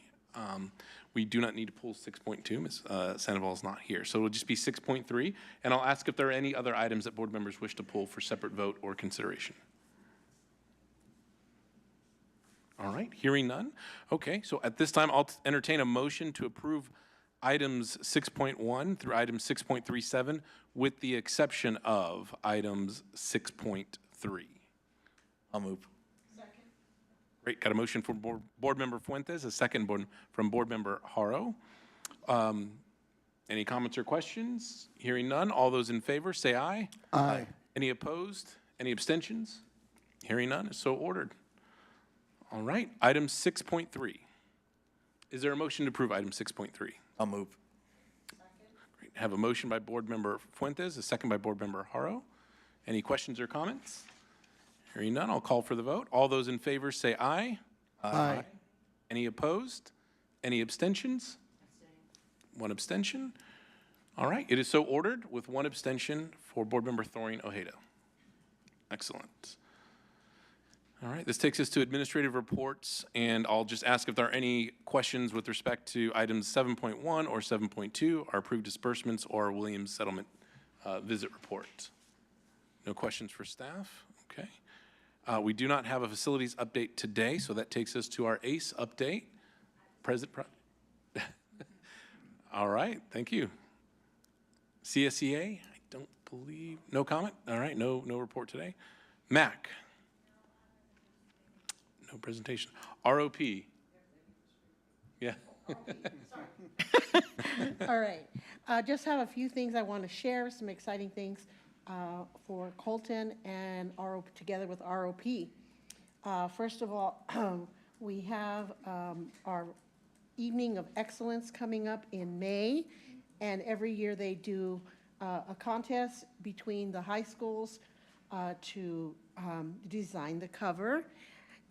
We do not need to pull 6.2. Ms. Sandoval is not here, so it'll just be 6.3. And I'll ask if there are any other items that board members wish to pull for separate vote or consideration. All right, hearing none. Okay, so at this time, I'll entertain a motion to approve items 6.1 through items 6.37 with the exception of items 6.3. I'll move. Great, got a motion from Board Member Fuentes, a second from Board Member Haro. Any comments or questions? Hearing none, all those in favor say aye. Aye. Any opposed? Any abstentions? Hearing none, so ordered. All right, item 6.3. Is there a motion to approve item 6.3? I'll move. Great. Have a motion by Board Member Fuentes, a second by Board Member Haro. Any questions or comments? Hearing none, I'll call for the vote. All those in favor say aye. Aye. Any opposed? Any abstentions? One abstention. All right, it is so ordered with one abstention for Board Member Thoreen Ojeda. Excellent. All right, this takes us to administrative reports, and I'll just ask if there are any questions with respect to items 7.1 or 7.2, our approved disbursements or Williams settlement visit report. No questions for staff? Okay. We do not have a facilities update today, so that takes us to our ACE update. All right, thank you. CSEA, I don't believe, no comment? All right, no report today. MAC. No presentation. ROP. Yeah. All right. Just have a few things I want to share, some exciting things for Colton and together with ROP. First of all, we have our Evening of Excellence coming up in May, and every year they do a contest between the high schools to design the cover.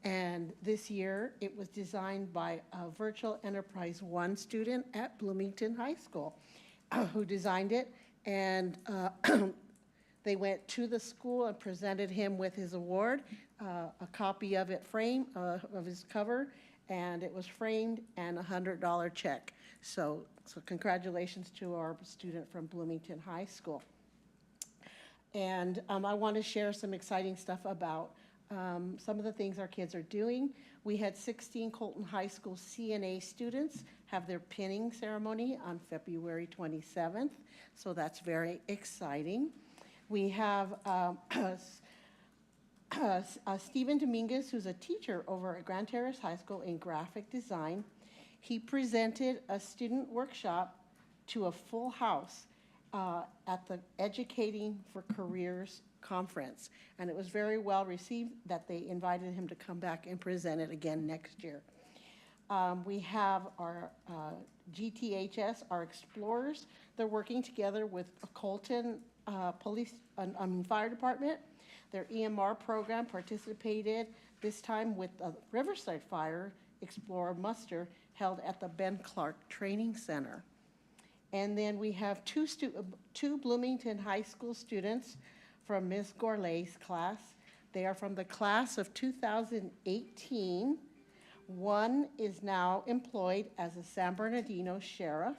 And this year, it was designed by a Virtual Enterprise 1 student at Bloomington High School who designed it. And they went to the school and presented him with his award, a copy of it framed, of his cover, and it was framed and a $100 check. So congratulations to our student from Bloomington High School. And I want to share some exciting stuff about some of the things our kids are doing. We had 16 Colton High School CNA students have their pinning ceremony on February 27th, so that's very exciting. We have Stephen Dominguez, who's a teacher over at Grand Terrace High School in graphic design. He presented a student workshop to a full house at the Educating for Careers conference, and it was very well received that they invited him to come back and present it again next year. We have our GTHS, our explorers. They're working together with a Colton Fire Department Their EMR program participated this time with the Riverside Fire Explorer muster held at the Ben Clark Training Center. And then we have two Bloomington High School students from Ms. Gourlay's class. They are from the class of 2018. One is now employed as a San Bernardino sheriff,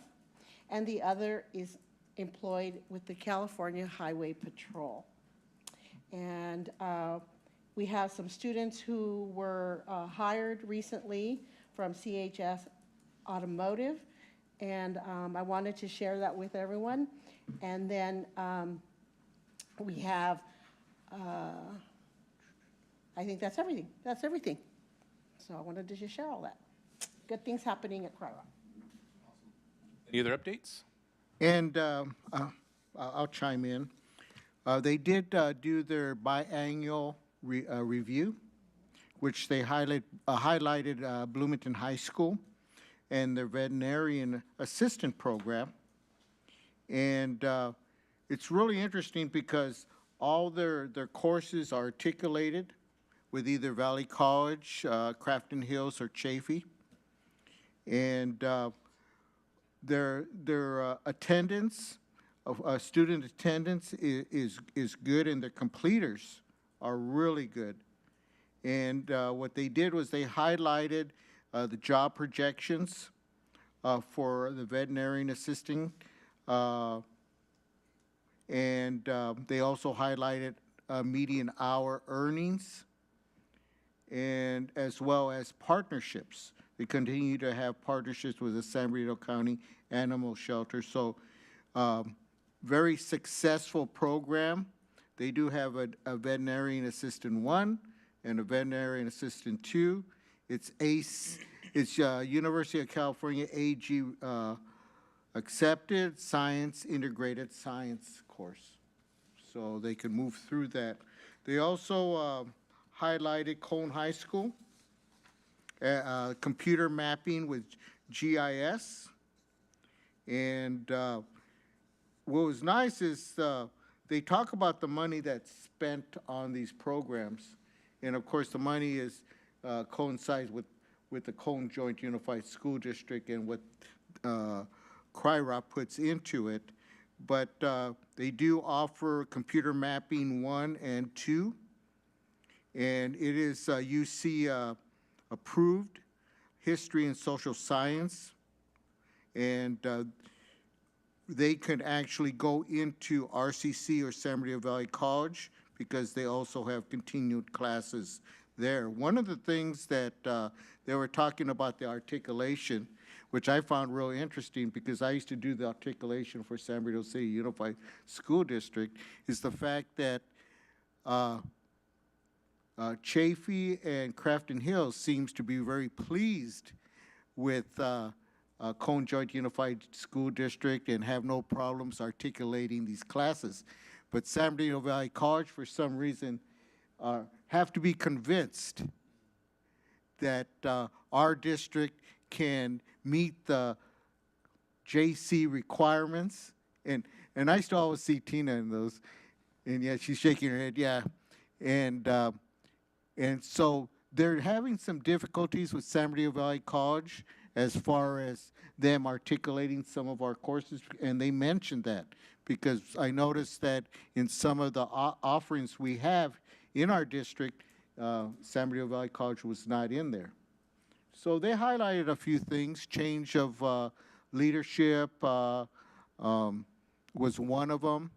and the other is employed with the California Highway Patrol. And we have some students who were hired recently from CHS Automotive, and I wanted to share that with everyone. And then we have, I think that's everything. That's everything. So I wanted to just share all that. Good things happening at Cry Rock. Any other updates? And I'll chime in. They did do their biannual review, which they highlighted Bloomington High School and their veterinarian assistant program. And it's really interesting because all their courses are articulated with either Valley College, Crafton Hills, or Chaffey. And their attendance, student attendance is good, and their completers are really good. And what they did was they highlighted the job projections for the veterinarian assisting, and they also highlighted median hour earnings, and as well as partnerships. They continue to have partnerships with the San Bernardino County Animal Shelter. So very successful program. They do have a veterinarian assistant 1 and a veterinarian assistant 2. It's ACE, it's University of California AG accepted science, integrated science course. So they can move through that. They also highlighted Cone High School, computer mapping with GIS. And what was nice is they talk about the money that's spent on these programs. And of course, the money is coincides with the Cone Joint Unified School District and what CRIROP puts into it. But they do offer computer mapping 1 and 2. And it is UC approved, history and social science. And they could actually go into RCC or San Bernardino Valley College because they also have continued classes there. One of the things that they were talking about the articulation, which I found really interesting because I used to do the articulation for San Bernardino City Unified School District, is the fact that Chaffey and Crafton Hills seems to be very pleased with Cone Joint Unified School District and have no problems articulating these classes. But San Bernardino Valley College, for some reason, have to be convinced that our district can meet the JC requirements. And I used to always see Tina in those, and yeah, she's shaking her head, yeah. And so they're having some difficulties with San Bernardino Valley College as far as them articulating some of our courses, and they mentioned that because I noticed that in some of the offerings we have in our district, San Bernardino Valley College was not in there. So they highlighted a few things. Change of leadership was one of them,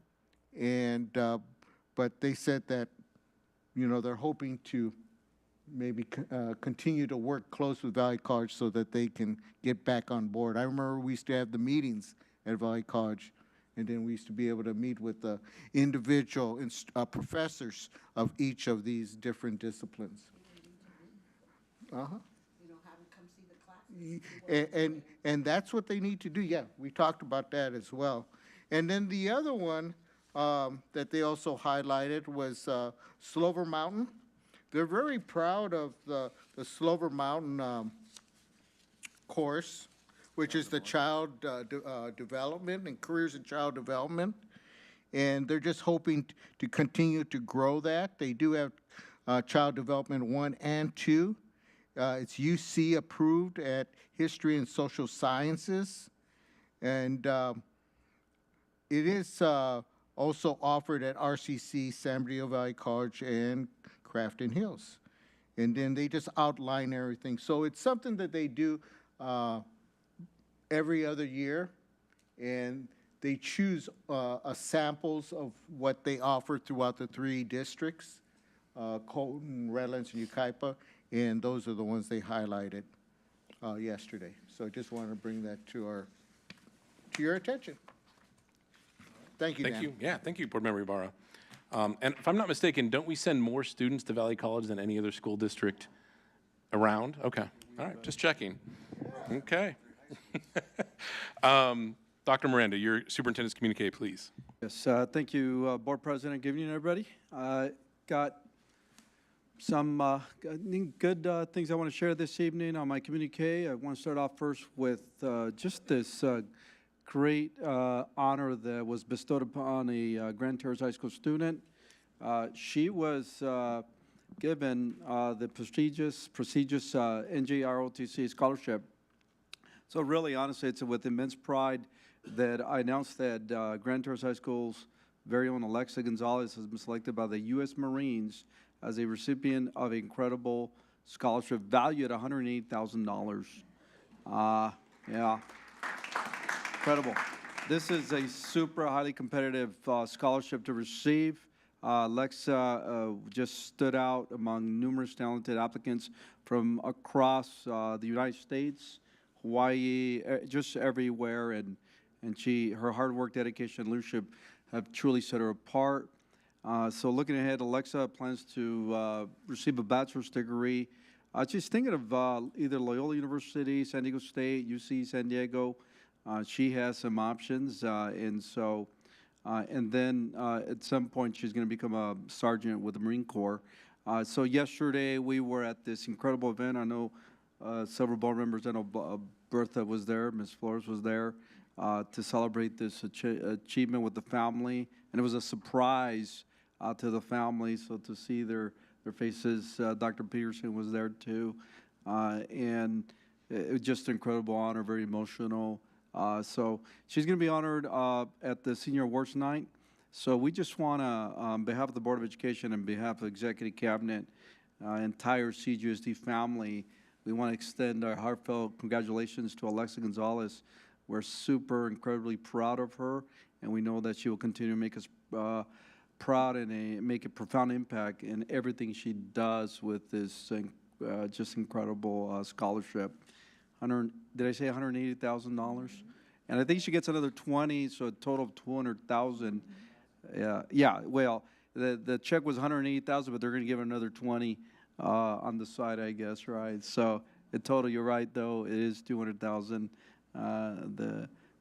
and but they said that, you know, they're hoping to maybe continue to work close with Valley College so that they can get back on board. I remember we used to have the meetings at Valley College, and then we used to be able to meet with the individual professors of each of these different disciplines. And that's what they need to do. Yeah, we talked about that as well. And then the other one that they also highlighted was Slover Mountain. They're very proud of the Slover Mountain course, which is the child development and careers in child development. and they're just hoping to continue to grow that. They do have Child Development 1 and 2. It's UC approved at History and Social Sciences, and it is also offered at RCC, San Bernardino Valley College, and Crafton Hills. And then they just outline everything. So it's something that they do every other year, and they choose samples of what they offer throughout the 3 districts, Colton, Redlands, and Yucaipa, and those are the ones they highlighted yesterday. So I just wanted to bring that to your attention. Thank you, Dan. Thank you. Yeah, thank you, Board Member Ibarra. And if I'm not mistaken, don't we send more students to Valley College than any other school district around? Okay. All right, just checking. Okay. Dr. Miranda, your superintendent's communique, please. Yes, thank you, Board President. Good evening, everybody. Got some good things I want to share this evening on my communique. I want to start off first with just this great honor that was bestowed upon a Grand Terrace High School student. She was given the prestigious NJROTC scholarship. So really, honestly, it's with immense pride that I announced that Grand Terrace High School's very own Alexa Gonzalez has been selected by the U.S. Marines as a recipient of an incredible scholarship valued at $180,000. Yeah. Incredible. This is a super highly competitive scholarship to receive. Alexa just stood out among numerous talented applicants from across the United States, Hawaii, just everywhere, and her hard work, dedication, and leadership have truly set her apart. So looking ahead, Alexa plans to receive a bachelor's degree. She's thinking of either Loyola University, San Diego State, UC San Diego. She has some options, and then at some point she's going to become a sergeant with the Marine Corps. So yesterday we were at this incredible event. I know several board members. I know Bertha was there, Ms. Flores was there to celebrate this achievement with the family, and it was a surprise to the family. So to see their faces, Dr. Peterson was there too, and it was just an incredible honor, very emotional. So she's going to be honored at the Senior Awards Night. So we just want to, on behalf of the Board of Education and behalf of Executive Cabinet, entire CJUSD family, we want to extend our heartfelt congratulations to Alexa Gonzalez. We're super incredibly proud of her, and we know that she will continue to make us proud and make a profound impact in everything she does with this just incredible scholarship. Did I say $180,000? And I think she gets another 20, so a total of 200,000. Yeah. Well, the check was 180,000, but they're going to give her another 20 on the side, I guess, right? So in total, you're right, though, it is 200,000.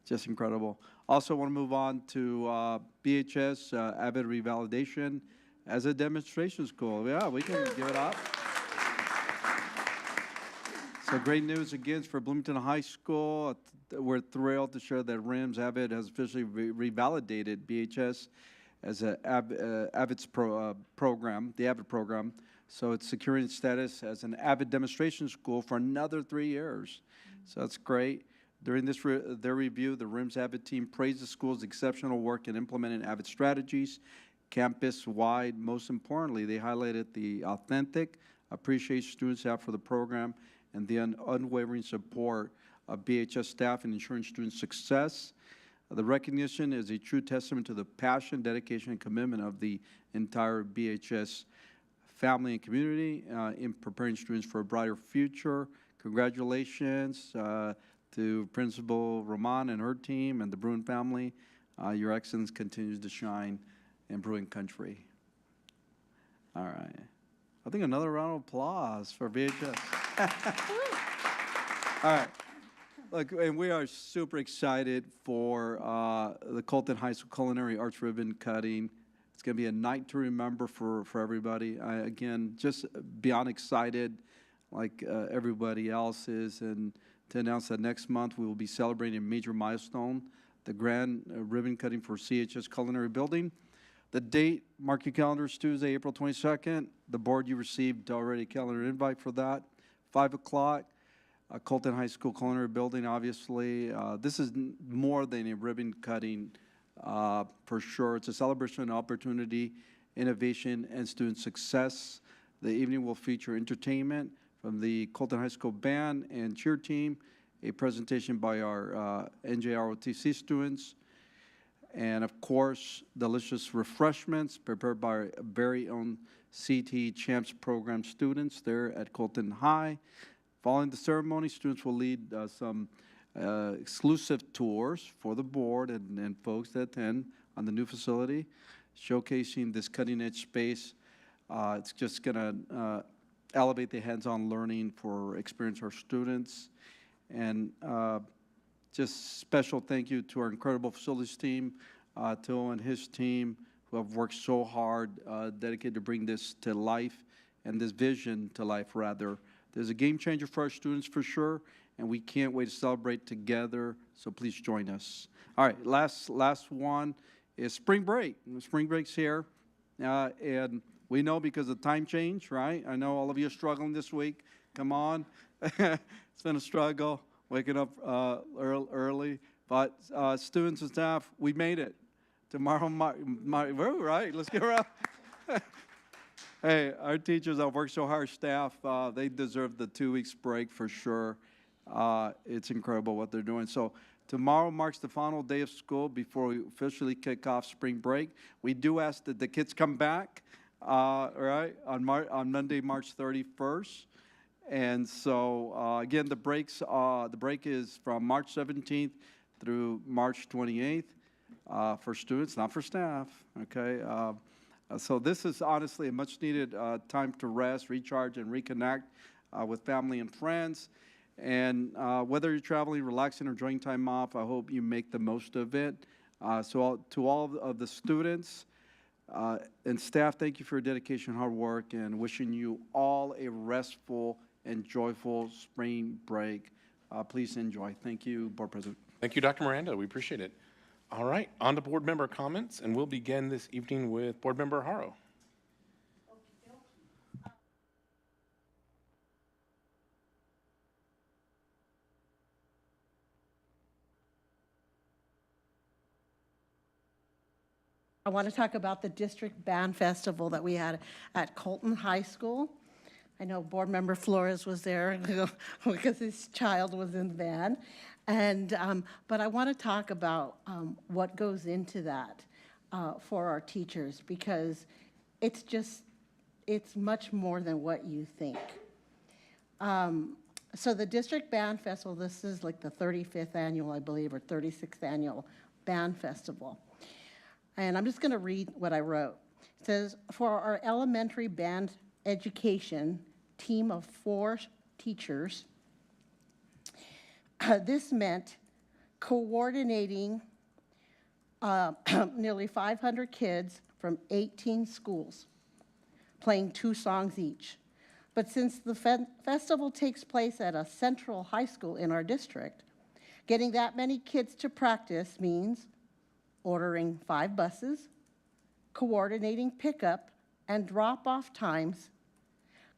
Just incredible. Also, want to move on to BHS Avid Revalidation as a demonstration school. Yeah, we can give it up. So great news again for Bloomington High School. We're thrilled to share that RIMS Avid has officially revalidated BHS as an Avid's program, the Avid program. So it's securing its status as an Avid demonstration school for another 3 years. So that's great. During their review, the RIMS Avid team praised the school's exceptional work in implementing Avid strategies campus-wide. Most importantly, they highlighted the authentic appreciation students have for the program and the unwavering support of BHS staff in ensuring student success. The recognition is a true testament to the passion, dedication, and commitment of the entire BHS family and community in preparing students for a brighter future. Congratulations to Principal Roman and her team and the Bruin family. Your excellence continues to shine in Bruin country. All right. I think another round of applause for VHS. All right. Look, and we are super excited for the Colton High School Culinary Arts Ribbon Cutting. It's going to be a night to remember for everybody. Again, just beyond excited like everybody else is, and to announce that next month we will be celebrating a major milestone the grand ribbon cutting for CHS Culinary Building. The date, mark your calendars, Tuesday, April 22nd. The board, you received already a calendar invite for that. 5 o'clock, Colton High School Culinary Building, obviously. This is more than a ribbon cutting, for sure. It's a celebration, opportunity, innovation, and student success. The evening will feature entertainment from the Colton High School band and cheer team, a presentation by our NJROTC students, and of course, delicious refreshments prepared by our very own CT Champs program students there at Colton High. Following the ceremony, students will lead some exclusive tours for the board and folks that attend on the new facility, showcasing this cutting-edge space. It's just going to elevate the hands-on learning for experienced our students. And just special thank you to our incredible facilities team, Till and his team, who have worked so hard, dedicated to bring this to life, and this vision to life, rather. There's a game changer for our students, for sure, and we can't wait to celebrate together, so please join us. All right, last one is spring break. Spring break's here, and we know because of time change, right? I know all of you are struggling this week. Come on. It's been a struggle waking up early, but students and staff, we made it. Tomorrow, right? Let's get around. Hey, our teachers have worked so hard, staff, they deserve the 2 weeks break for sure. It's incredible what they're doing. So tomorrow marks the final day of school before we officially kick off spring break. We do ask that the kids come back, right, on Monday, March 31st. And so, again, the break is from March 17th through March 28th for students, not for staff, okay? So this is honestly a much-needed time to rest, recharge, and reconnect with family and friends. And whether you're traveling, relaxing, or enjoying time off, I hope you make the most of it. So to all of the students and staff, thank you for your dedication and hard work, and wishing you all a restful and joyful spring break. Please enjoy. Thank you, Board President. Thank you, Dr. Miranda. We appreciate it. All right, on to board member comments, and we'll begin this evening with Board Member Haro. I want to talk about the district band festival that we had at Colton High School. I know Board Member Flores was there because his child was in the band. And, but I want to talk about what goes into that for our teachers, because it's much more than what you think. So the district band festival, this is like the 35th annual, I believe, or 36th annual band festival. And I'm just going to read what I wrote. It says, for our elementary band education team of 4 teachers, this meant coordinating nearly 500 kids from 18 schools, playing 2 songs each. But since the festival takes place at a central high school in our district, getting that many kids to practice means ordering 5 buses, coordinating pickup and drop-off times,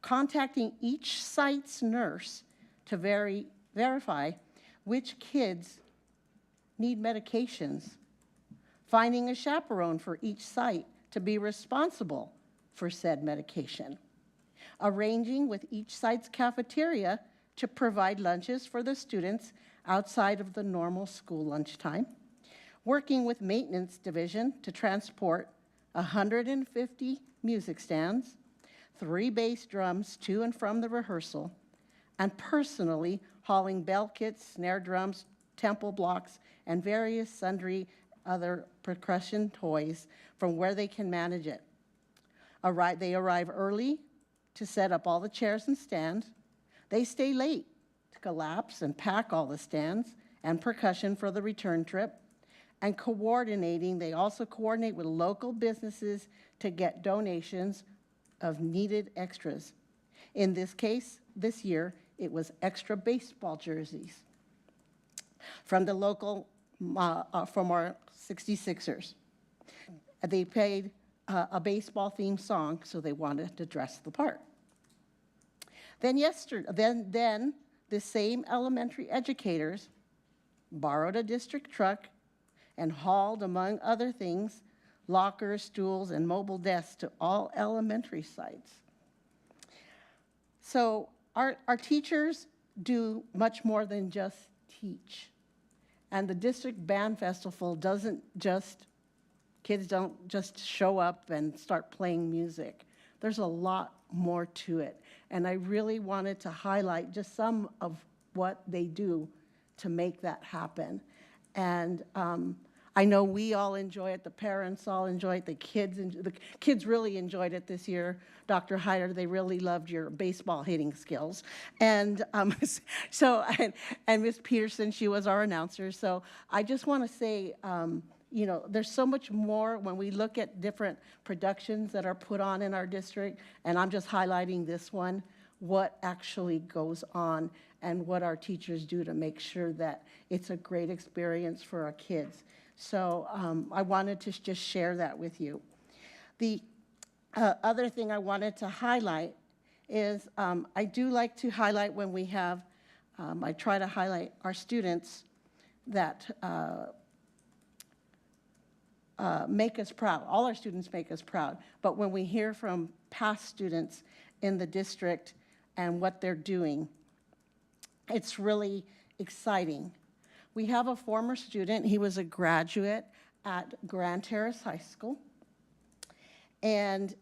contacting each site's nurse to verify which kids need medications, finding a chaperone for each site to be responsible for said medication, arranging with each site's cafeteria to provide lunches for the students outside of the normal school lunchtime, working with maintenance division to transport 150 music stands, 3 bass drums to and from the rehearsal, and personally hauling bell kits, snare drums, temple blocks, and various sundry other percussion toys from where they can manage it. They arrive early to set up all the chairs and stands. They stay late to collapse and pack all the stands and percussion for the return trip. And they also coordinate with local businesses to get donations of needed extras. In this case, this year, it was extra baseball jerseys from the local from our 66ers. They played a baseball theme song, so they wanted to dress the part. Then the same elementary educators borrowed a district truck and hauled, among other things, lockers, stools, and mobile desks to all elementary sites. So our teachers do much more than just teach. And the district band festival kids don't just show up and start playing music. There's a lot more to it. And I really wanted to highlight just some of what they do to make that happen. And I know we all enjoy it, the parents all enjoy it, the kids really enjoyed it this year. Dr. Hyder, they really loved your baseball hitting skills. And and Ms. Peterson, she was our announcer. So I just want to say, you know, there's so much more when we look at different productions that are put on in our district, and I'm just highlighting this one, what actually goes on and what our teachers do to make sure that it's a great experience for our kids. So I wanted to just share that with you. The other thing I wanted to highlight is I do like to highlight when we have, I try to highlight our students that make us proud. All our students make us proud. But when we hear from past students in the district and what they're doing, it's really exciting. We have a former student. He was a graduate at Grand Terrace High School. And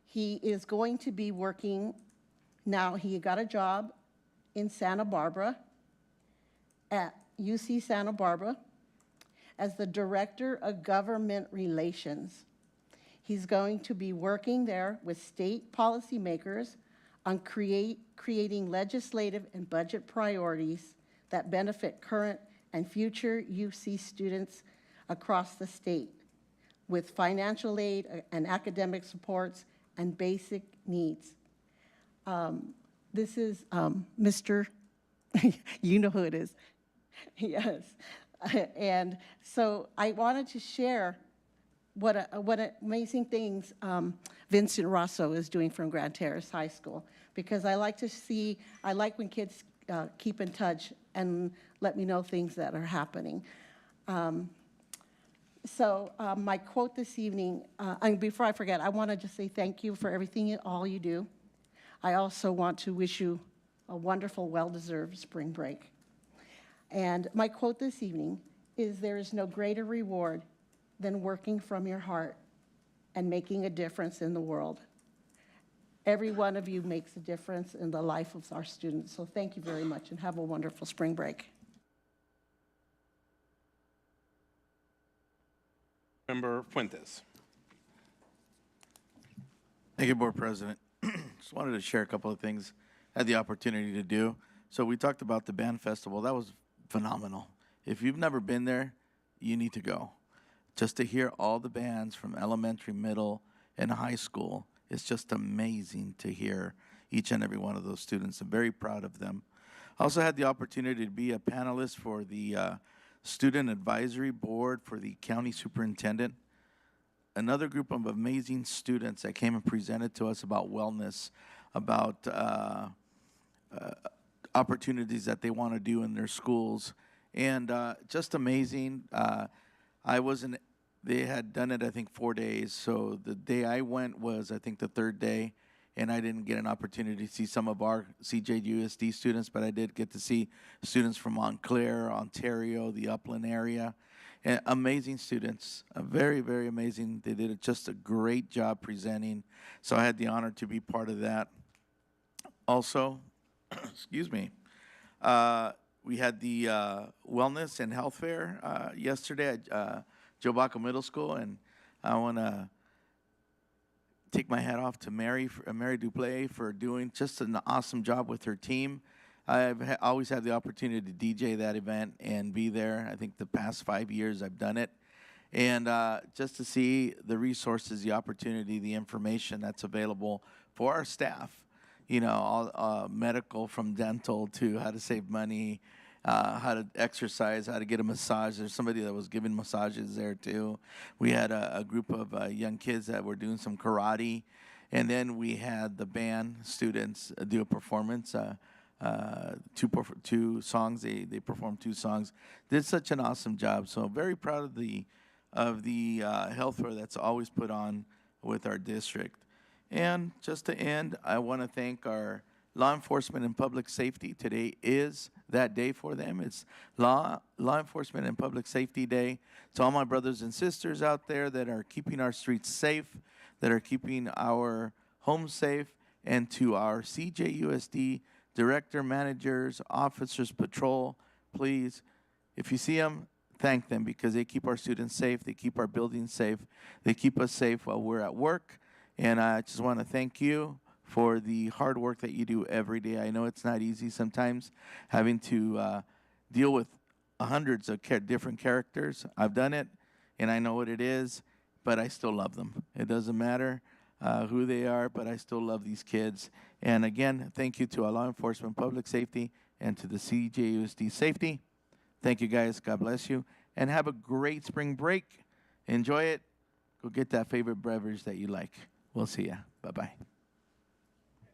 he is going to be working now. He got a job in Santa Barbara at UC Santa Barbara as the Director of Government Relations. He's going to be working there with state policymakers on creating legislative and budget priorities that benefit current and future UC students across the state with financial aid and academic supports and basic needs. This is Mr. You know who it is. Yes. And so I wanted to share what amazing things Vincent Rosso is doing from Grand Terrace High School, because I like when kids keep in touch and let me know things that are happening. So my quote this evening, and before I forget, I want to just say thank you for everything all you do. I also want to wish you a wonderful, well-deserved spring break. And my quote this evening is, there is no greater reward than working from your heart and making a difference in the world. Every one of you makes a difference in the life of our students. So thank you very much and have a wonderful spring break. Member Fuentes. Thank you, Board President. Just wanted to share a couple of things I had the opportunity to do. So we talked about the band festival. That was phenomenal. If you've never been there, you need to go. Just to hear all the bands from elementary, middle, and high school, it's just amazing to hear each and every one of those students. I'm very proud of them. I also had the opportunity to be a panelist for the Student Advisory Board for the County Superintendent. Another group of amazing students that came and presented to us about wellness, about opportunities that they want to do in their schools. And just amazing. They had done it, I think, 4 days. So the day I went was, I think, the third day. And I didn't get an opportunity to see some of our CJUSD students, but I did get to see students from Montclair, Ontario, the Upland area. And amazing students, very, very amazing. They did just a great job presenting. So I had the honor to be part of that. Also, excuse me, we had the Wellness and Health Fair yesterday at Joe Baca Middle School, and I want to take my hat off to Mary Duplay for doing just an awesome job with her team. I've always had the opportunity to DJ that event and be there. I think the past 5 years I've done it. And just to see the resources, the opportunity, the information that's available for our staff, you know, all, medical from dental to how to save money, how to exercise, how to get a massage. There's somebody that was giving massages there too. We had a group of young kids that were doing some karate. And then we had the band students do a performance, two songs. They performed 2 songs. Did such an awesome job. So very proud of the health fair that's always put on with our district. And just to end, I want to thank our law enforcement and public safety. Today is that day for them. It's Law Enforcement and Public Safety Day. To all my brothers and sisters out there that are keeping our streets safe, that are keeping our homes safe, and to our CJUSD director, managers, officers, patrol, please, if you see them, thank them because they keep our students safe, they keep our buildings safe, they keep us safe while we're at work. And I just want to thank you for the hard work that you do every day. I know it's not easy sometimes having to deal with hundreds of different characters. I've done it, and I know what it is, but I still love them. It doesn't matter who they are, but I still love these kids. And again, thank you to our law enforcement, public safety, and to the CJUSD safety. Thank you, guys. God bless you. And have a great spring break. Enjoy it. Go get that favorite beverage that you like. We'll see ya. Bye-bye.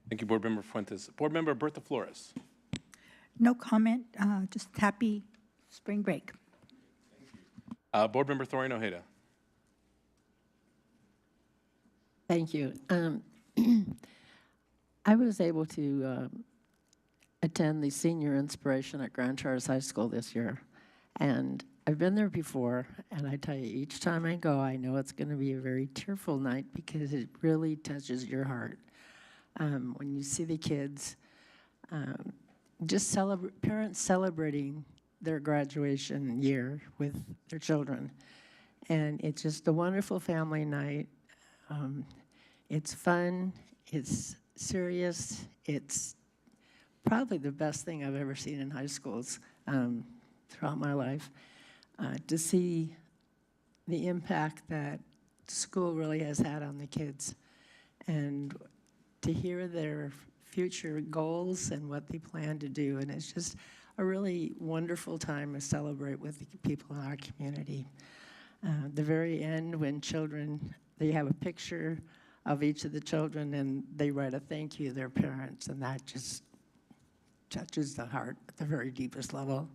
Thank you, Board Member Fuentes. Board Member Bertha Flores. No comment, just happy spring break. Board Member Thorian Ojeda. Thank you. I was able to attend the Senior Inspiration at Grand Charles High School this year, and I've been there before, and I tell you, each time I go, I know it's going to be a very tearful night because it really touches your heart. When you see the kids, just parents celebrating their graduation year with their children, and it's just a wonderful family night. It's fun, it's serious, it's probably the best thing I've ever seen in high schools throughout my life. To see the impact that school really has had on the kids and to hear their future goals and what they plan to do. And it's just a really wonderful time to celebrate with the people in our community. The very end, when children, they have a picture of each of the children and they write a thank you to their parents, and that just touches the heart at the very deepest level.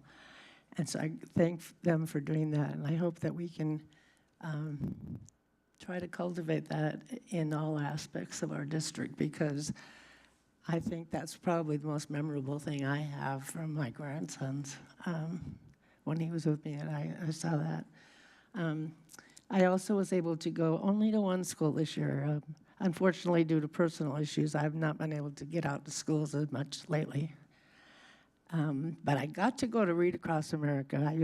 And so I thank them for doing that, and I hope that we can try to cultivate that in all aspects of our district, because I think that's probably the most memorable thing I have from my grandsons when he was with me, and I saw that. I also was able to go only to one school this year. Unfortunately, due to personal issues, I have not been able to get out to schools as much lately. But I got to go to Read Across America.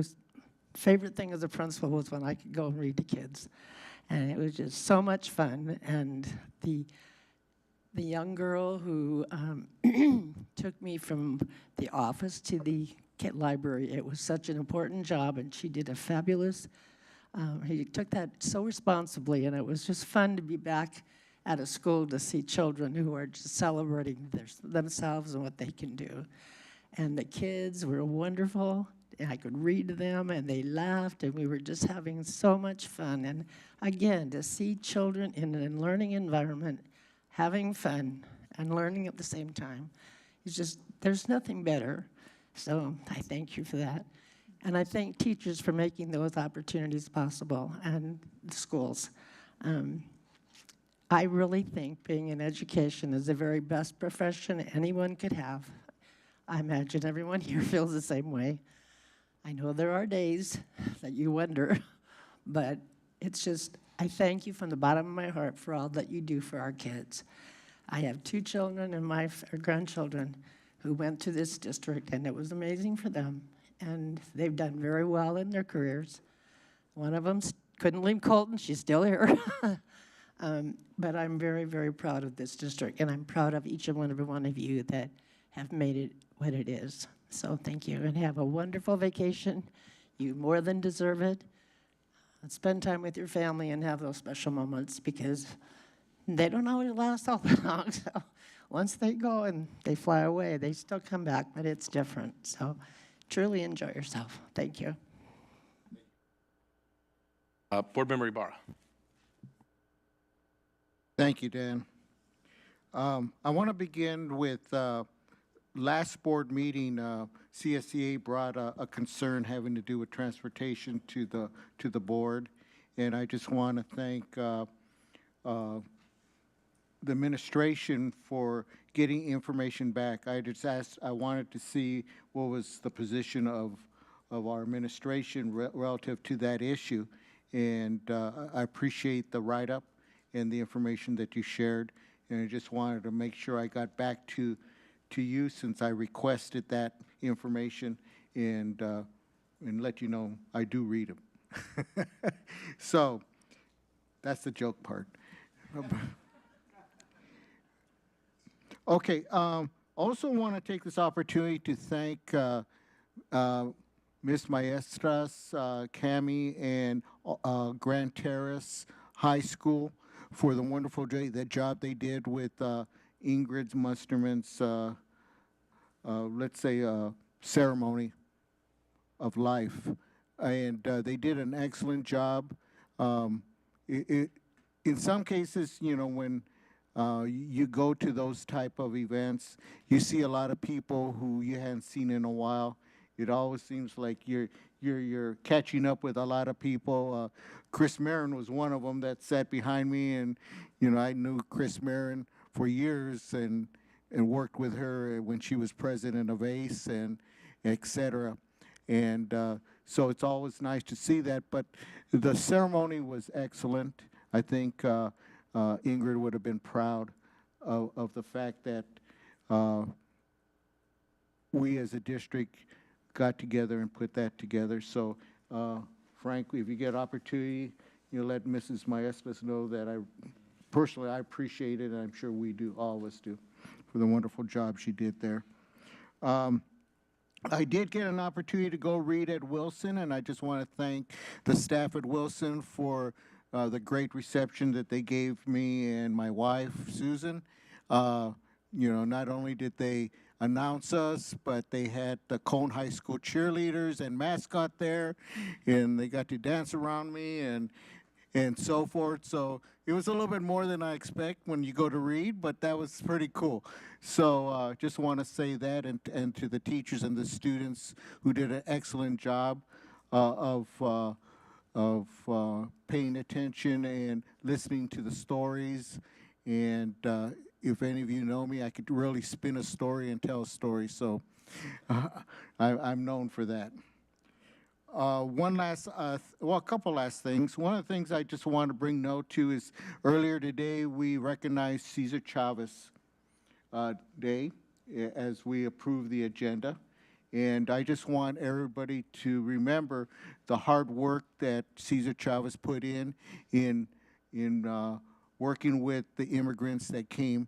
Favorite thing as a principal was when I could go and read to kids. And it was just so much fun. And the young girl who took me from the office to the kid library, it was such an important job, and she did a fabulous, he took that so responsibly, and it was just fun to be back at a school to see children who are just celebrating themselves and what they can do. And the kids were wonderful, and I could read to them, and they laughed, and we were just having so much fun. And again, to see children in a learning environment having fun and learning at the same time, it's just, there's nothing better. So I thank you for that. And I thank teachers for making those opportunities possible, and the schools. I really think being in education is the very best profession anyone could have. I imagine everyone here feels the same way. I know there are days that you wonder, but it's just, I thank you from the bottom of my heart for all that you do for our kids. I have 2 children and my grandchildren who went to this district, and it was amazing for them. And they've done very well in their careers. One of them couldn't leave Colton, she's still here. But I'm very, very proud of this district, and I'm proud of each and every one of you that have made it what it is. So thank you, and have a wonderful vacation. You more than deserve it. And spend time with your family and have those special moments, because they don't always last all that long. So once they go and they fly away, they still come back, but it's different. So truly enjoy yourself. Thank you. Board Member Ibarra. Thank you, Dan. I want to begin with last board meeting, CSEA brought a concern having to do with transportation to the board, and I just want to thank the administration for getting information back. I wanted to see what was the position of our administration relative to that issue, and I appreciate the write-up and the information that you shared, and I just wanted to make sure I got back to you since I requested that information, and let you know I do read them. So that's the joke part. Okay. Also want to take this opportunity to thank Ms. Maestras, Cami, and Grand Terrace High School for the wonderful job they did with Ingrid's Musterman's, let's say, ceremony of life. And they did an excellent job. In some cases, you know, when you go to those type of events, you see a lot of people who you hadn't seen in a while. It always seems like you're catching up with a lot of people. Chris Marin was one of them that sat behind me, and you know, I knew Chris Marin for years and worked with her when she was president of ACE and et cetera. And so it's always nice to see that. But the ceremony was excellent. I think Ingrid would have been proud of the fact that we as a district got together and put that together. So frankly, if you get opportunity, you know, let Mrs. Maestras know that I appreciate it, and I'm sure we do, all of us do, for the wonderful job she did there. I did get an opportunity to go read at Wilson, and I just want to thank the staff at Wilson for the great reception that they gave me and my wife, Susan. You know, not only did they announce us, but they had the Cone High School cheerleaders and mascot there, and they got to dance around me and so forth. So it was a little bit more than I expect when you go to read, but that was pretty cool. So just want to say that, and to the teachers and the students who did an excellent job of paying attention and listening to the stories. And if any of you know me, I could really spin a story and tell a story. So I'm known for that. One last, well, a couple last things. One of the things I just want to bring note to is earlier today we recognized Cesar Chavez Day as we approve the agenda. And I just want everybody to remember the hard work that Cesar Chavez put in working with the immigrants that came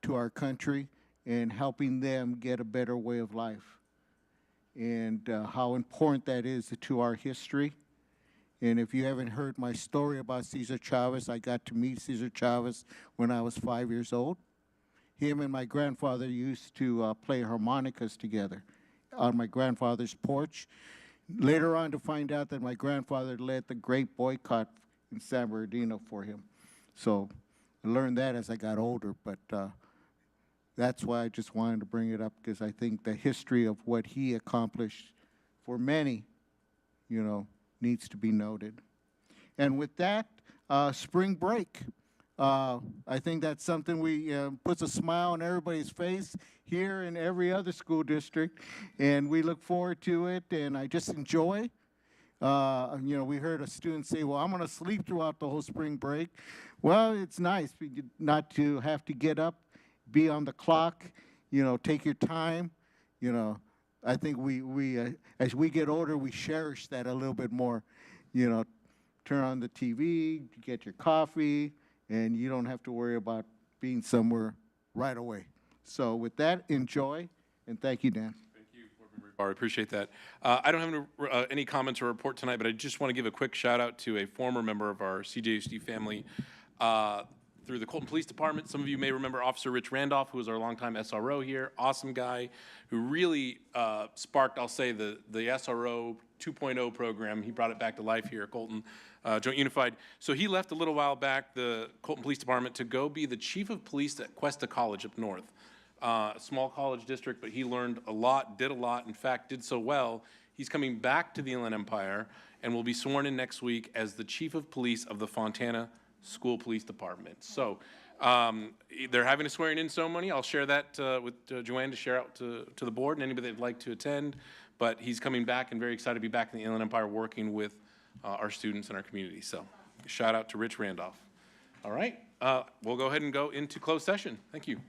to our country and helping them get a better way of life. And how important that is to our history. And if you haven't heard my story about Cesar Chavez, I got to meet Cesar Chavez when I was 5 years old. Him and my grandfather used to play harmonicas together on my grandfather's porch. Later on to find out that my grandfather led the great boycott in San Bernardino for him. So I learned that as I got older, but that's why I just wanted to bring it up, because I think the history of what he accomplished for many, you know, needs to be noted. And with that, spring break. I think that's something puts a smile on everybody's face here in every other school district, and we look forward to it, and I just enjoy. You know, we heard a student say, well, I'm going to sleep throughout the whole spring break. Well, it's nice not to have to get up, be on the clock, you know, take your time. You know, I think as we get older, we cherish that a little bit more. You know, turn on the TV, get your coffee, and you don't have to worry about being somewhere right away. So with that, enjoy, and thank you, Dan. Thank you, Board Member Ibarra. I appreciate that. I don't have any comments or report tonight, but I just want to give a quick shout out to a former member of our CJUSD family. through the Colton Police Department. Some of you may remember Officer Rich Randolph, who was our longtime SRO here, awesome guy, who really sparked, I'll say, the SRO 2.0 program. He brought it back to life here at Colton Joint Unified. So he left a little while back, the Colton Police Department, to go be the chief of police at Cuesta College up north. A small college district, but he learned a lot, did a lot, in fact, did so well. He's coming back to the Inland Empire and will be sworn in next week as the chief of police of the Fontana School Police Department. So they're having a swearing-in ceremony. I'll share that with Joanne to share out to the board and anybody that'd like to attend. But he's coming back and very excited to be back in the Inland Empire working with our students and our community. So shout out to Rich Randolph. All right, we'll go ahead and go into closed session. Thank you.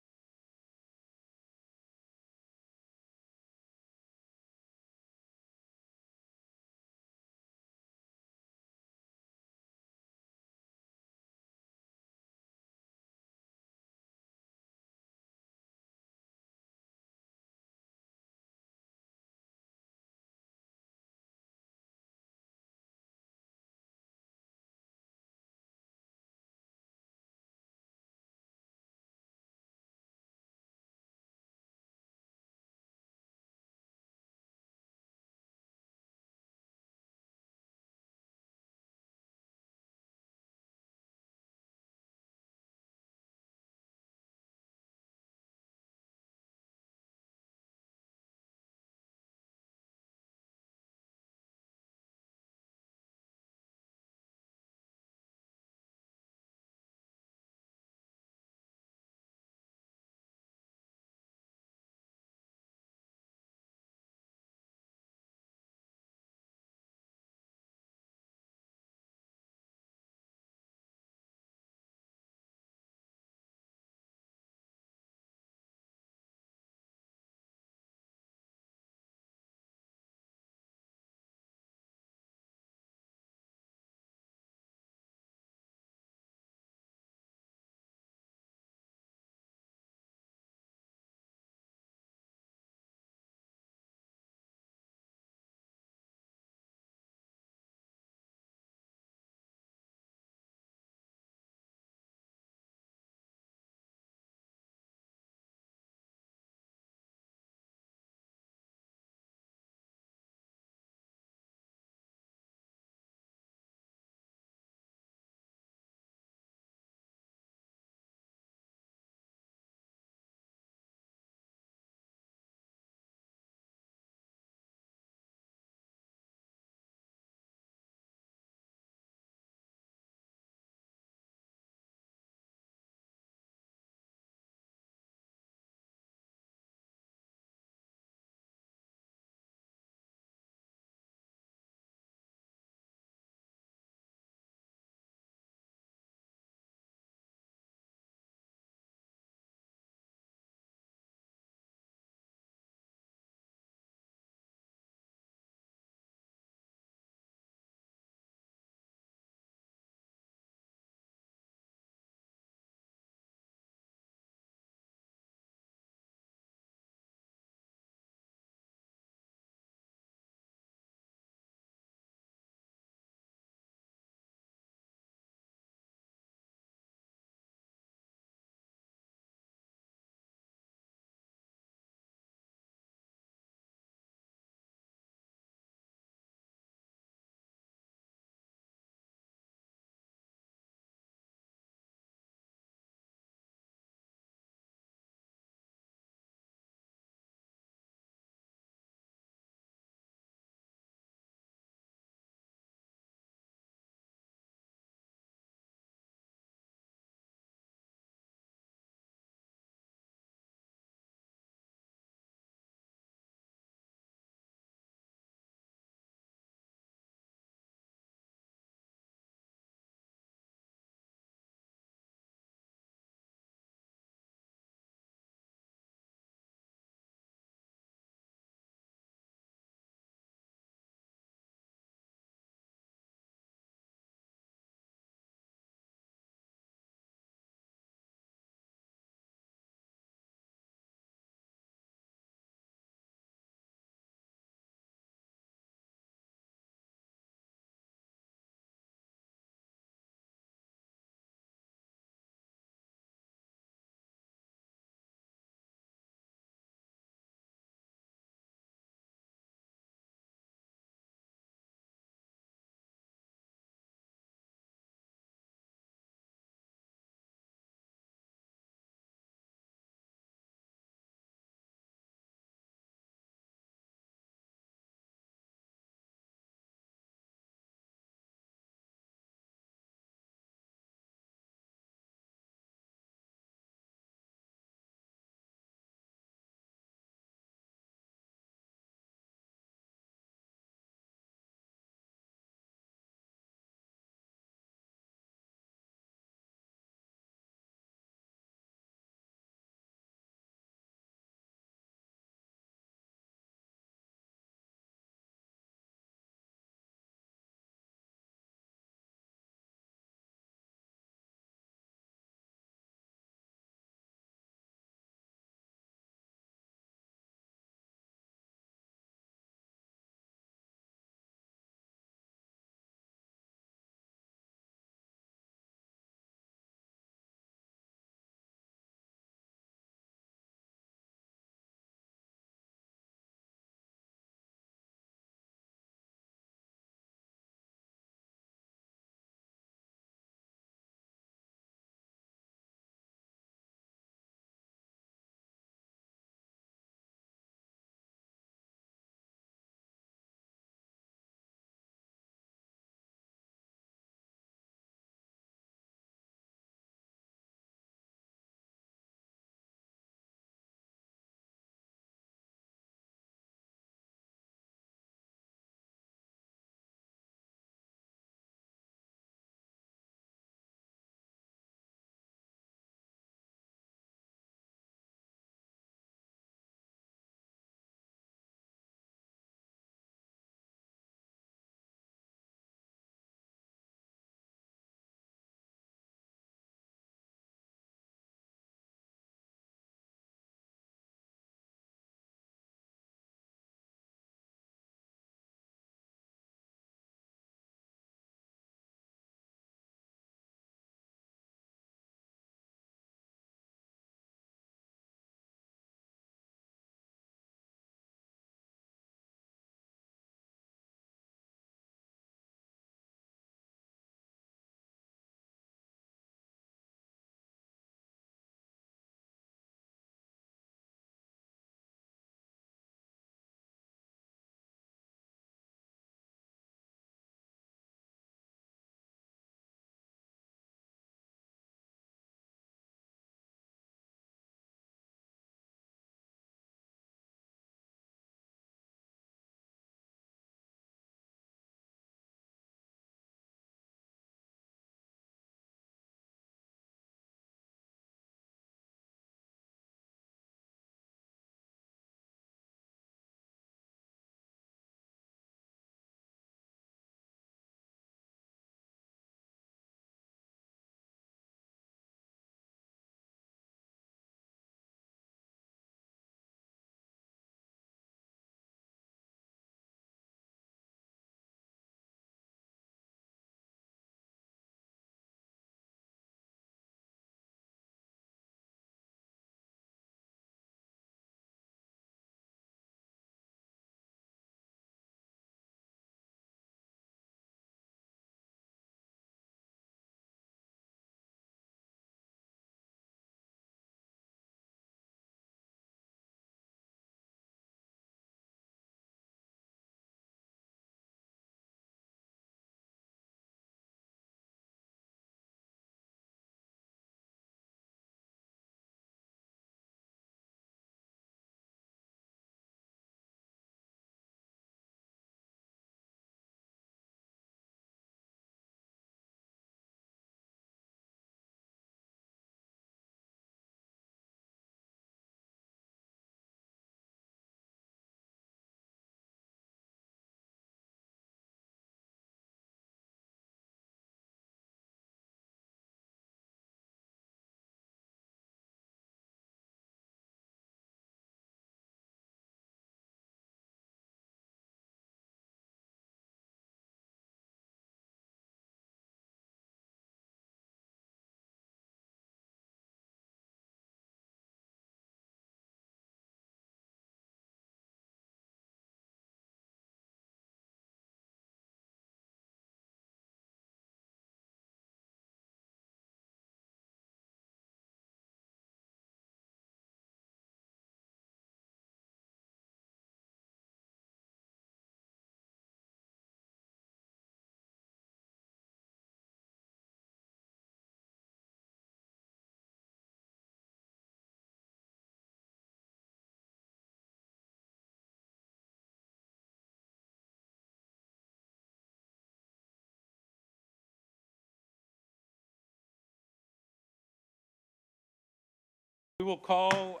will call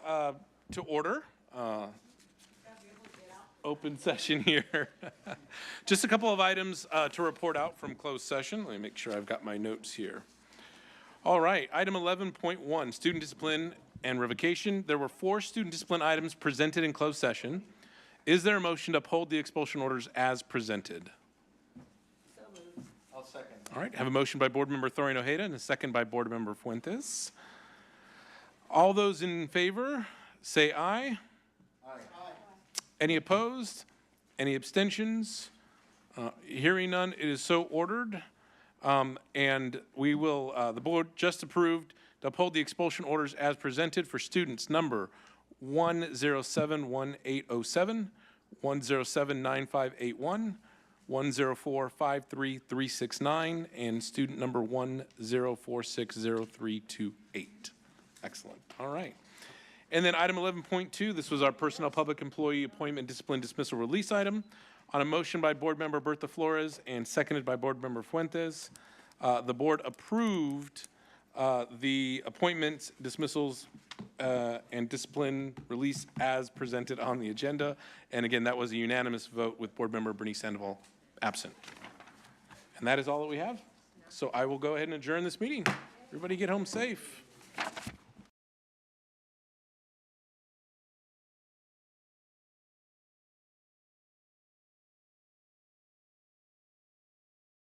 to order. Open session here. Just a couple of items to report out from closed session. Let me make sure I've got my notes here. All right, item 11.1, student discipline and revocation. There were 4 student discipline items presented in closed session. Is there a motion to uphold the expulsion orders as presented? So moved. I'll second. All right, have a motion by Board Member Thorian Ojeda and a second by Board Member Fuentes. All those in favor, say aye. Any opposed? Any abstentions? Hearing none, it is so ordered. And we will, the board just approved to uphold the expulsion orders as presented for students number 1071807, 1079581, 1045339, and student number 1046038. Excellent. All right. And then item 11.2, this was our personnel public employee appointment discipline dismissal release item. On a motion by Board Member Bertha Flores and seconded by Board Member Fuentes, the board approved the appointments, dismissals, and discipline release as presented on the agenda. And again, that was a unanimous vote with Board Member Bernice Sandoval absent. And that is all that we have. So I will go ahead and adjourn this meeting. Everybody get home safe.